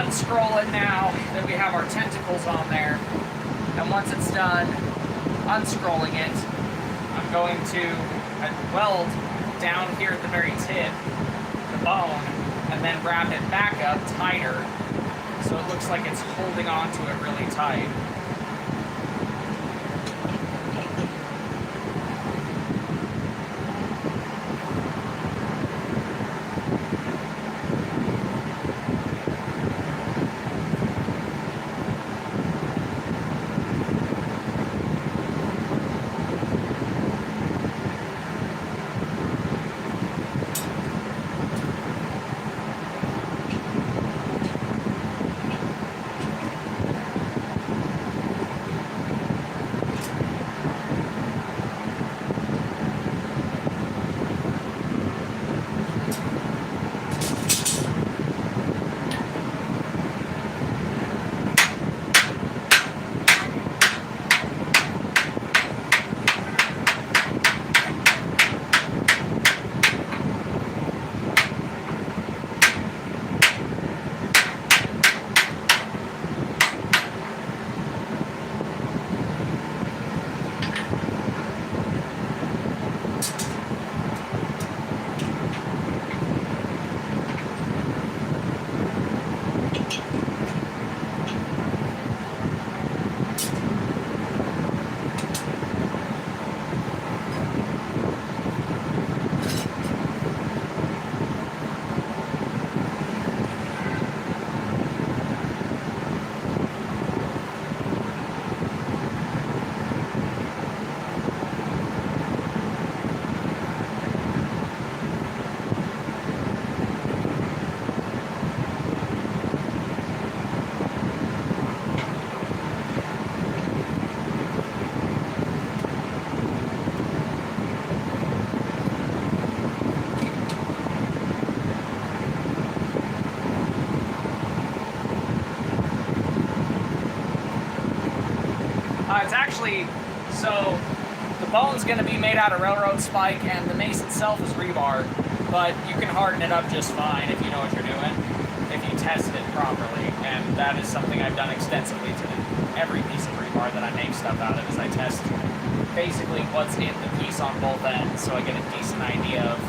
unscroll it now that we have our tentacles on there. And once it's done unscrolling it, I'm going to weld down here at the very tip the bone and then wrap it back up tighter so it looks like it's holding on to it really tight. It's actually, so the bone's going to be made out of railroad spike and the mace itself is rebar, but you can harden it up just fine if you know what you're doing, if you test it properly, and that is something I've done extensively to every piece of rebar that I make stuff out of, is I test basically what's in the piece on both ends so I get a decent idea of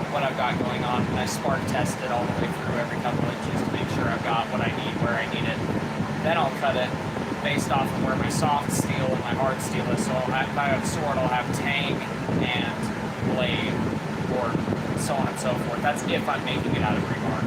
what I've got going on, and I spark test it all the way through every couple inches to make sure I've got what I need where I need it. Then I'll cut it based off of where my soft steel and my hard steel is. So if I have a sword, I'll have tang and blade, or so on and so forth. That's if I'm making it out of rebar.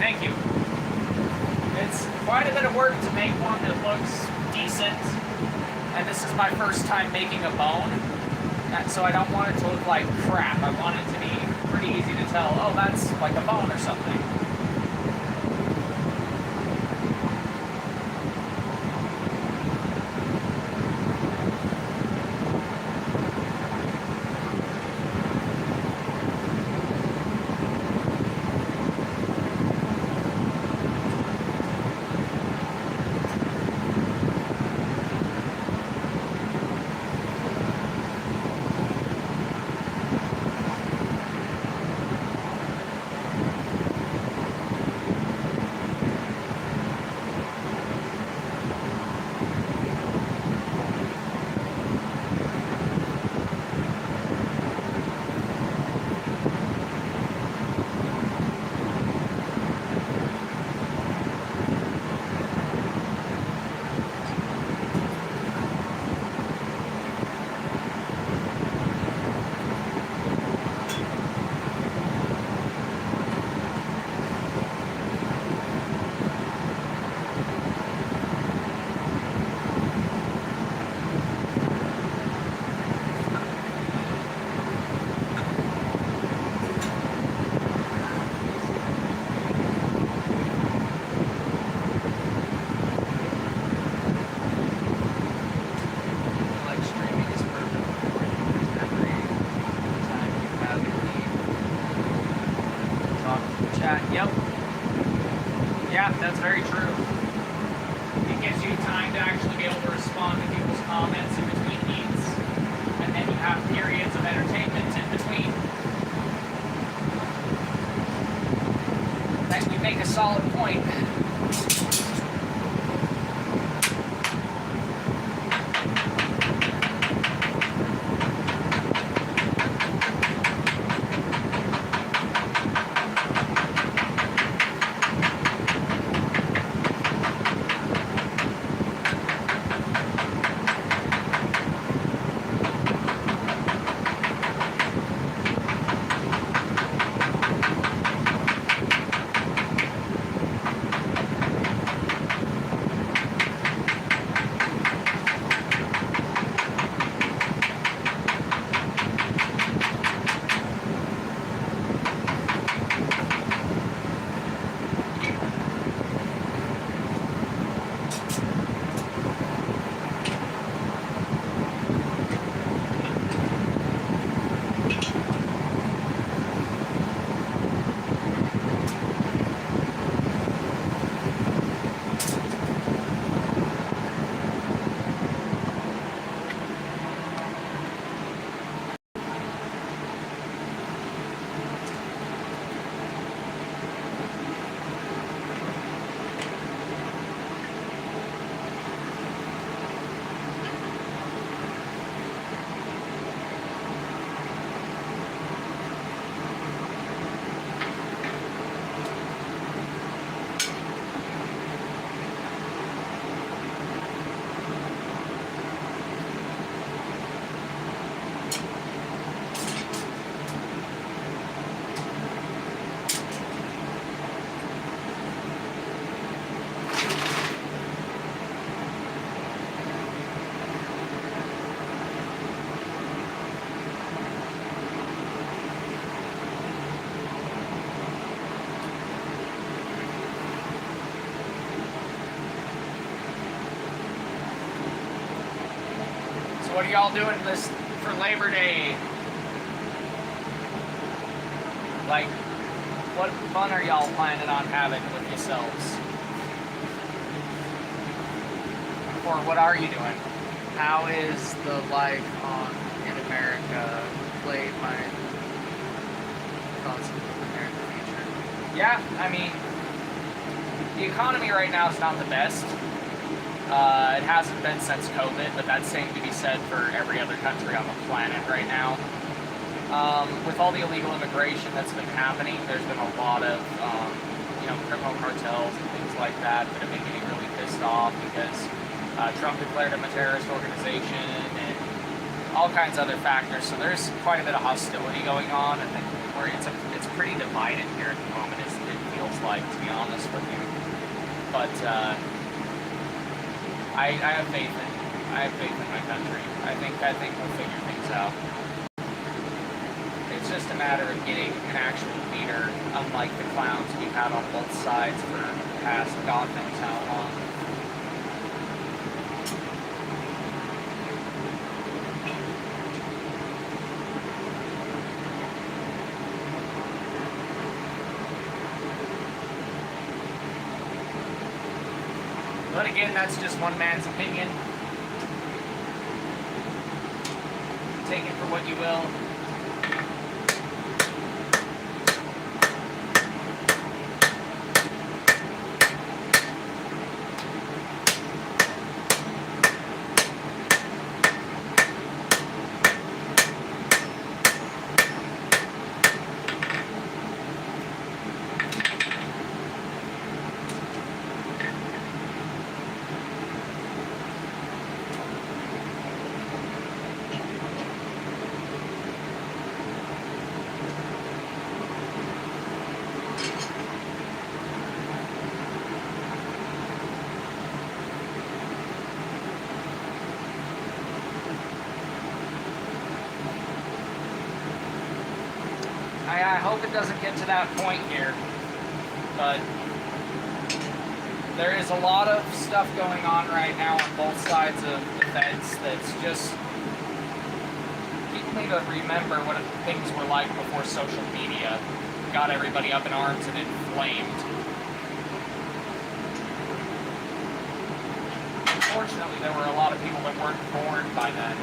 Thank you. It's quite a bit of work to make one that looks decent, and this is my first time making a bone, so I don't want it to look like crap. I want it to be pretty easy to tell, oh, that's like a bone or something. chat. Yep. Yeah, that's very true. It gives you time to actually be able to respond to people's comments in between heats, and then you have periods of entertainment in between. That you make a solid point. What are y'all doing this for Labor Day? Like, what fun are y'all planning on having with yourselves? Or what are you doing? How is the life in America played my thoughts of American future? Yeah, I mean, the economy right now is not the best. It hasn't been since COVID, but that's same to be said for every other country on the planet right now. With all the illegal immigration that's been happening, there's been a lot of, criminal cartels and things like that that have been getting really pissed off because Trump declared them a terrorist organization and all kinds of other factors. So there's quite a bit of hostility going on, and it's pretty divided here at the moment. It feels like, to be honest with you. But I have faith in my country. I think we'll figure things out. It's just a matter of getting an actual leader, unlike the clowns we've had on both sides for the past God knows how long. But again, that's just one man's opinion. Take it for what you will. I hope it doesn't get to that point here, but there is a lot of stuff going on right now on both sides of the fence that's just people need to remember what things were like before social media. got everybody up in arms and inflamed. Unfortunately, there were a lot of people that weren't born by then.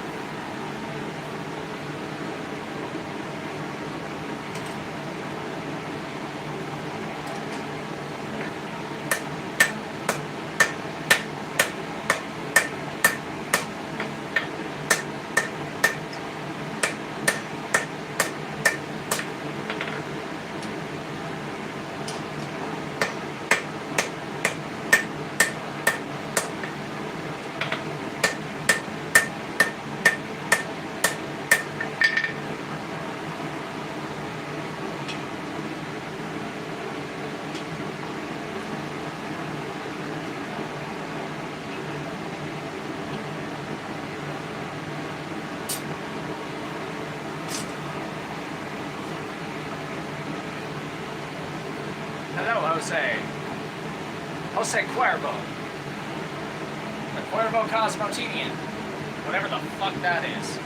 Hello, Jose. Jose Cuervo. The Cuervo Cosmotinian. Whatever the fuck that is.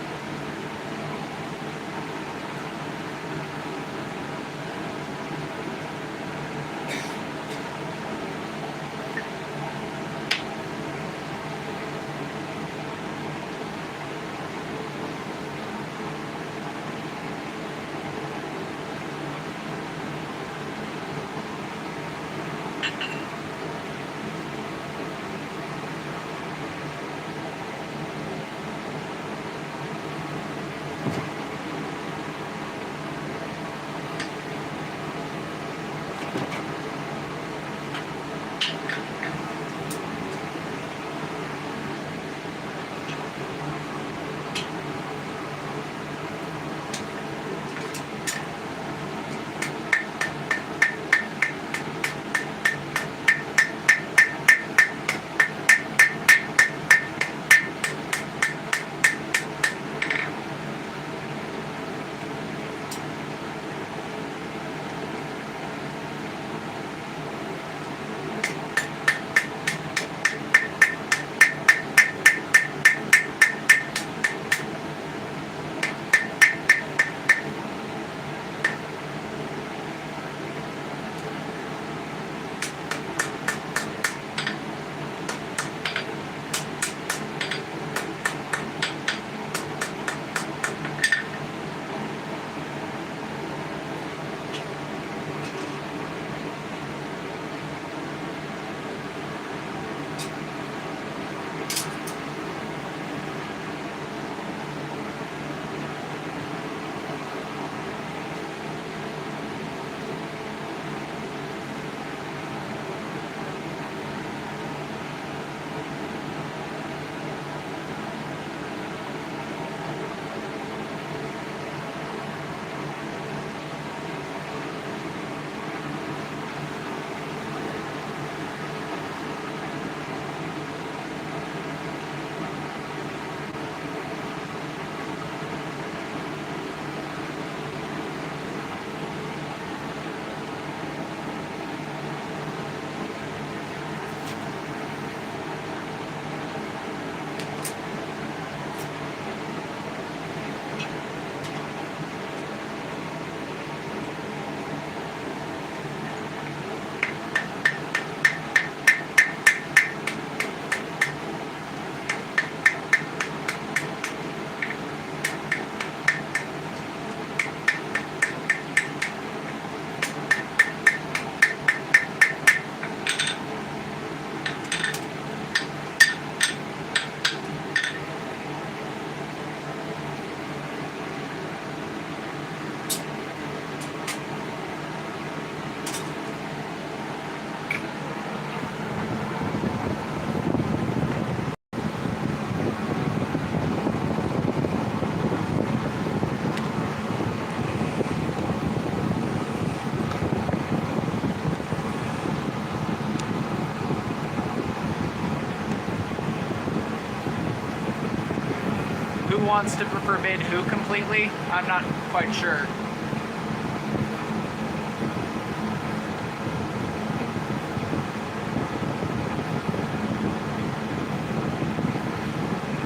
Who wants to forbid who completely? I'm not quite sure.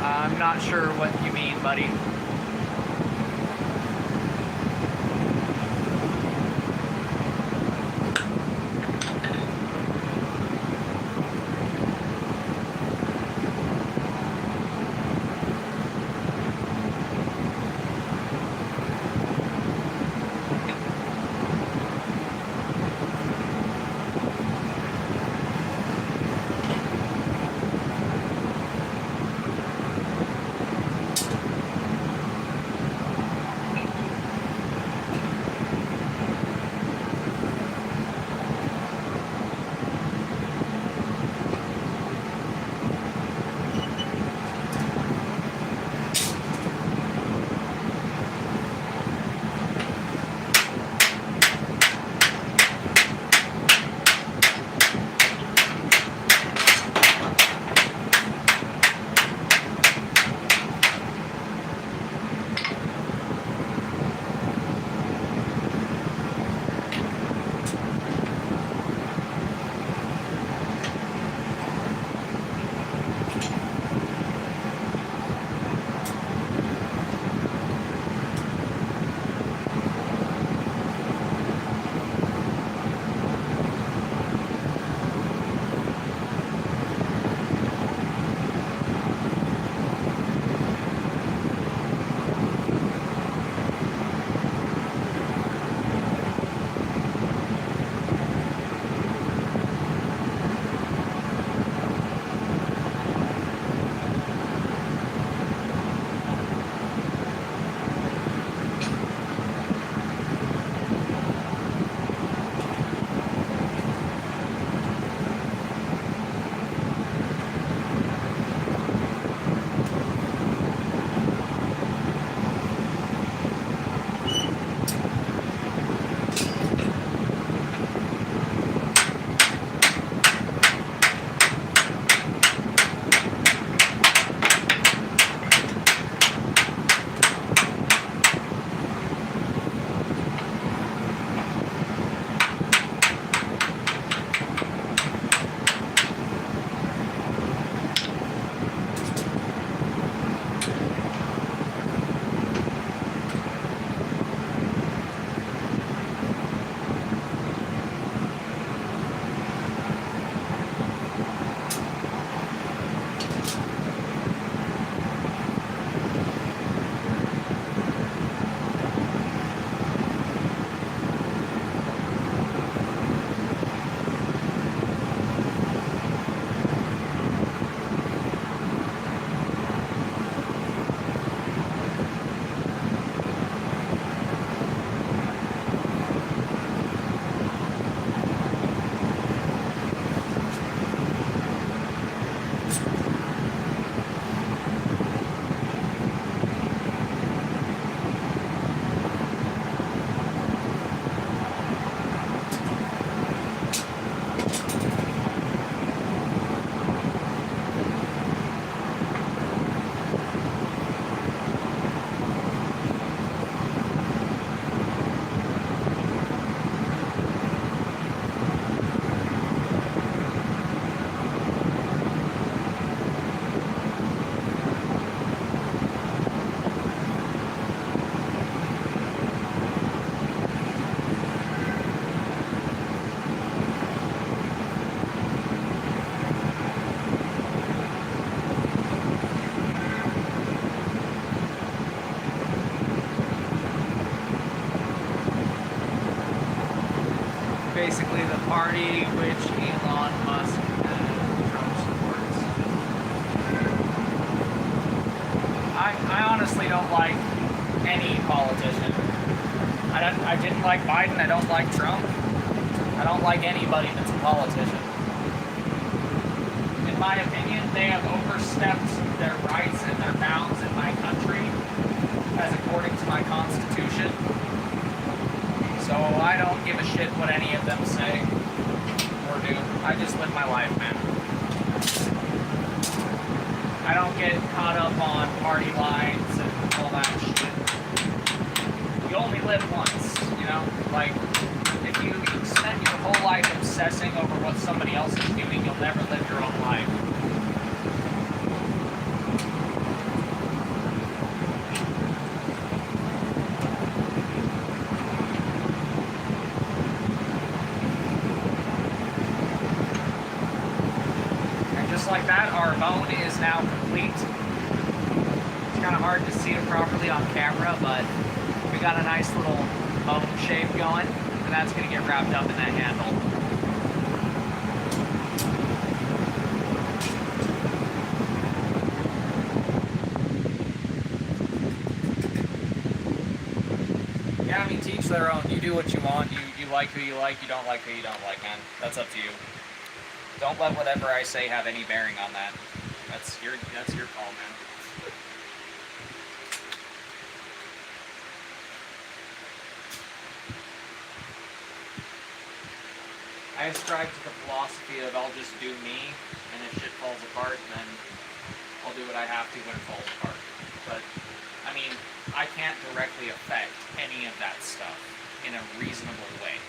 I'm not sure what you mean, buddy. basically the party which Elon Musk Trump supports. I honestly don't like any politician. I didn't like Biden. I don't like Trump. I don't like anybody that's a politician. In my opinion, they have overstepped their rights and their bounds in my country, as according to my Constitution. So I don't give a shit what any of them say or do. I just live my life, man. I don't get caught up on party lines and all that shit. You only live once, you know? Like, if you spend your whole life obsessing over what somebody else is doing, you'll never live your own life. Like that, our bone is now complete. It's kind of hard to see it properly on camera, but we got a nice little bone shape going, and that's going to get wrapped up in that handle. Yeah, I mean, to each their own. You do what you want. You like who you like. You don't like who you don't like, man. That's up to you. Don't let whatever I say have any bearing on that. That's your call, man. I ascribe to the philosophy of I'll just do me, and if shit falls apart, then I'll do what I have to when it falls apart. But, I mean, I can't directly affect any of that stuff in a reasonable way,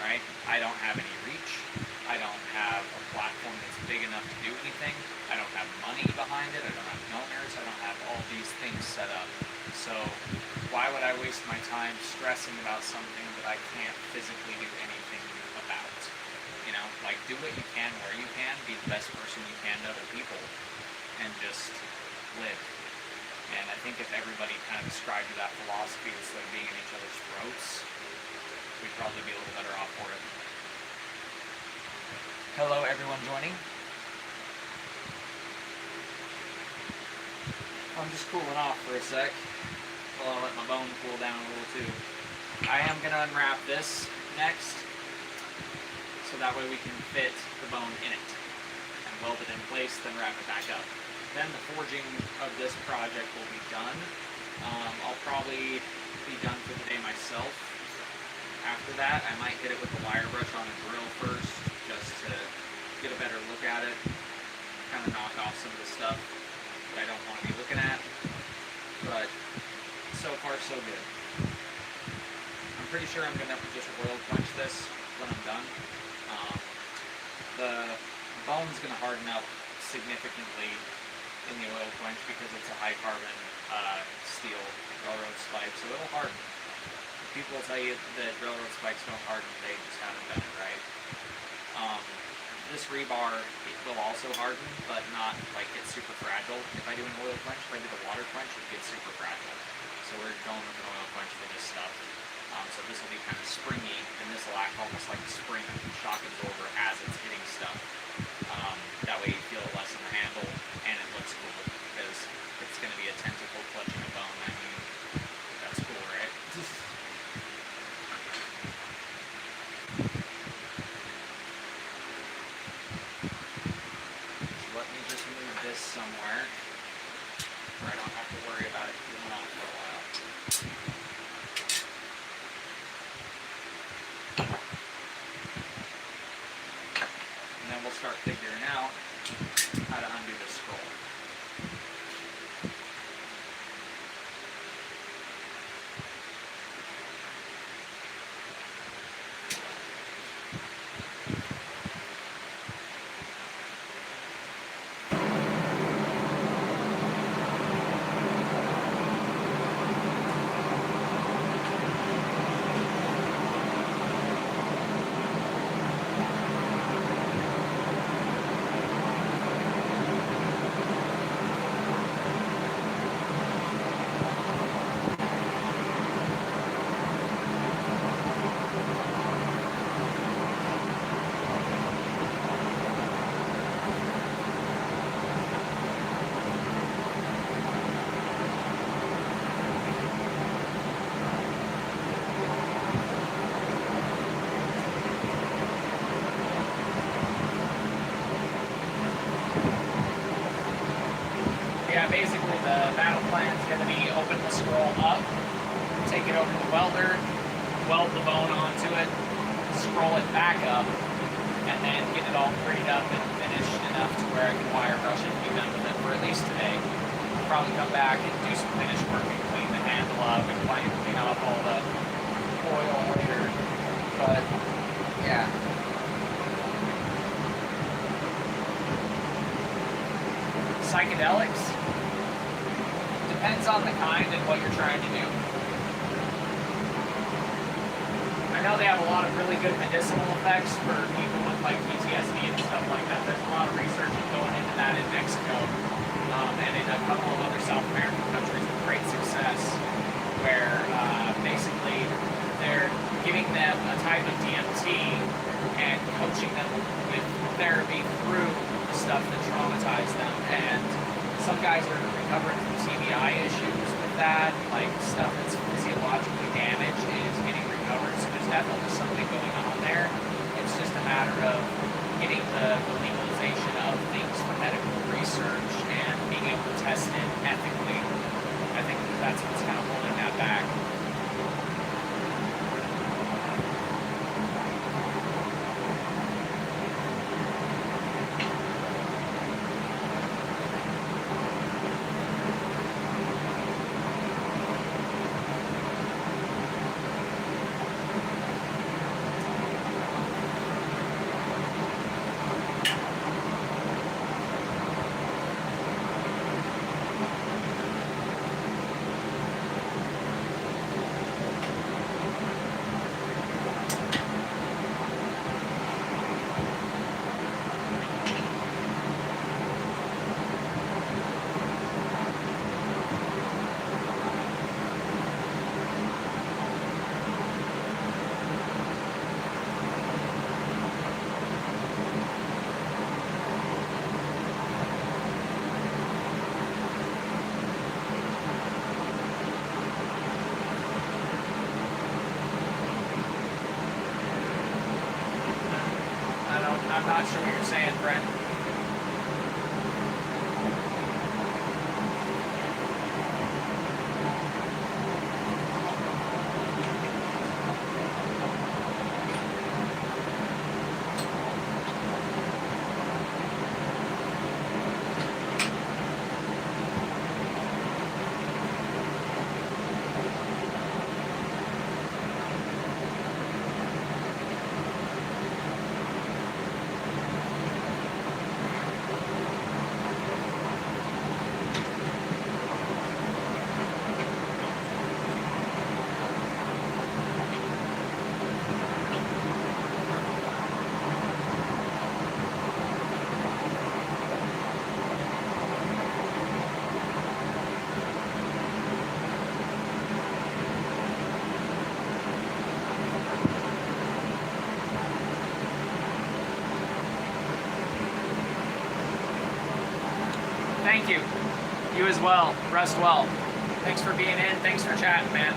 right? I don't have any reach. I don't have a platform that's big enough to do anything. I don't have money behind it. I don't have donors. I don't have all these things set up. So why would I waste my time stressing about something that I can't physically do anything about? You know, like, do what you can where you can, be the best person you can to other people, and just live. And I think if everybody kind of ascribed to that philosophy instead of being in each other's throats, we'd probably be a little better off for it. Hello, everyone joining. I'm just cooling off for a sec while I let my bone cool down a little too. I am going to unwrap this next, so that way we can fit the bone in it and weld it in place, then wrap it back up. Then the forging of this project will be done. I'll probably be done for the day myself. After that, I might hit it with the wire brush on a drill first, just to get a better look at it, kind of knock off some of the stuff that I don't want to be looking at. But so far, so good. I'm pretty sure I'm going to have to just oil quench this when I'm done. The bone's going to harden up significantly in the oil quench because it's a high carbon steel railroad spike, so it'll harden. People will tell you that railroad spikes don't harden, they just haven't done it right. This rebar will also harden, but not like get super fragile. If I do an oil quench, if I do the water quench, it gets super fragile. So we're going with an oil quench for this stuff. So this will be kind of springy, and this will act almost like a spring shock absorber as it's hitting stuff. That way you feel it less in the handle, and it looks cool, because it's going to be a tentacle clutching a bone. I mean, that's cool, right? Let me just move this somewhere where I don't have to worry about it cooling off for a while. the battle plan is going to be open the scroll up, take it over to the welder, weld the bone onto it, scroll it back up, and then get it all prettied up and finished enough to where I can wire brush it and be done with it for at least today. Probably come back and do some finish work and clean the handle up and clean off all the oil later. But yeah. Psychedelics? Depends on the kind and what you're trying to do. I know they have a lot of really good medicinal effects for people with like PTSD and stuff like that. There's a lot of research going into that in Mexico and in a couple of other South American countries with great success, where basically they're giving them a type of DMT and coaching them with therapy through the stuff that traumatized them. And some guys are recovering from TBI issues with that, like stuff that's physiologically damaged is getting recovered. So there's definitely something going on there. It's just a matter of getting the legalization of things for medical research and being able to test it ethically. I think that's what's kind of holding that back. I'm not sure what you're saying, Brent. Thank you. You as well. Rest well. Thanks for being in. Thanks for chatting, man.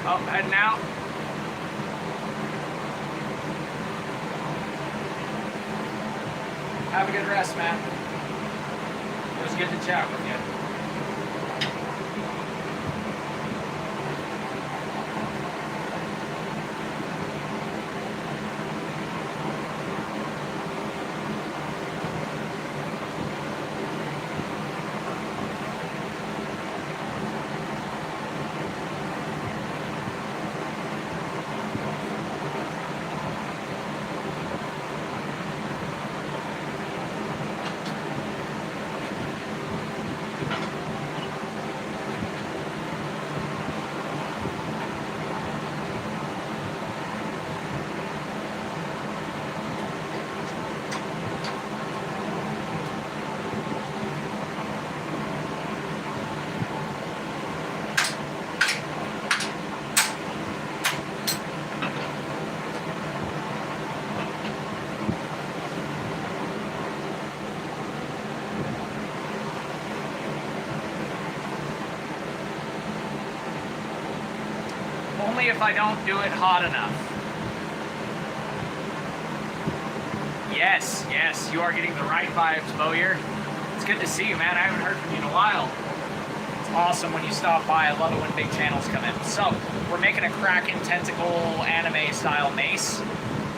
Oh, heading out. Have a good rest, man. It was good to chat with you. Only if I don't do it hot enough. Yes, yes, you are getting the right vibes, Bowyer. It's good to see you, man. I haven't heard from you in a while. It's awesome when you stop by. I love it when big channels come in. So, we're making a Kraken Tentacle anime-style mace.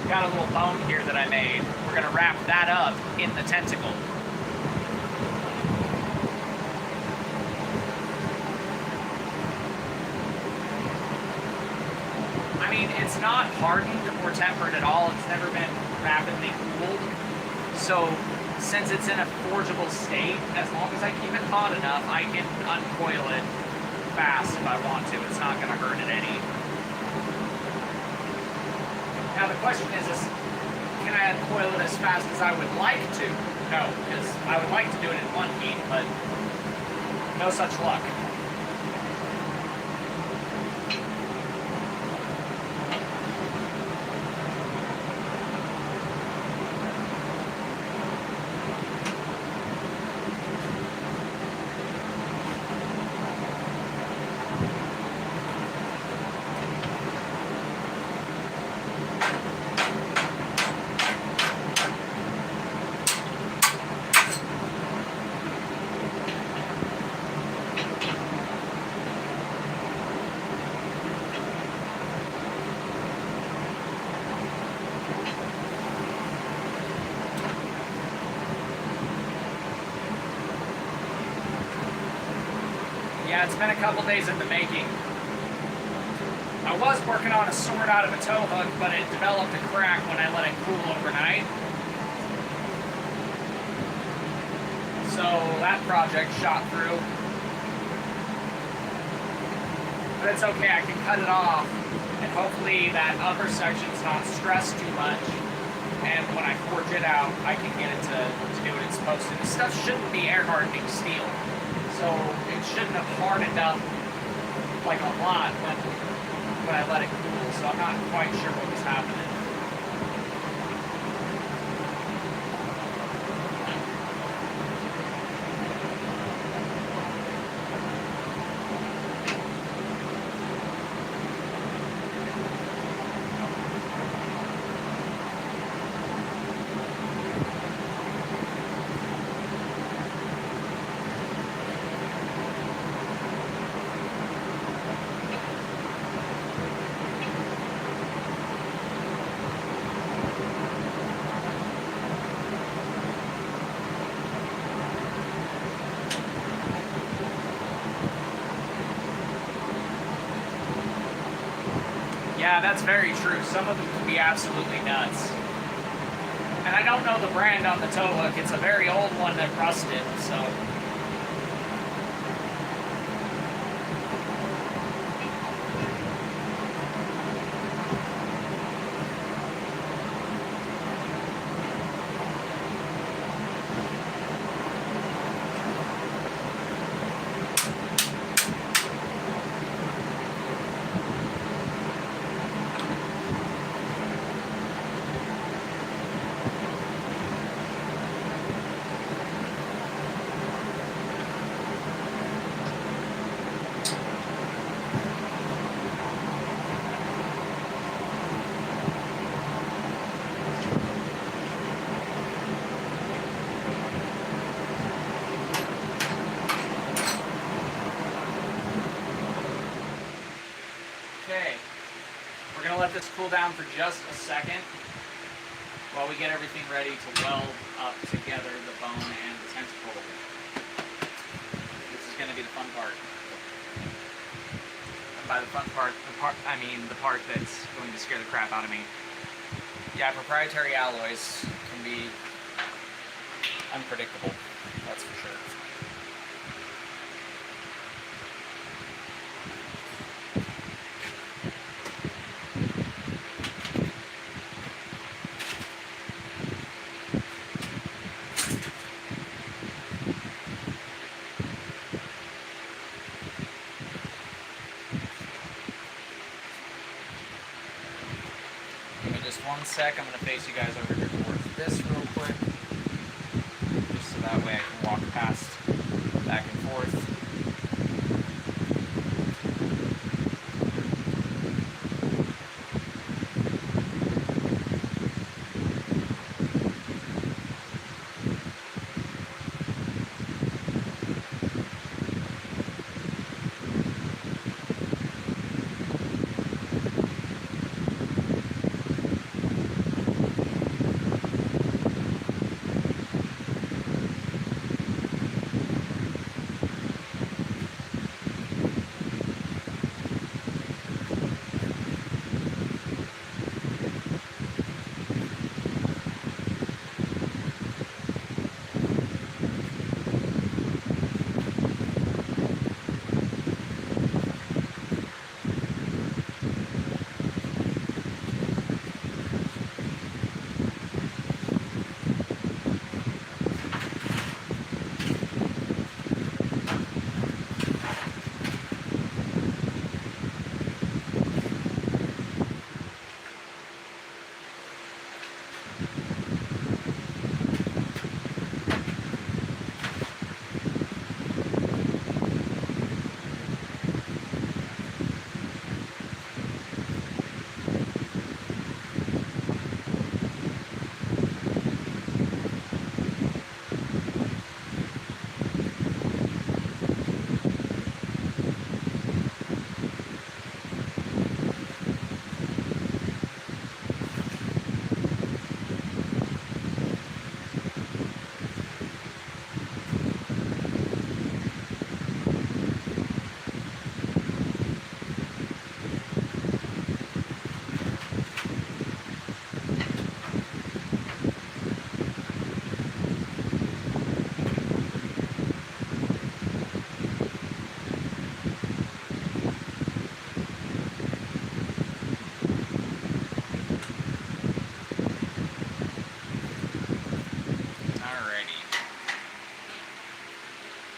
Got a little bone here that I made. We're gonna wrap that up in the tentacle. I mean, it's not hardened or tempered at all. It's never been rapidly cooled. So, since it's in a forgeable state, as long as I keep it hot enough, I can uncoil it fast if I want to. It's not gonna hurt it any. Now the question is, can I uncoil it as fast as I would like to? No, because I would like to do it in one heat, but no such luck. Yeah, it's been a couple days in the making. I was working on a sword out of a tow hook, but it developed a crack when I let it cool overnight. So that project shot through. But it's okay, I can cut it off, and hopefully that upper section's not stressed too much. And when I forge it out, I can get it to do what it's supposed to. This stuff shouldn't be air hardening steel. So it shouldn't have hardened up like a lot when I let it cool, so I'm not quite sure what was happening. Yeah, that's very true. Some of them can be absolutely nuts. And I don't know the brand on the tow hook. It's a very old one that rusted, so... Let this cool down for just a second while we get everything ready to weld up together the bone and the tentacle. This is going to be the fun part. And by the fun part, I mean the part that's going to scare the crap out of me. Yeah, proprietary alloys can be unpredictable, that's for sure. One sec, I'm going to face you guys over here towards this real quick, just so that way I can walk past back and forth.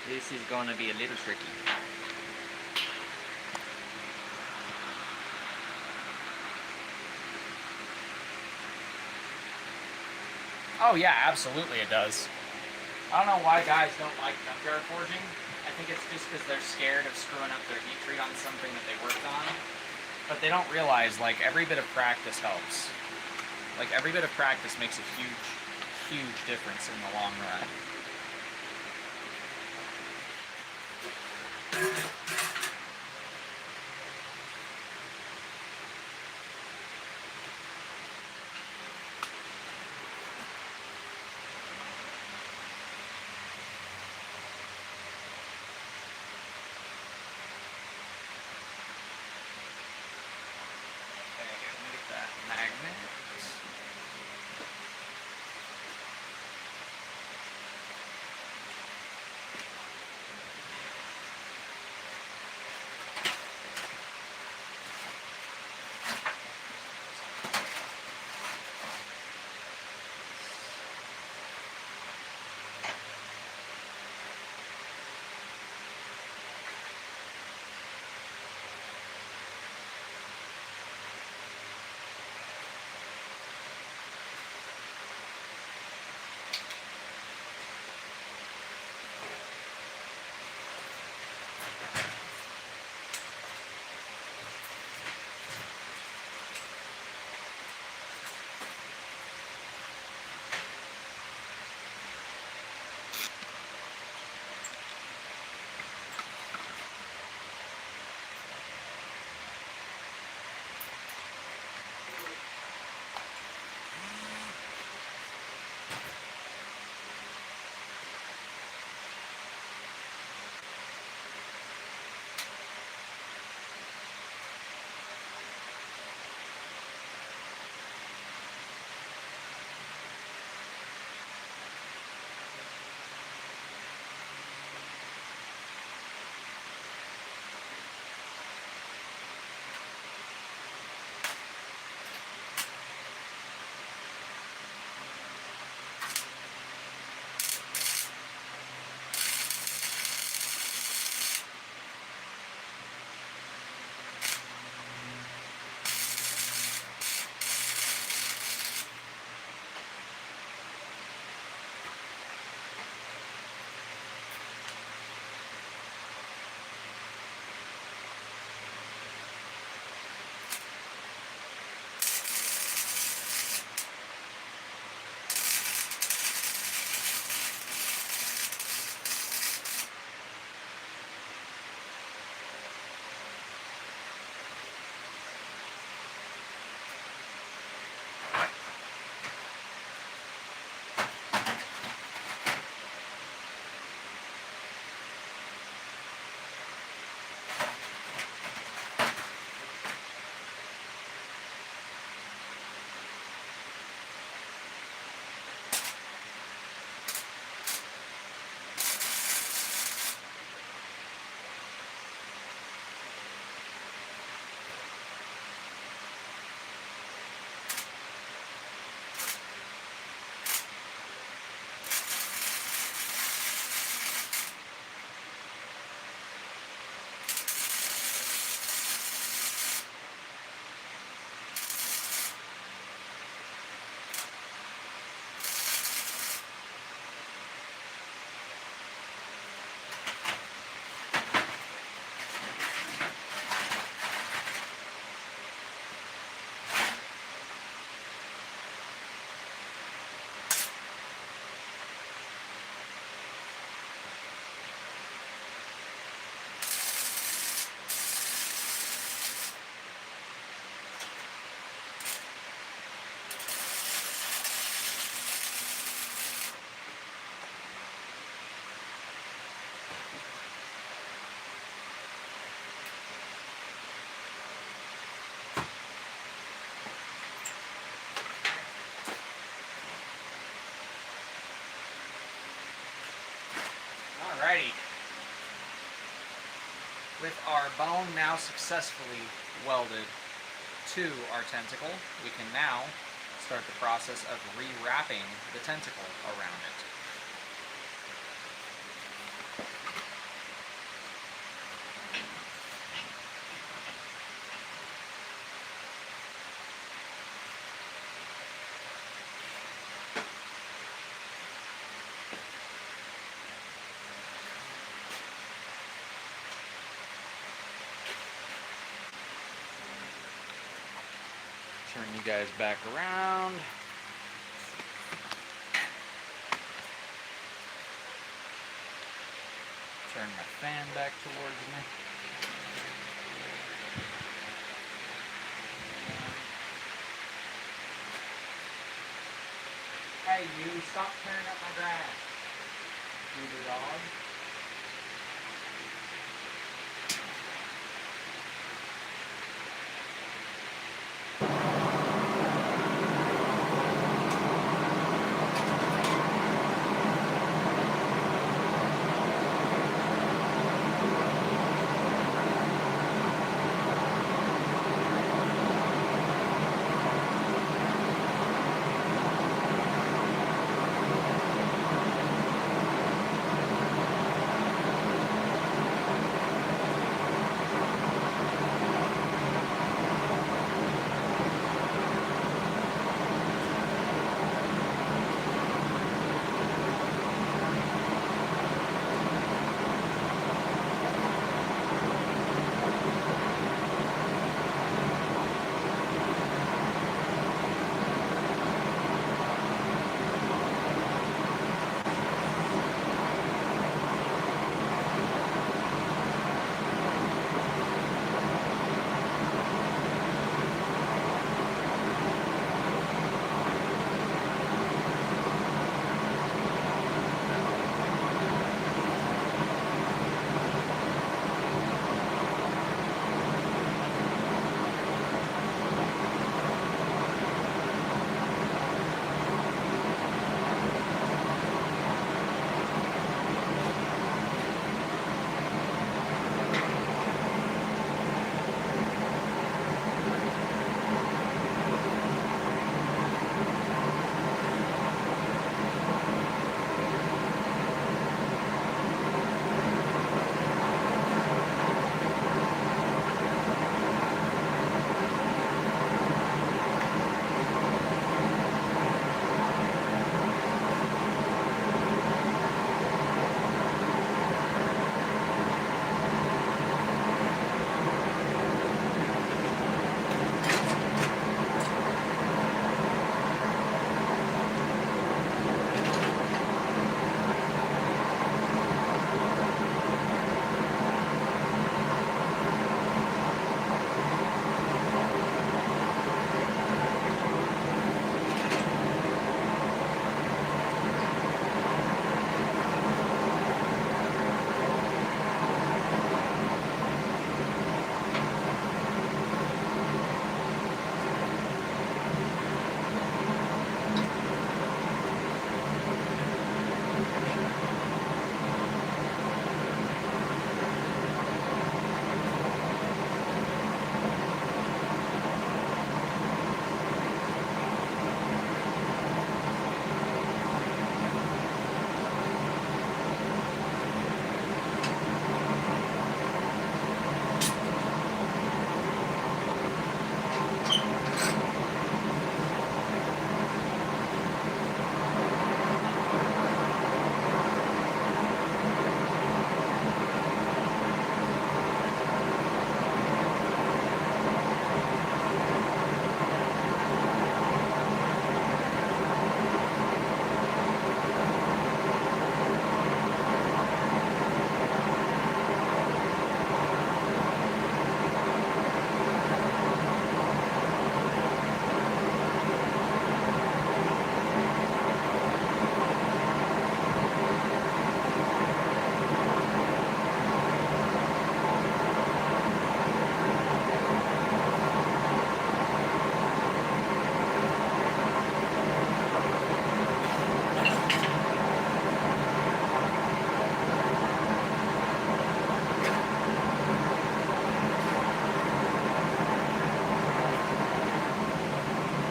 This is gonna be a little tricky. Oh yeah, absolutely it does. I don't know why guys don't like junkyard forging. I think it's just because they're scared of screwing up their heat treat on something that they worked on. But they don't realize, like, every bit of practice helps. Like, every bit of practice makes a huge, huge difference in the long run. Magnet. Alrighty. With our bone now successfully welded to our tentacle, we can now start the process of rewrapping the tentacle around it. turn you guys back around. Turn my fan back towards me. Hey, you, stop tearing up my grass. You dog.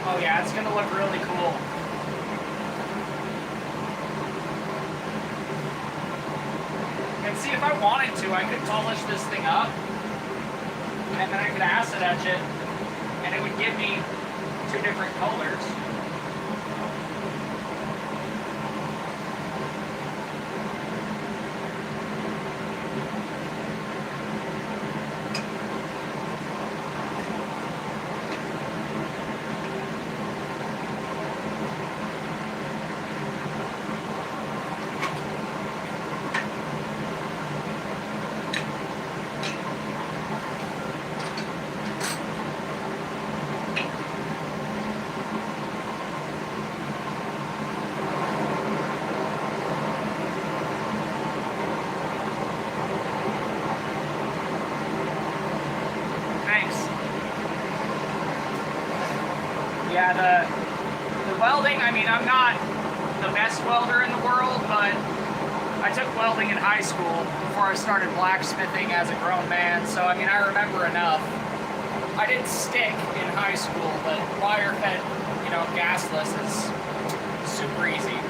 Oh yeah, it's gonna look really cool. And see, if I wanted to, I could polish this thing up, and then I could acid etch it, and it would give me two different colors. Yeah, the welding, I mean, I'm not the best welder in the world, but I took welding in high school before I started blacksmithing as a grown man, so I mean, I remember enough. I didn't stick in high school, but wire fed, you know, gasless is super easy.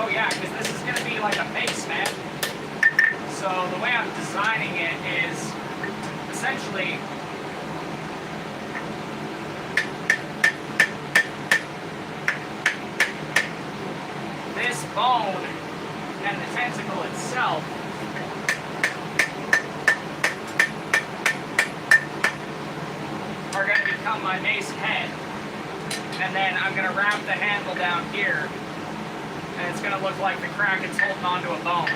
Oh yeah, because this is going to be like a mace, man. So the way I'm designing it is essentially this bone and the tentacle itself are going to become my mace head. And then I'm going to wrap the handle down here, and it's going to look like the crack it's holding onto a bone.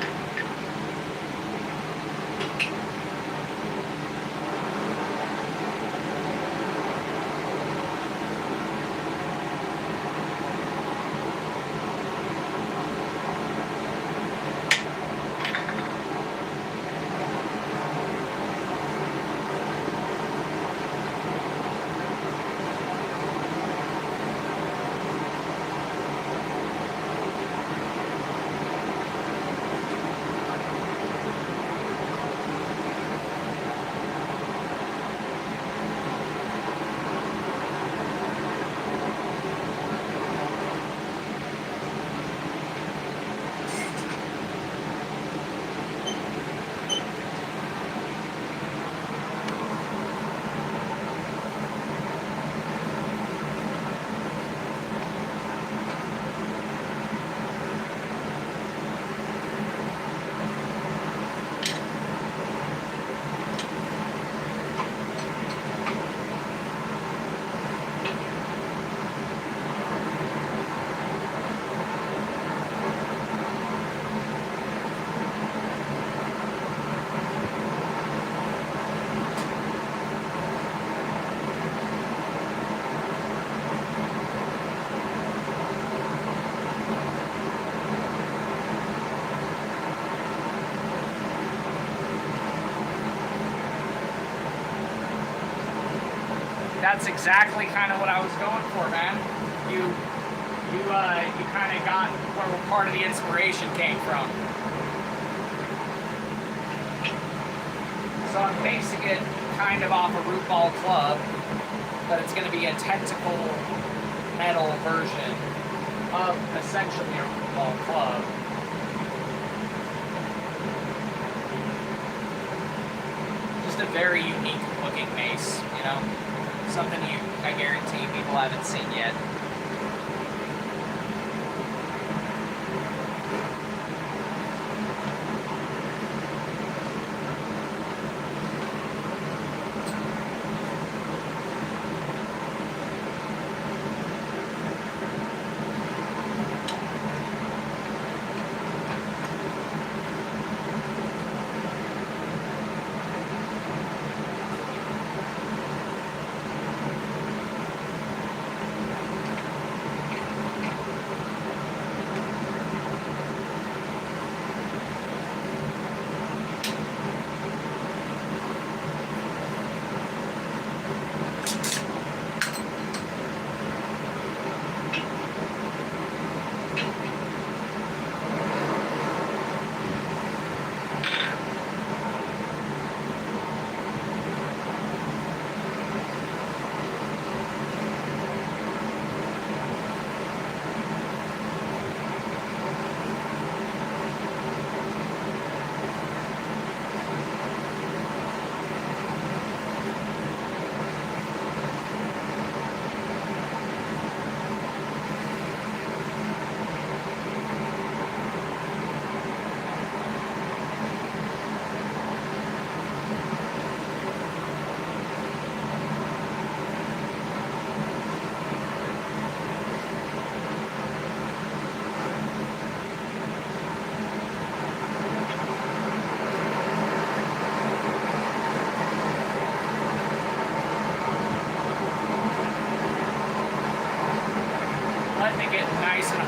That's exactly kind of what I was going for, man. You kind of got where part of the inspiration came from. So I'm basing it kind of off a root ball club, but it's going to be a tentacle metal version of essentially a root ball club. Just a very unique looking mace, you know? Something I guarantee people haven't seen yet.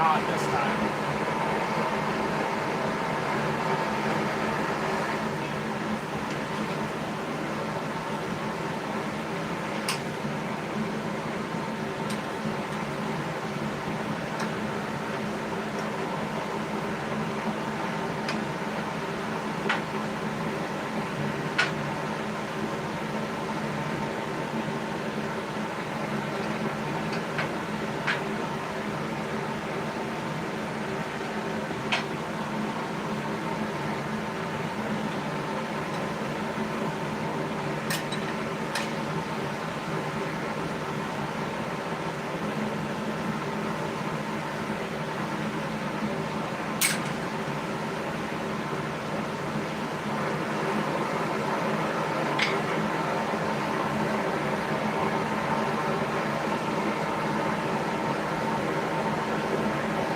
hot this time.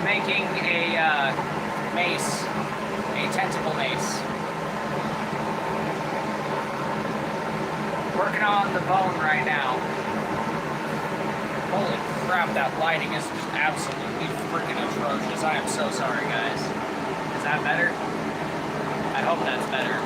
Making a mace, a tentacle mace. Working on the bone right now. Holy crap, that lighting is just absolutely freaking atrocious. I am so sorry, guys. Is that better? I hope that's better.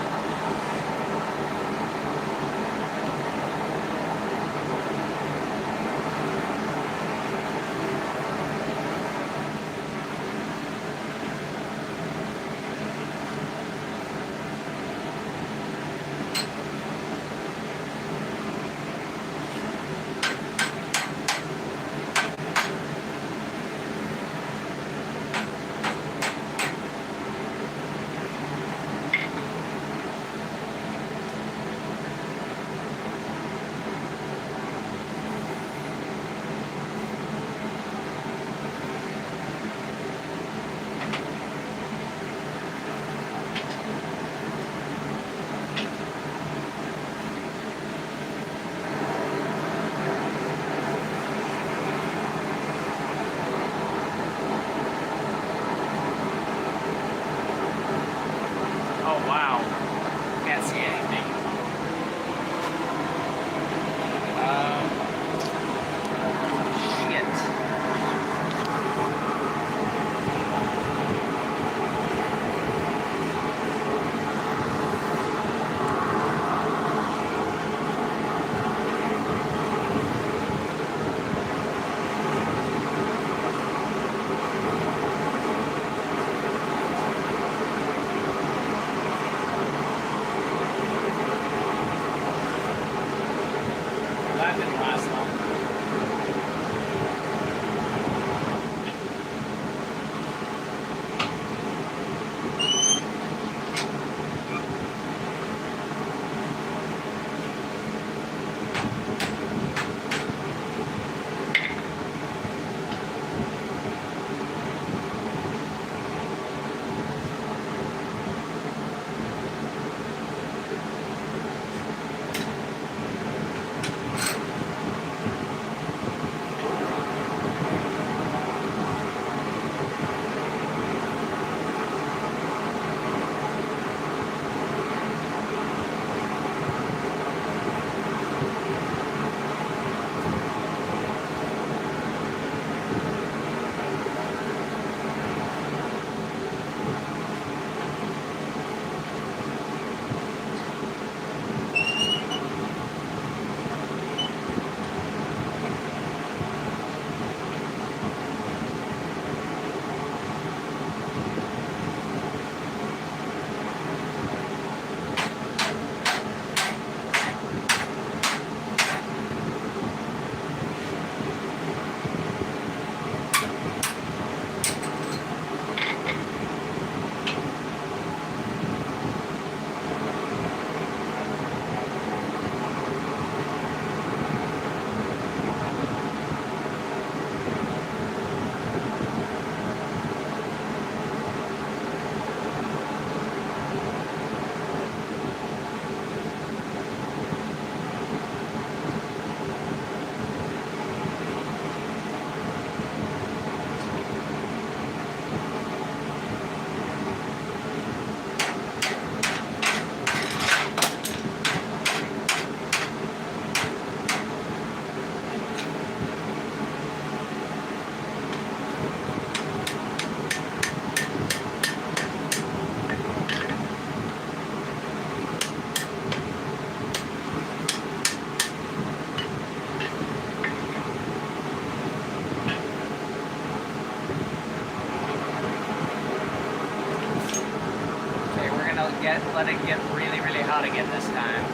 let it get really, really hot again this time.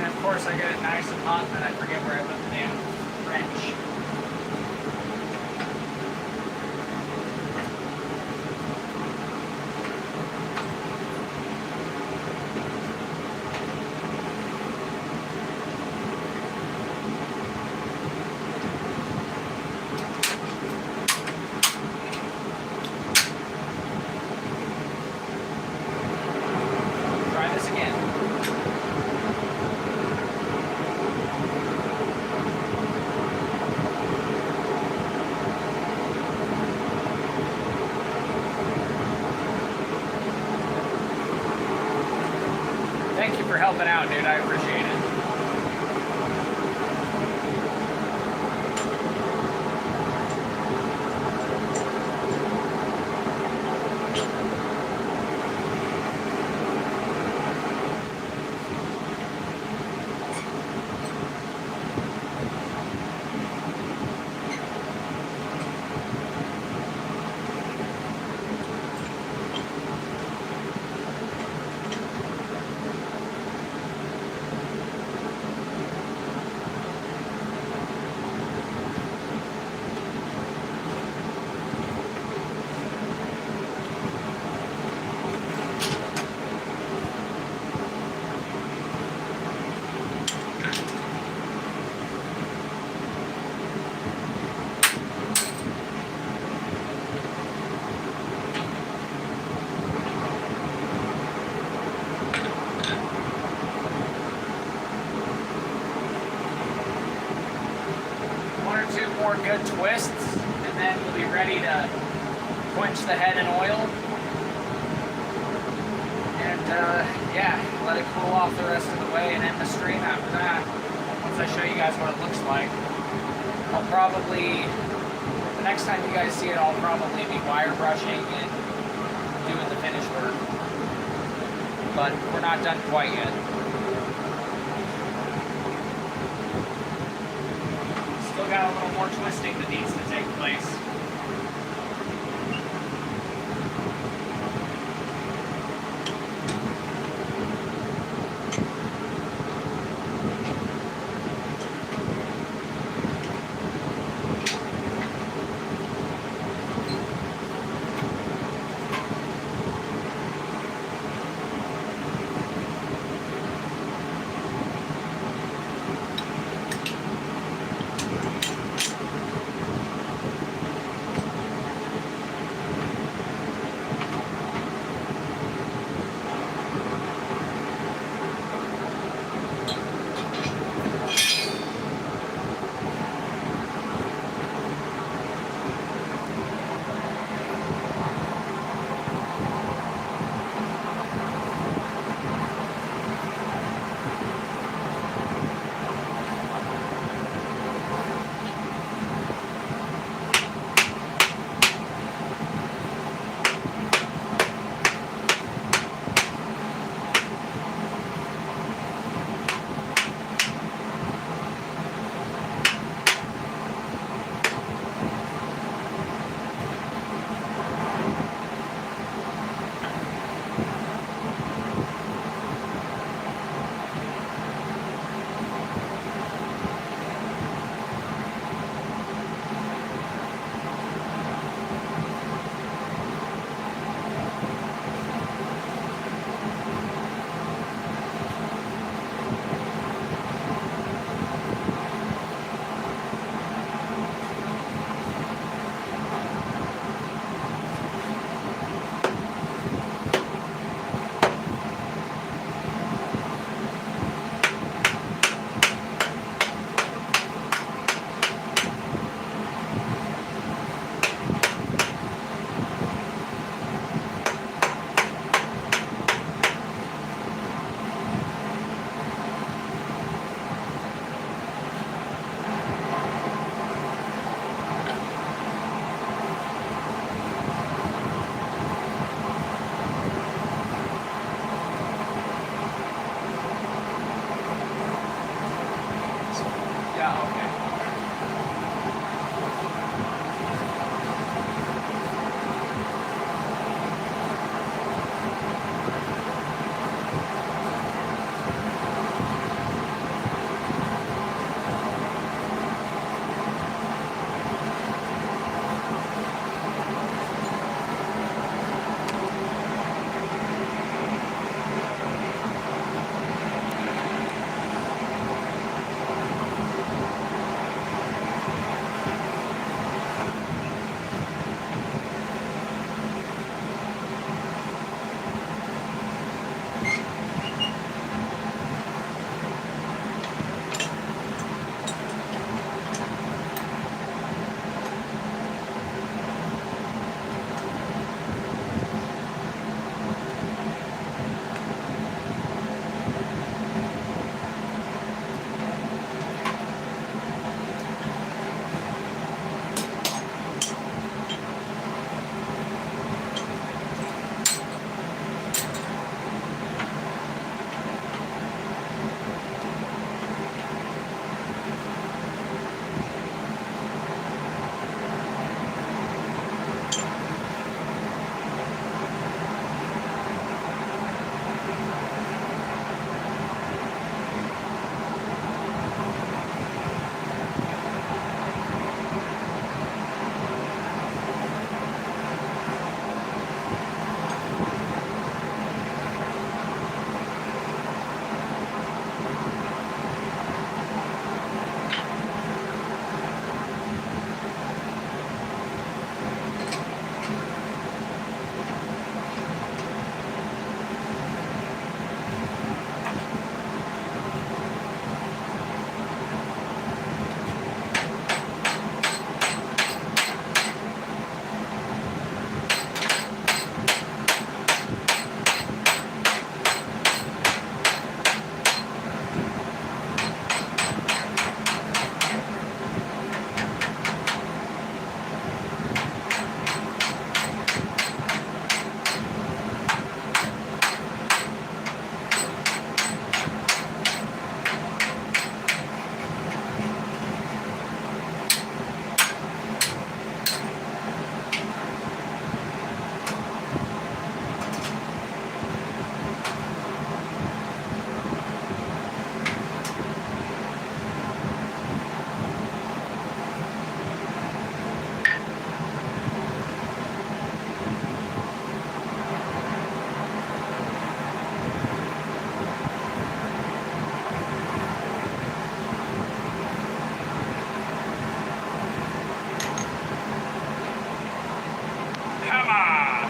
Of course, I get it nice and hot, and then I forget where I put the damn wrench. Try this again. Thank you for helping out, dude. I appreciate it. Two more good twists, and then we'll be ready to quench the head in oil. And yeah, let it cool off the rest of the way and end the stream after that. Once I show you guys what it looks like, I'll probably, the next time you guys see it, I'll probably be wire brushing and doing the finish work. But we're not done quite yet. Still got a little more twisting that needs to take place.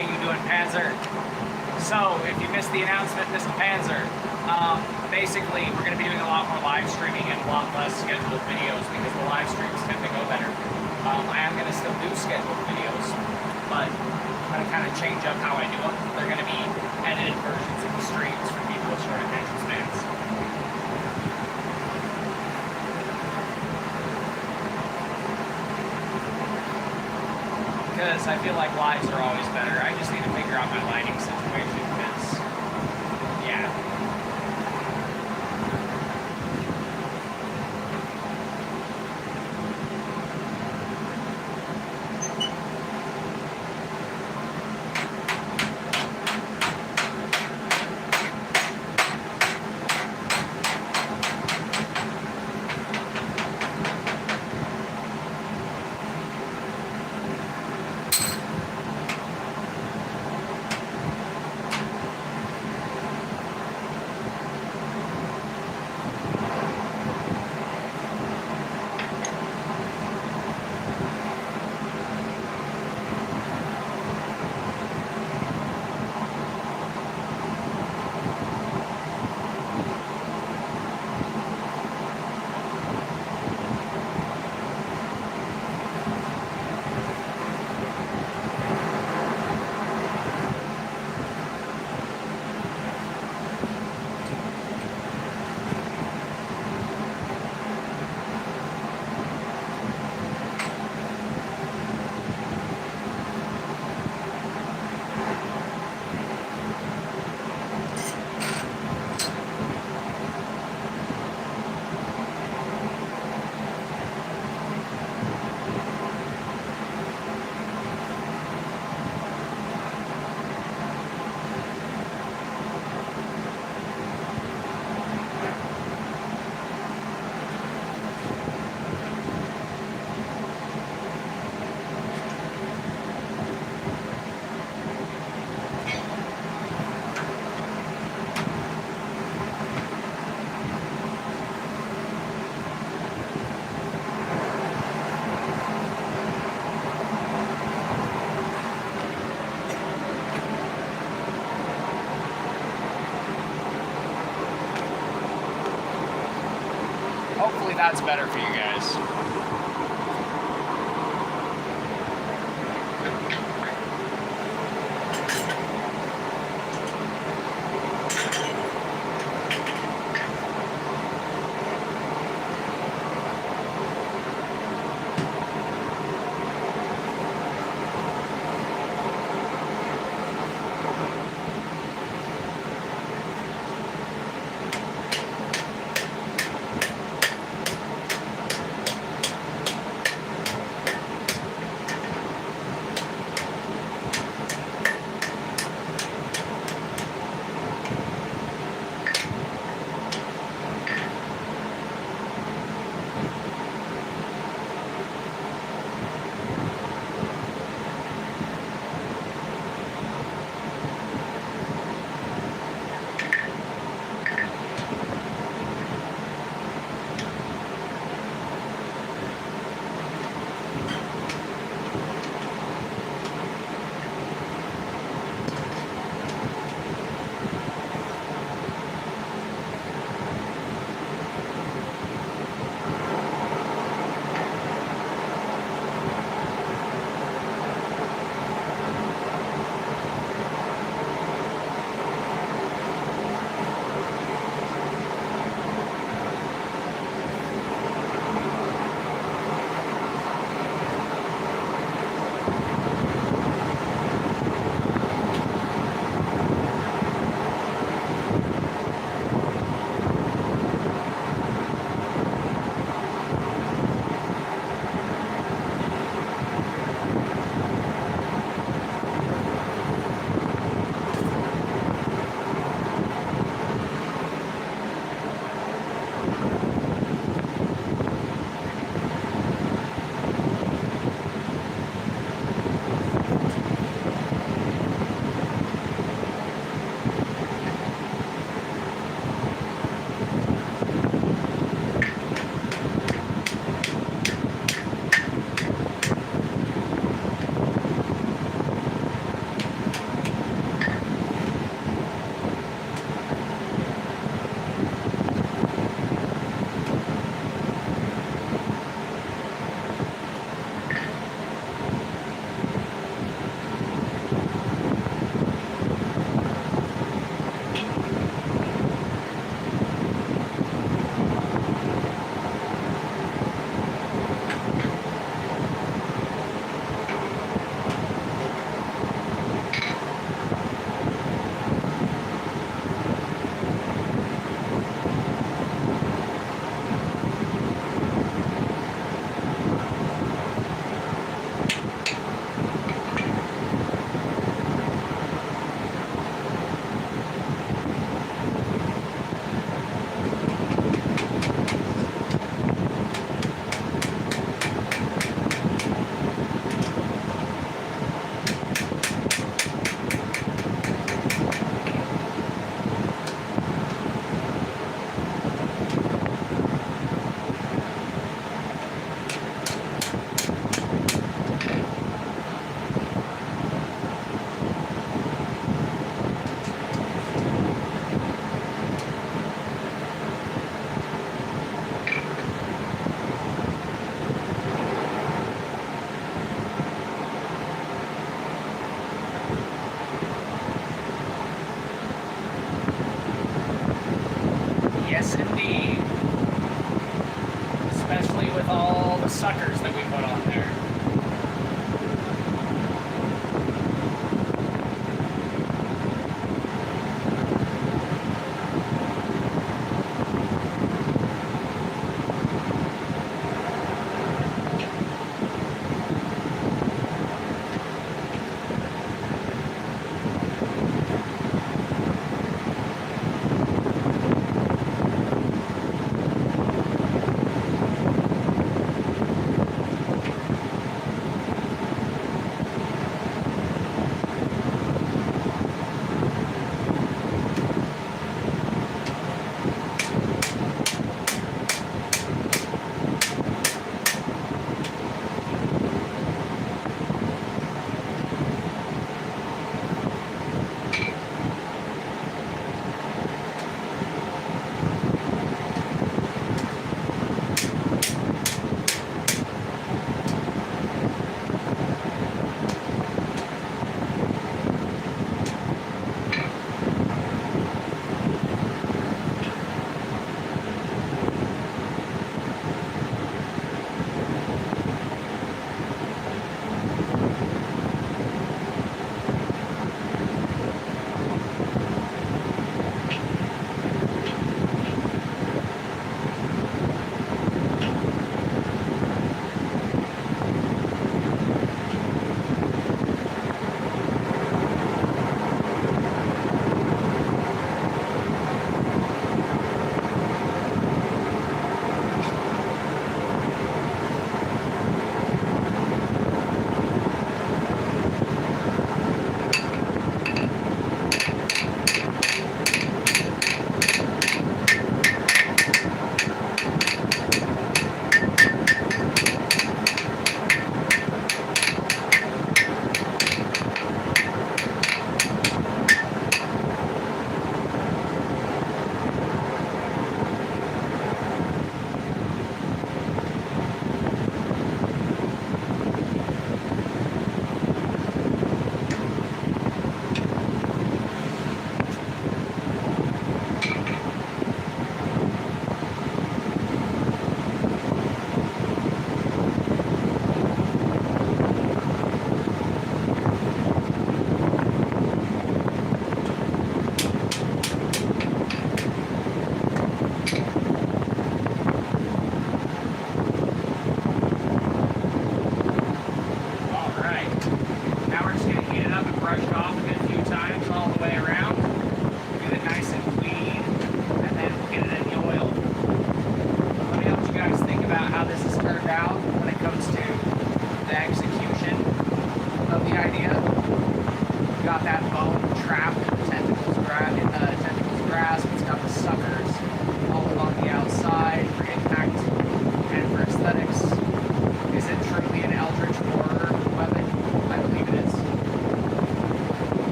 how you doing, Panzer? So, if you missed the announcement, Mr. Panzer, basically we're going to be doing a lot more live streaming and a lot less scheduled videos because the live streams tend to go better. I am going to still do scheduled videos, but I'm going to kind of change up how I do them. They're going to be edited versions of the streams for people with short attention spans. Because I feel like lives are always better. I just need to figure out my lighting situation because, yeah. Hopefully that's better for you guys. Yes, indeed. Especially with all the suckers that we put on there.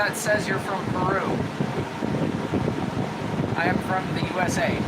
it says you're from Peru. I am from the USA.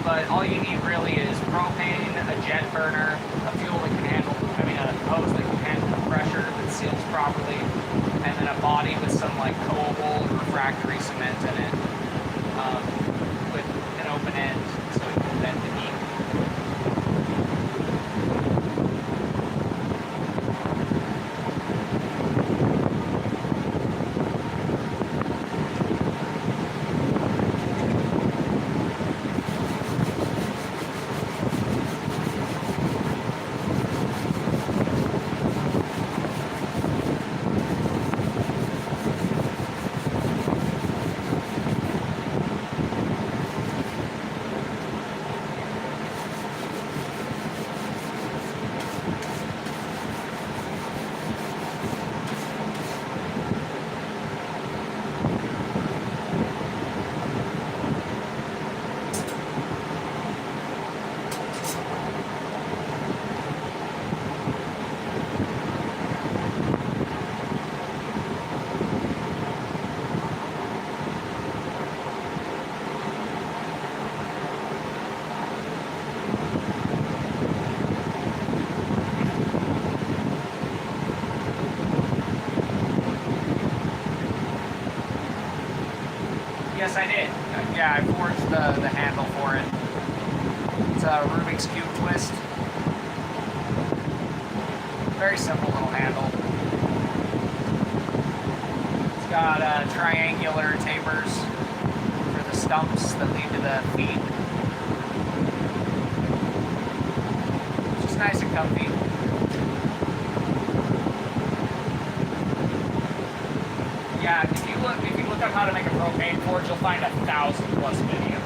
But all you need really is propane, a jet burner, a fuel that can handle, a hose that can handle the pressure that seals properly, and then a body with some like coal or refractory cement in it, with an open end so it can vent the heat. Yes, I did. Yeah, I forged the handle for it. It's a Rubik's Cube twist. Very simple little handle. It's got triangular tapers for the stumps that lead to the feet. It's just nice and comfy. Yeah, if you look up how to make a propane forge, you'll find 1,000+ videos.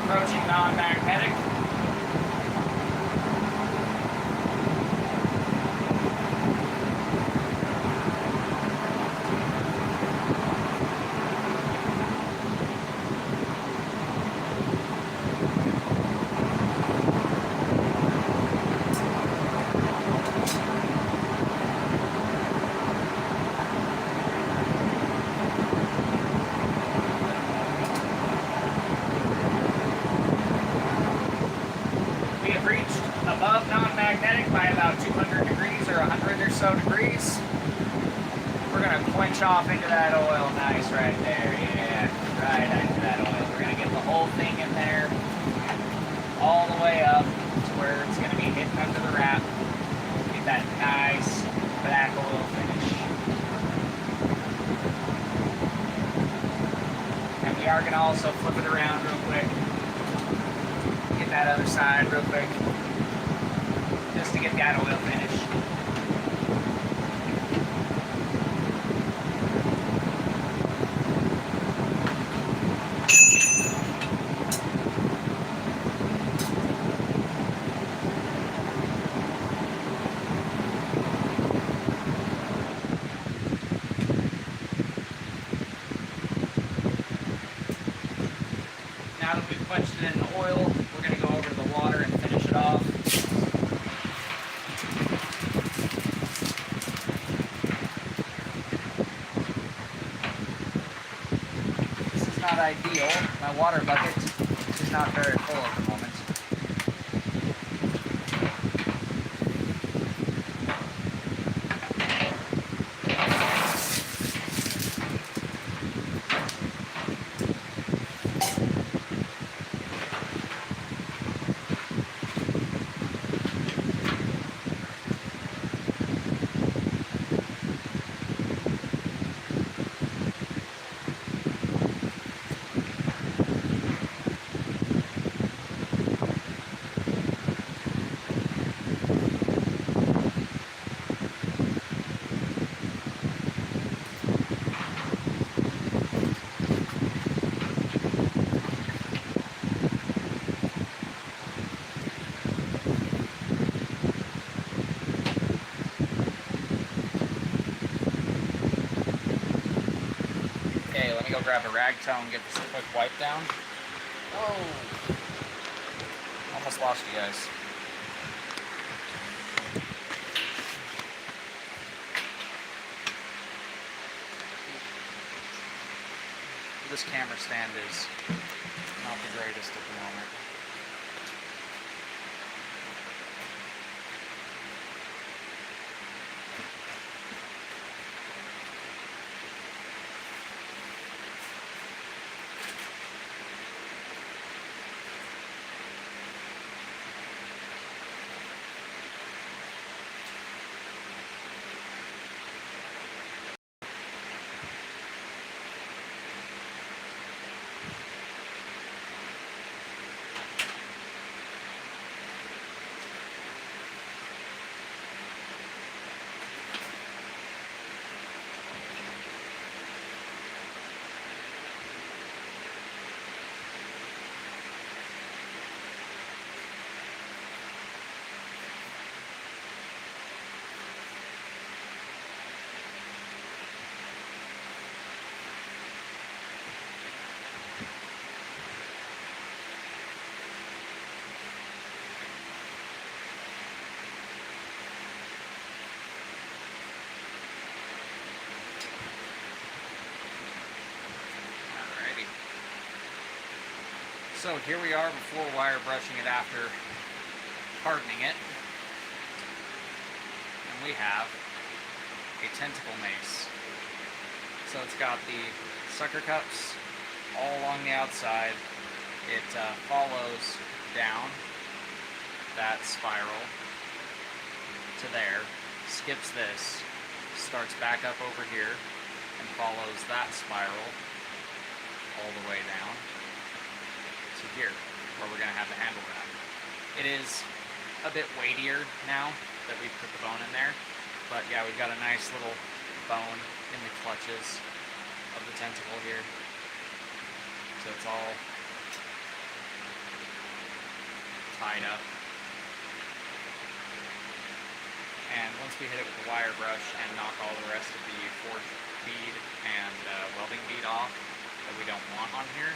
approaching non-magnetic. We have reached above non-magnetic by about 200 degrees or 100 or so degrees. We're going to quench off into that oil nice right there. Yeah, right into that oil. We're going to get the whole thing in there all the way up to where it's going to be hitting under the wrap. Get that nice black oil finish. And we are going to also flip it around real quick. Get that other side real quick. Just to get that oil finish. Now that we've quenched it in the oil, we're going to go over to the water and finish it off. This is not ideal. My water bucket is not very full at the moment. Okay, let me go grab a rag towel and get this quick wipe down. Oh, almost lost you guys. This camera stand is not the greatest at the moment. So here we are before wire brushing it after hardening it. And we have a tentacle mace. So it's got the sucker cups all along the outside. It follows down that spiral to there, skips this, starts back up over here, and follows that spiral all the way down to here, where we're going to have the handle wrap. It is a bit weightier now that we've put the bone in there, but yeah, we've got a nice little bone in the clutches of the tentacle here. So it's all tied up. And once we hit it with the wire brush and knock all the rest of the forged bead and welding bead off that we don't want on here,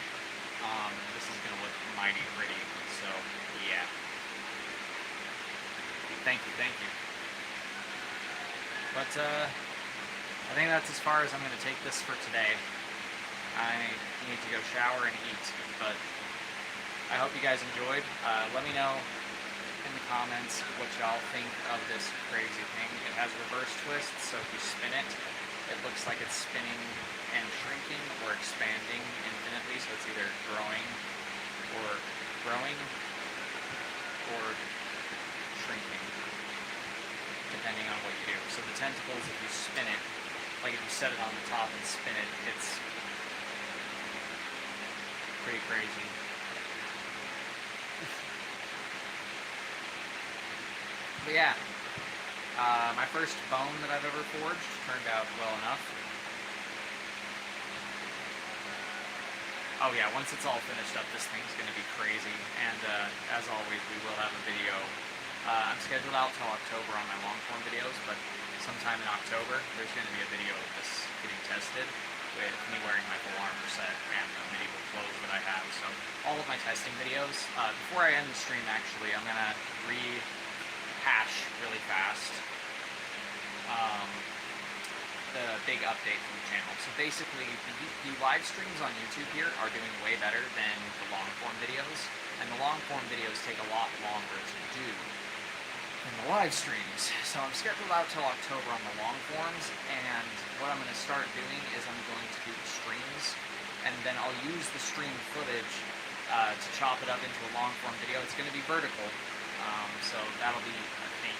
this is going to look mighty pretty. So, yeah. Thank you, thank you. But, I think that's as far as I'm going to take this for today. I need to go shower and eat, but I hope you guys enjoyed. Let me know in the comments what y'all think of this crazy thing. It has reverse twists, so if you spin it, it looks like it's spinning and shrinking or expanding infinitely, so it's either growing or shrinking, depending on what you do. So the tentacles, if you spin it, like if you set it on the top and spin it, it's pretty crazy. But yeah, my first bone that I've ever forged turned out well enough. Oh yeah, once it's all finished up, this thing's going to be crazy. And as always, we will have a video. I'm scheduled out till October on my long form videos, but sometime in October, there's going to be a video of this getting tested with me wearing my full armor set and the medieval clothes that I have. So all of my testing videos. Before I end the stream, actually, I'm going to rehash really fast the big update from the channel. So basically, the live streams on YouTube here are doing way better than the long form videos, and the long form videos take a lot longer to do than the live streams. So I'm scheduled out till October on the long forms, and what I'm going to start doing is I'm going to do the streams, and then I'll use the stream footage to chop it up into a long form video. It's going to be vertical, so that'll be a thing,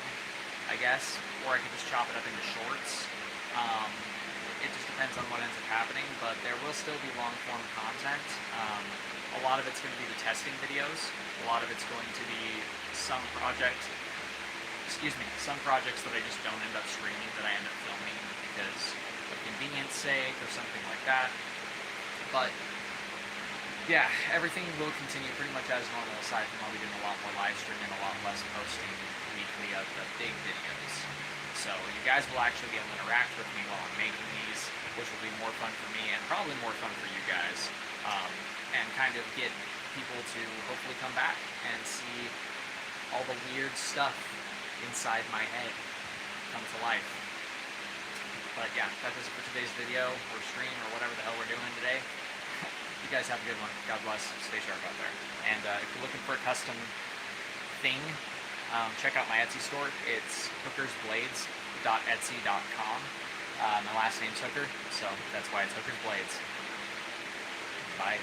I guess, or I can just chop it up into shorts. It just depends on what ends up happening, but there will still be long form content. A lot of it's going to be the testing videos. A lot of it's going to be some projects that I just don't end up streaming, that I end up filming because of convenience sake or something like that. But yeah, everything will continue pretty much as normal, aside from I'll be doing a lot more live streaming, a lot less posting weekly of the big videos. So you guys will actually be able to interact with me while I'm making these, which will be more fun for me and probably more fun for you guys, and kind of get people to hopefully come back and see all the weird stuff inside my head come to life. But yeah, that does it for today's video or stream or whatever the hell we're doing today. You guys have a good one. God bless. Stay sharp out there. And if you're looking for a custom thing, check out my Etsy store. It's hookersblades.etsy.com. My last name's Hooker, so that's why it's Hooker's Blades. Bye.